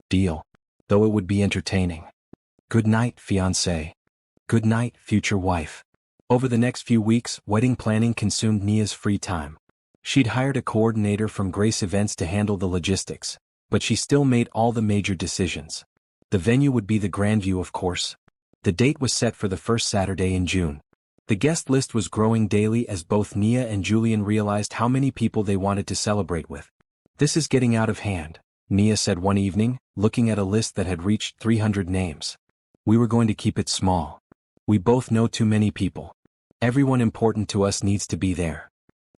"Deal. Though it would be entertaining." "Good night, fiancé." "Good night, future wife." Over the next few weeks, wedding planning consumed Nia's free time. She'd hired a coordinator from Grace Events to handle the logistics, but she still made all the major decisions. The venue would be the Grandview, of course. The date was set for the first Saturday in June. The guest list was growing daily as both Nia and Julian realized how many people they wanted to celebrate with. "This is getting out of hand," Nia said one evening, looking at a list that had reached 300 names. "We were going to keep it small. We both know too many people. Everyone important to us needs to be there."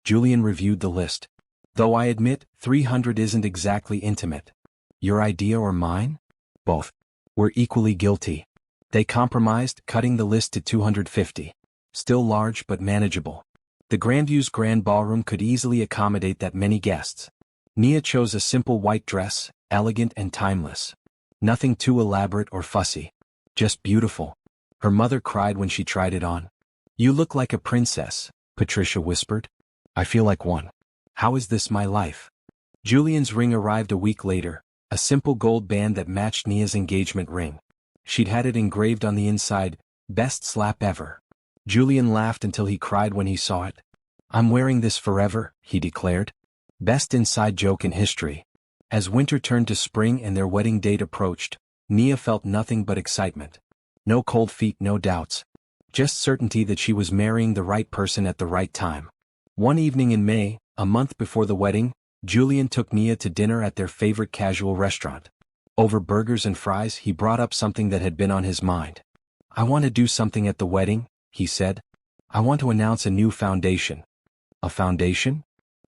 Julian reviewed the list. "Though I admit, 300 isn't exactly intimate." "Your idea or mine?" "Both. We're equally guilty." They compromised, cutting the list to 250. Still large but manageable. The Grandview's grand ballroom could easily accommodate that many guests. Nia chose a simple white dress, elegant and timeless. Nothing too elaborate or fussy. Just beautiful. Her mother cried when she tried it on. You look like a princess, Patricia whispered. I feel like one. How is this my life? Julian's ring arrived a week later, a simple gold band that matched Nia's engagement ring. She'd had it engraved on the inside, "Best slap ever." Julian laughed until he cried when he saw it. I'm wearing this forever, he declared. Best inside joke in history. As winter turned to spring and their wedding date approached, Nia felt nothing but excitement. No cold feet, no doubts. Just certainty that she was marrying the right person at the right time. One evening in May, a month before the wedding, Julian took Nia to dinner at their favorite casual restaurant. Over burgers and fries, he brought up something that had been on his mind. I want to do something at the wedding, he said. I want to announce a new foundation. A foundation?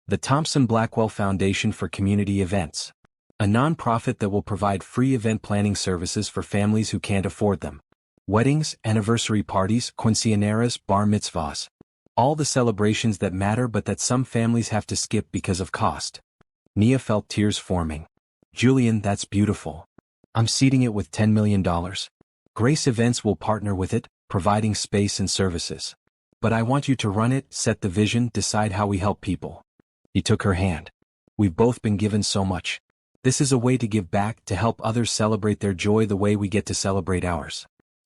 The Thompson-Blackwell Foundation for Community Events. A non-profit that will provide free event planning services for families who can't afford them. Weddings, anniversary parties, quinceañeras, bar mitzvahs. All the celebrations that matter but that some families have to skip because of cost. Nia felt tears forming. Julian, that's beautiful. I'm seeding it with $10 million. Grace Events will partner with it, providing space and services. But I want you to run it, set the vision, decide how we help people. He took her hand. We've both been given so much. This is a way to give back, to help others celebrate their joy the way we get to celebrate ours.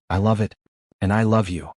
I love it. And I love you.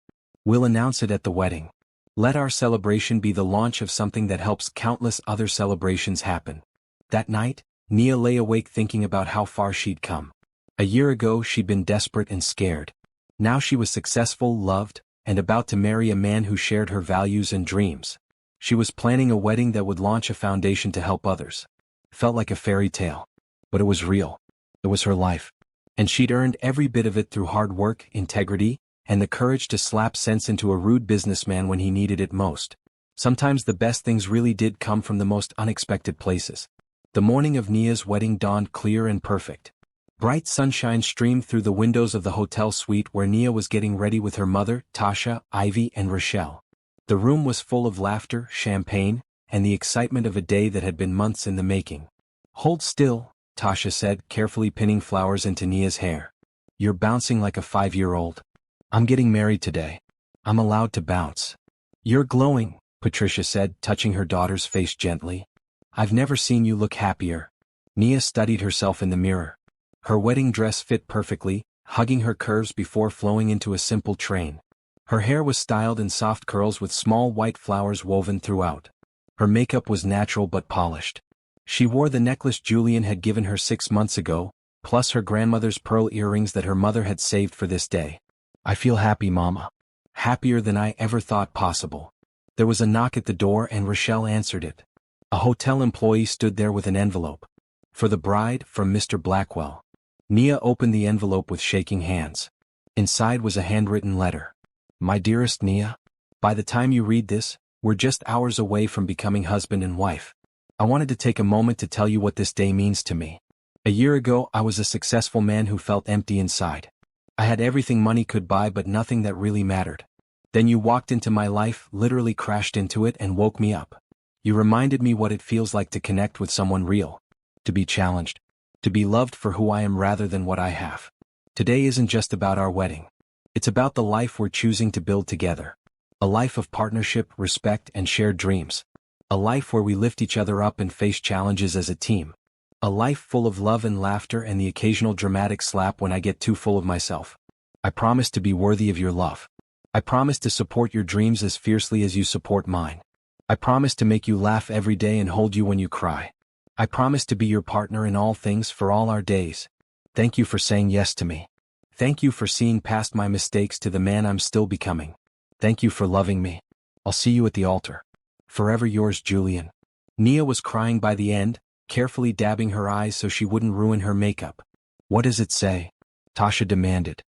We'll announce it at the wedding. Let our celebration be the launch of something that helps countless other celebrations happen. That night, Nia lay awake thinking about how far she'd come. A year ago she'd been desperate and scared. Now she was successful, loved, and about to marry a man who shared her values and dreams. She was planning a wedding that would launch a foundation to help others. Felt like a fairy tale. But it was real. It was her life. And she'd earned every bit of it through hard work, integrity, and the courage to slap sense into a rude businessman when he needed it most. Sometimes the best things really did come from the most unexpected places. The morning of Nia's wedding dawned clear and perfect. Bright sunshine streamed through the windows of the hotel suite where Nia was getting ready with her mother, Tasha, Ivy, and Rochelle. The room was full of laughter, champagne, and the excitement of a day that had been months in the making. Hold still, Tasha said, carefully pinning flowers into Nia's hair. You're bouncing like a 5-year-old. I'm getting married today. I'm allowed to bounce. You're glowing, Patricia said, touching her daughter's face gently. I've never seen you look happier. Nia studied herself in the mirror. Her wedding dress fit perfectly, hugging her curves before flowing into a simple train. Her hair was styled in soft curls with small white flowers woven throughout. Her makeup was natural but polished. She wore the necklace Julian had given her 6 months ago, plus her grandmother's pearl earrings that her mother had saved for this day. I feel happy, Mama. Happier than I ever thought possible. There was a knock at the door and Rochelle answered it. A hotel employee stood there with an envelope. For the bride, from Mr. Blackwell. Nia opened the envelope with shaking hands. Inside was a handwritten letter. My dearest Nia, by the time you read this, we're just hours away from becoming husband and wife. I wanted to take a moment to tell you what this day means to me. A year ago, I was a successful man who felt empty inside. I had everything money could buy but nothing that really mattered. Then you walked into my life, literally crashed into it and woke me up. You reminded me what it feels like to connect with someone real. To be challenged. To be loved for who I am rather than what I have. Today isn't just about our wedding. It's about the life we're choosing to build together. A life of partnership, respect, and shared dreams. A life where we lift each other up and face challenges as a team. A life full of love and laughter and the occasional dramatic slap when I get too full of myself. I promise to be worthy of your love. I promise to support your dreams as fiercely as you support mine. I promise to make you laugh every day and hold you when you cry. I promise to be your partner in all things for all our days. Thank you for saying yes to me. Thank you for seeing past my mistakes to the man I'm still becoming. Thank you for loving me. I'll see you at the altar. Forever yours, Julian. Nia was crying by the end, carefully dabbing her eyes so she wouldn't ruin her makeup. What does it say? Tasha demanded.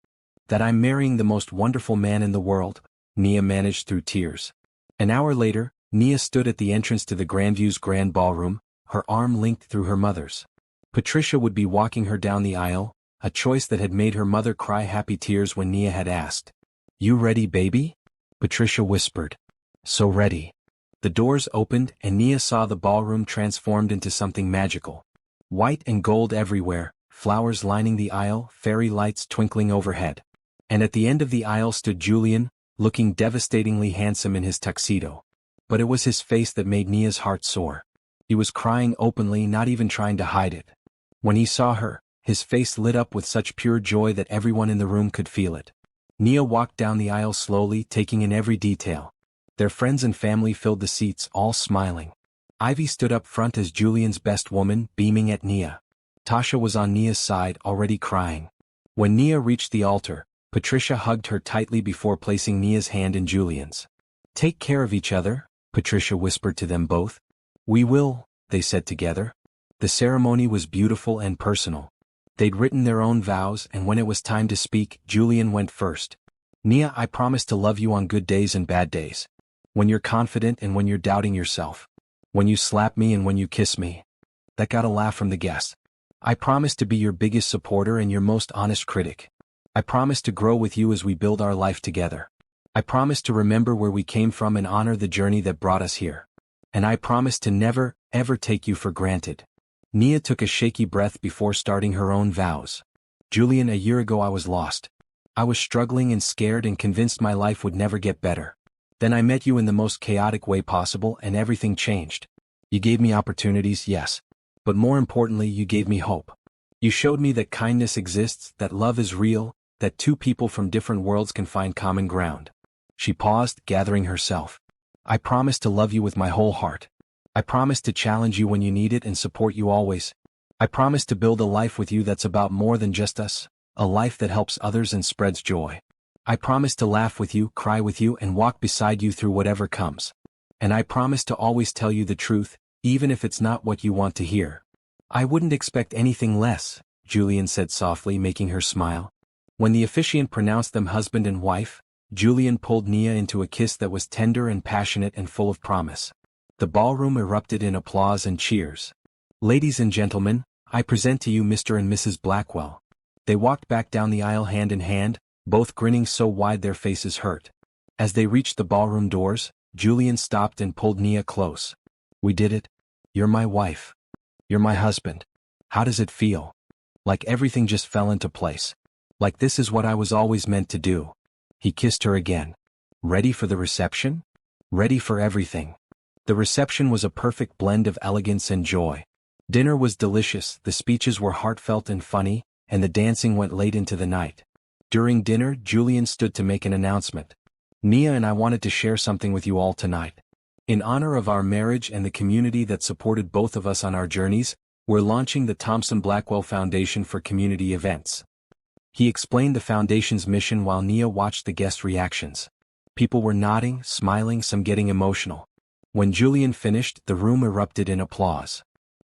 That I'm marrying the most wonderful man in the world, Nia managed through tears. An hour later, Nia stood at the entrance to the Grandview's grand ballroom, her arm linked through her mother's. Patricia would be walking her down the aisle, a choice that had made her mother cry happy tears when Nia had asked. You ready, baby? Patricia whispered. So ready. The doors opened and Nia saw the ballroom transformed into something magical. White and gold everywhere, flowers lining the aisle, fairy lights twinkling overhead. And at the end of the aisle stood Julian, looking devastatingly handsome in his tuxedo. But it was his face that made Nia's heart soar. He was crying openly, not even trying to hide it. When he saw her, his face lit up with such pure joy that everyone in the room could feel it. Nia walked down the aisle slowly, taking in every detail. Their friends and family filled the seats, all smiling. Ivy stood up front as Julian's best woman, beaming at Nia. Tasha was on Nia's side, already crying. When Nia reached the altar, Patricia hugged her tightly before placing Nia's hand in Julian's. "Take care of each other," Patricia whispered to them both. "We will," they said together. The ceremony was beautiful and personal. They'd written their own vows, and when it was time to speak, Julian went first. "Nia, I promise to love you on good days and bad days. When you're confident and when you're doubting yourself. When you slap me and when you kiss me." That got a laugh from the guests. "I promise to be your biggest supporter and your most honest critic. I promise to grow with you as we build our life together. I promise to remember where we came from and honor the journey that brought us here. And I promise to never, ever take you for granted." Nia took a shaky breath before starting her own vows. "Julian, a year ago I was lost. I was struggling and scared and convinced my life would never get better. Then I met you in the most chaotic way possible and everything changed. You gave me opportunities, yes. But more importantly, you gave me hope. You showed me that kindness exists, that love is real, that two people from different worlds can find common ground." She paused, gathering herself. "I promise to love you with my whole heart. I promise to challenge you when you need it and support you always. I promise to build a life with you that's about more than just us, a life that helps others and spreads joy. I promise to laugh with you, cry with you, and walk beside you through whatever comes. And I promise to always tell you the truth, even if it's not what you want to hear." "I wouldn't expect anything less," Julian said softly, making her smile. When the officiant pronounced them husband and wife, Julian pulled Nia into a kiss that was tender and passionate and full of promise. The ballroom erupted in applause and cheers. "Ladies and gentlemen, I present to you Mr. and Mrs. Blackwell." They walked back down the aisle hand in hand, both grinning so wide their faces hurt. As they reached the ballroom doors, Julian stopped and pulled Nia close. "We did it. You're my wife. You're my husband. How does it feel?" "Like everything just fell into place. Like this is what I was always meant to do." He kissed her again. "Ready for the reception?" "Ready for everything." The reception was a perfect blend of elegance and joy. Dinner was delicious, the speeches were heartfelt and funny, and the dancing went late into the night. During dinner, Julian stood to make an announcement. "Nia and I wanted to share something with you all tonight. In honor of our marriage and the community that supported both of us on our journeys, we're launching the Thompson Blackwell Foundation for Community Events." He explained the foundation's mission while Nia watched the guest reactions. People were nodding, smiling, some getting emotional. When Julian finished, the room erupted in applause.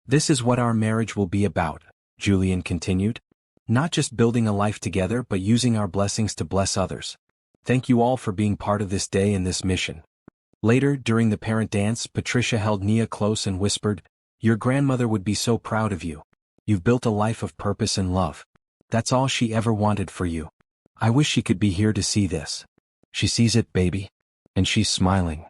"This is what our marriage will be about," Julian continued. "Not just building a life together but using our blessings to bless others. Thank you all for being part of this day and this mission." Later, during the parent dance, Patricia held Nia close and whispered, "Your grandmother would be so proud of you. You've built a life of purpose and love. That's all she ever wanted for you. I wish she could be here to see this. She sees it, baby. And she's smiling."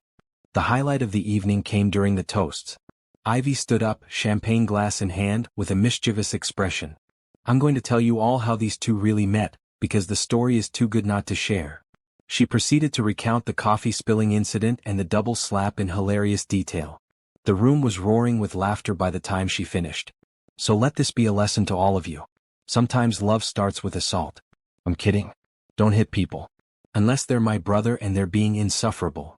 The highlight of the evening came during the toasts. Ivy stood up, champagne glass in hand, with a mischievous expression. "I'm going to tell you all how these two really met, because the story is too good not to share." She proceeded to recount the coffee spilling incident and the double slap in hilarious detail. The room was roaring with laughter by the time she finished. "So let this be a lesson to all of you. Sometimes love starts with assault. I'm kidding. Don't hit people. Unless they're my brother and they're being insufferable."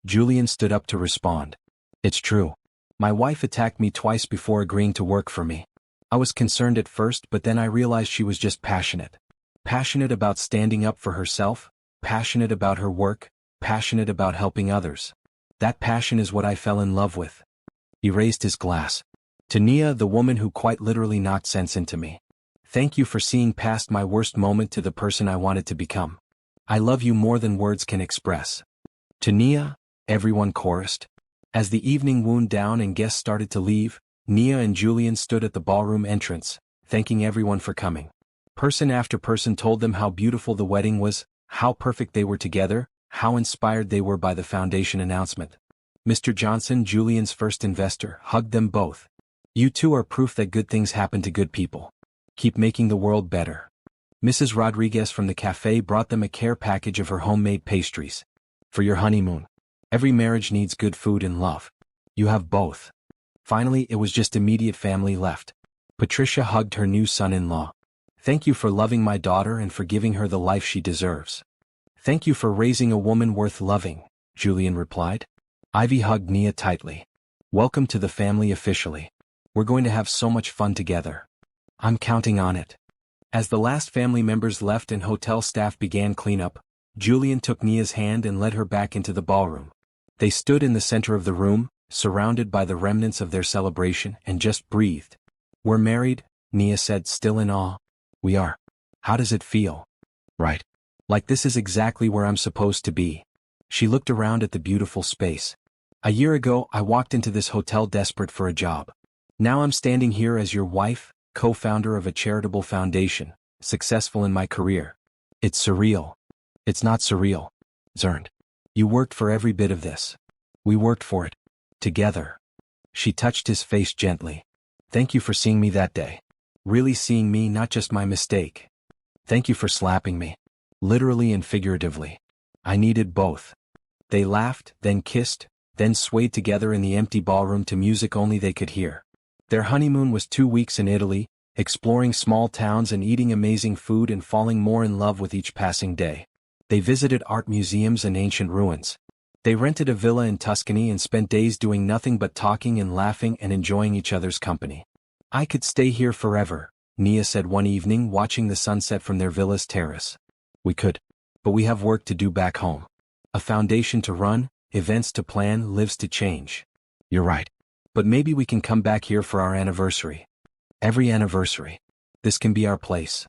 Julian stood up to respond. "It's true. My wife attacked me twice before agreeing to work for me. I was concerned at first, but then I realized she was just passionate. Passionate about standing up for herself, passionate about her work, passionate about helping others. That passion is what I fell in love with." He raised his glass. "To Nia, the woman who quite literally knocked sense into me. Thank you for seeing past my worst moment to the person I wanted to become. I love you more than words can express." "To Nia," everyone chorused. As the evening wound down and guests started to leave, Nia and Julian stood at the ballroom entrance, thanking everyone for coming. Person after person told them how beautiful the wedding was, how perfect they were together, how inspired they were by the foundation announcement. Mr. Johnson, Julian's first investor, hugged them both. "You two are proof that good things happen to good people. Keep making the world better." Mrs. Rodriguez from the cafe brought them a care package of her homemade pastries. For your honeymoon. Every marriage needs good food and love. You have both. Finally, it was just immediate family left. Patricia hugged her new son-in-law. Thank you for loving my daughter and for giving her the life she deserves. Thank you for raising a woman worth loving, Julian replied. Ivy hugged Nia tightly. Welcome to the family officially. We're going to have so much fun together. I'm counting on it. As the last family members left and hotel staff began cleanup, Julian took Nia's hand and led her back into the ballroom. They stood in the center of the room, surrounded by the remnants of their celebration, and just breathed. We're married, Nia said, still in awe. We are. How does it feel? Right. Like this is exactly where I'm supposed to be. She looked around at the beautiful space. A year ago, I walked into this hotel desperate for a job. Now I'm standing here as your wife, co-founder of a charitable foundation, successful in my career. It's surreal. It's not surreal. Zernd. You worked for every bit of this. We worked for it. Together. She touched his face gently. Thank you for seeing me that day. Really seeing me, not just my mistake. Thank you for slapping me. Literally and figuratively. I needed both. They laughed, then kissed, then swayed together in the empty ballroom to music only they could hear. Their honeymoon was 2 weeks in Italy, exploring small towns and eating amazing food and falling more in love with each passing day. They visited art museums and ancient ruins. They rented a villa in Tuscany and spent days doing nothing but talking and laughing and enjoying each other's company. I could stay here forever, Nia said one evening watching the sunset from their villa's terrace. We could. But we have work to do back home. A foundation to run, events to plan, lives to change. You're right. But maybe we can come back here for our anniversary. Every anniversary. This can be our place.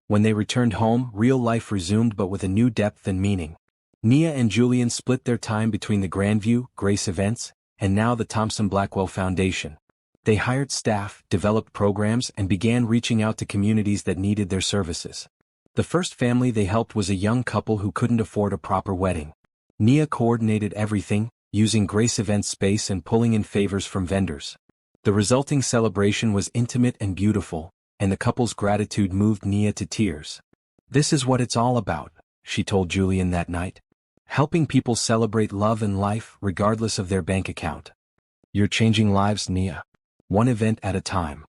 When they returned home, real life resumed but with a new depth and meaning. Nia and Julian split their time between the Grandview, Grace events, and now the Thompson Blackwell Foundation. They hired staff, developed programs, and began reaching out to communities that needed their services. The first family they helped was a young couple who couldn't afford a proper wedding. Nia coordinated everything, using Grace event space and pulling in favors from vendors. The resulting celebration was intimate and beautiful, and the couple's gratitude moved Nia to tears. This is what it's all about, she told Julian that night. Helping people celebrate love and life regardless of their bank account. You're changing lives, Nia. One event at a time.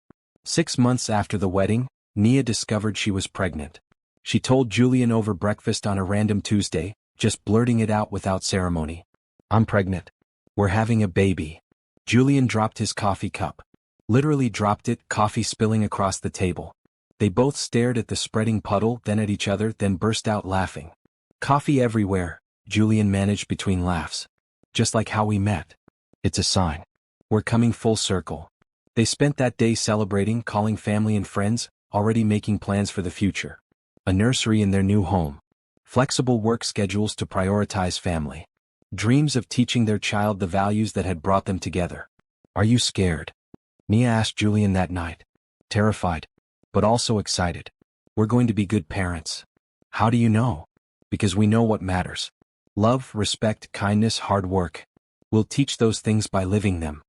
6 months after the wedding, Nia discovered she was pregnant. She told Julian over breakfast on a random Tuesday, just blurting it out without ceremony. I'm pregnant. We're having a baby. Julian dropped his coffee cup. Literally dropped it, coffee spilling across the table. They both stared at the spreading puddle, then at each other, then burst out laughing. Coffee everywhere, Julian managed between laughs. Just like how we met. It's a sign. We're coming full circle. They spent that day celebrating, calling family and friends, already making plans for the future. A nursery in their new home. Flexible work schedules to prioritize family. Dreams of teaching their child the values that had brought them together. Are you scared? Nia asked Julian that night. Terrified, but also excited. We're going to be good parents. How do you know? Because we know what matters. Love, respect, kindness, hard work. We'll teach those things by living them.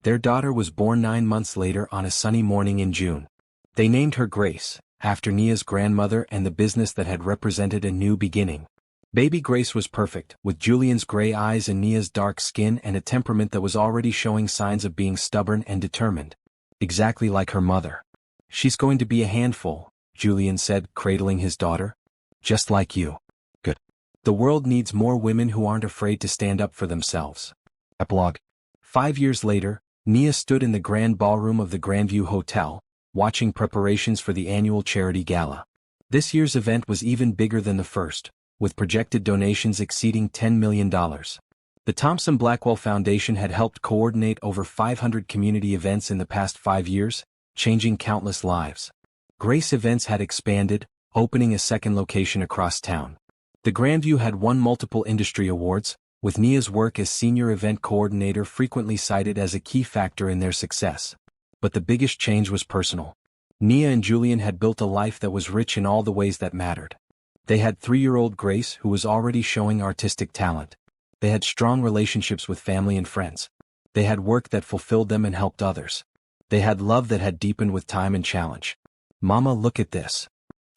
Their daughter was born 9 months later on a sunny morning in June. They named her Grace, after Nia's grandmother and the business that had represented a new beginning. Baby Grace was perfect, with Julian's gray eyes and Nia's dark skin and a temperament that was already showing signs of being stubborn and determined. Exactly like her mother. She's going to be a handful, Julian said, cradling his daughter. Just like you. Good. The world needs more women who aren't afraid to stand up for themselves. Epilogue. 5 years later, Nia stood in the grand ballroom of the Grandview Hotel, watching preparations for the annual charity gala. This year's event was even bigger than the first, with projected donations exceeding $10 million. The Thompson Blackwell Foundation had helped coordinate over 500 community events in the past 5 years, changing countless lives. Grace events had expanded, opening a second location across town. The Grandview had won multiple industry awards, with Nia's work as senior event coordinator frequently cited as a key factor in their success. But the biggest change was personal. Nia and Julian had built a life that was rich in all the ways that mattered. They had 3-year-old Grace, who was already showing artistic talent. They had strong relationships with family and friends. They had work that fulfilled them and helped others. They had love that had deepened with time and challenge. Mama, look at this.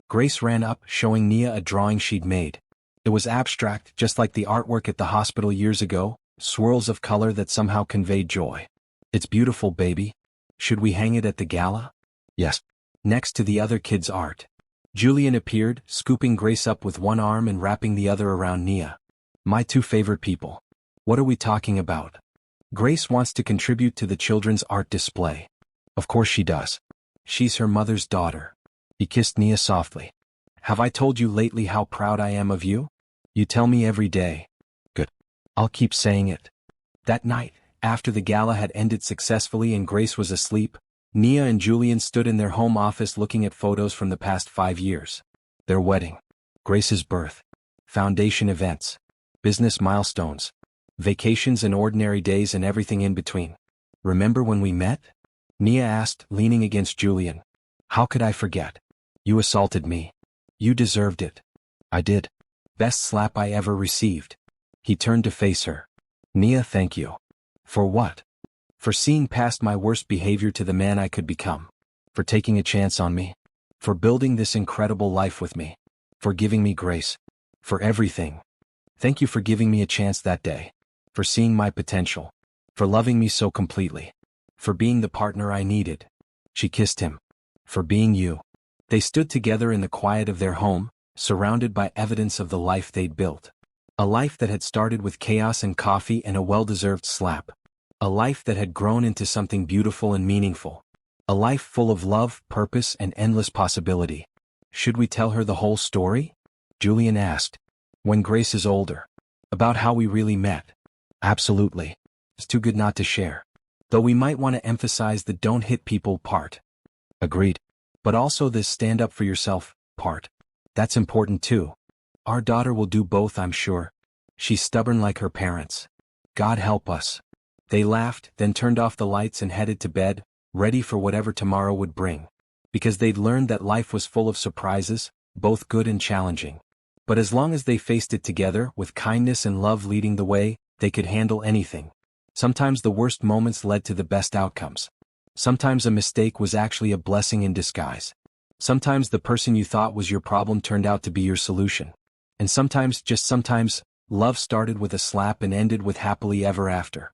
Grace ran up, showing Nia a drawing she'd made. It was abstract, just like the artwork at the hospital years ago, swirls of color that somehow conveyed joy. It's beautiful, baby. Should we hang it at the gala? Yes. Next to the other kids' art. Julian appeared, scooping Grace up with one arm and wrapping the other around Nia. My two favorite people. What are we talking about? Grace wants to contribute to the children's art display. Of course she does. She's her mother's daughter. He kissed Nia softly. Have I told you lately how proud I am of you? You tell me every day. Good. I'll keep saying it. That night, after the gala had ended successfully and Grace was asleep, Nia and Julian stood in their home office looking at photos from the past 5 years. Their wedding. Grace's birth. Foundation events. Business milestones. Vacations and ordinary days and everything in between. Remember when we met? Nia asked, leaning against Julian. How could I forget? You assaulted me. You deserved it. I did. Best slap I ever received. He turned to face her. Nia, thank you. For what? For seeing past my worst behavior to the man I could become. For taking a chance on me. For building this incredible life with me. For giving me grace. For everything. Thank you for giving me a chance that day. For seeing my potential. For loving me so completely. For being the partner I needed. She kissed him. For being you. They stood together in the quiet of their home, surrounded by evidence of the life they'd built. A life that had started with chaos and coffee and a well-deserved slap. A life that had grown into something beautiful and meaningful. A life full of love, purpose, and endless possibility. Should we tell her the whole story? Julian asked. When Grace is older. About how we really met. Absolutely. It's too good not to share. Though we might want to emphasize the don't hit people part. Agreed. But also this stand up for yourself part. That's important too. Our daughter will do both, I'm sure. She's stubborn like her parents. God help us. They laughed, then turned off the lights and headed to bed, ready for whatever tomorrow would bring. Because they'd learned that life was full of surprises, both good and challenging. But as long as they faced it together, with kindness and love leading the way, they could handle anything. Sometimes the worst moments led to the best outcomes. Sometimes a mistake was actually a blessing in disguise. Sometimes the person you thought was your problem turned out to be your solution. And sometimes, just sometimes, love started with a slap and ended with happily ever after.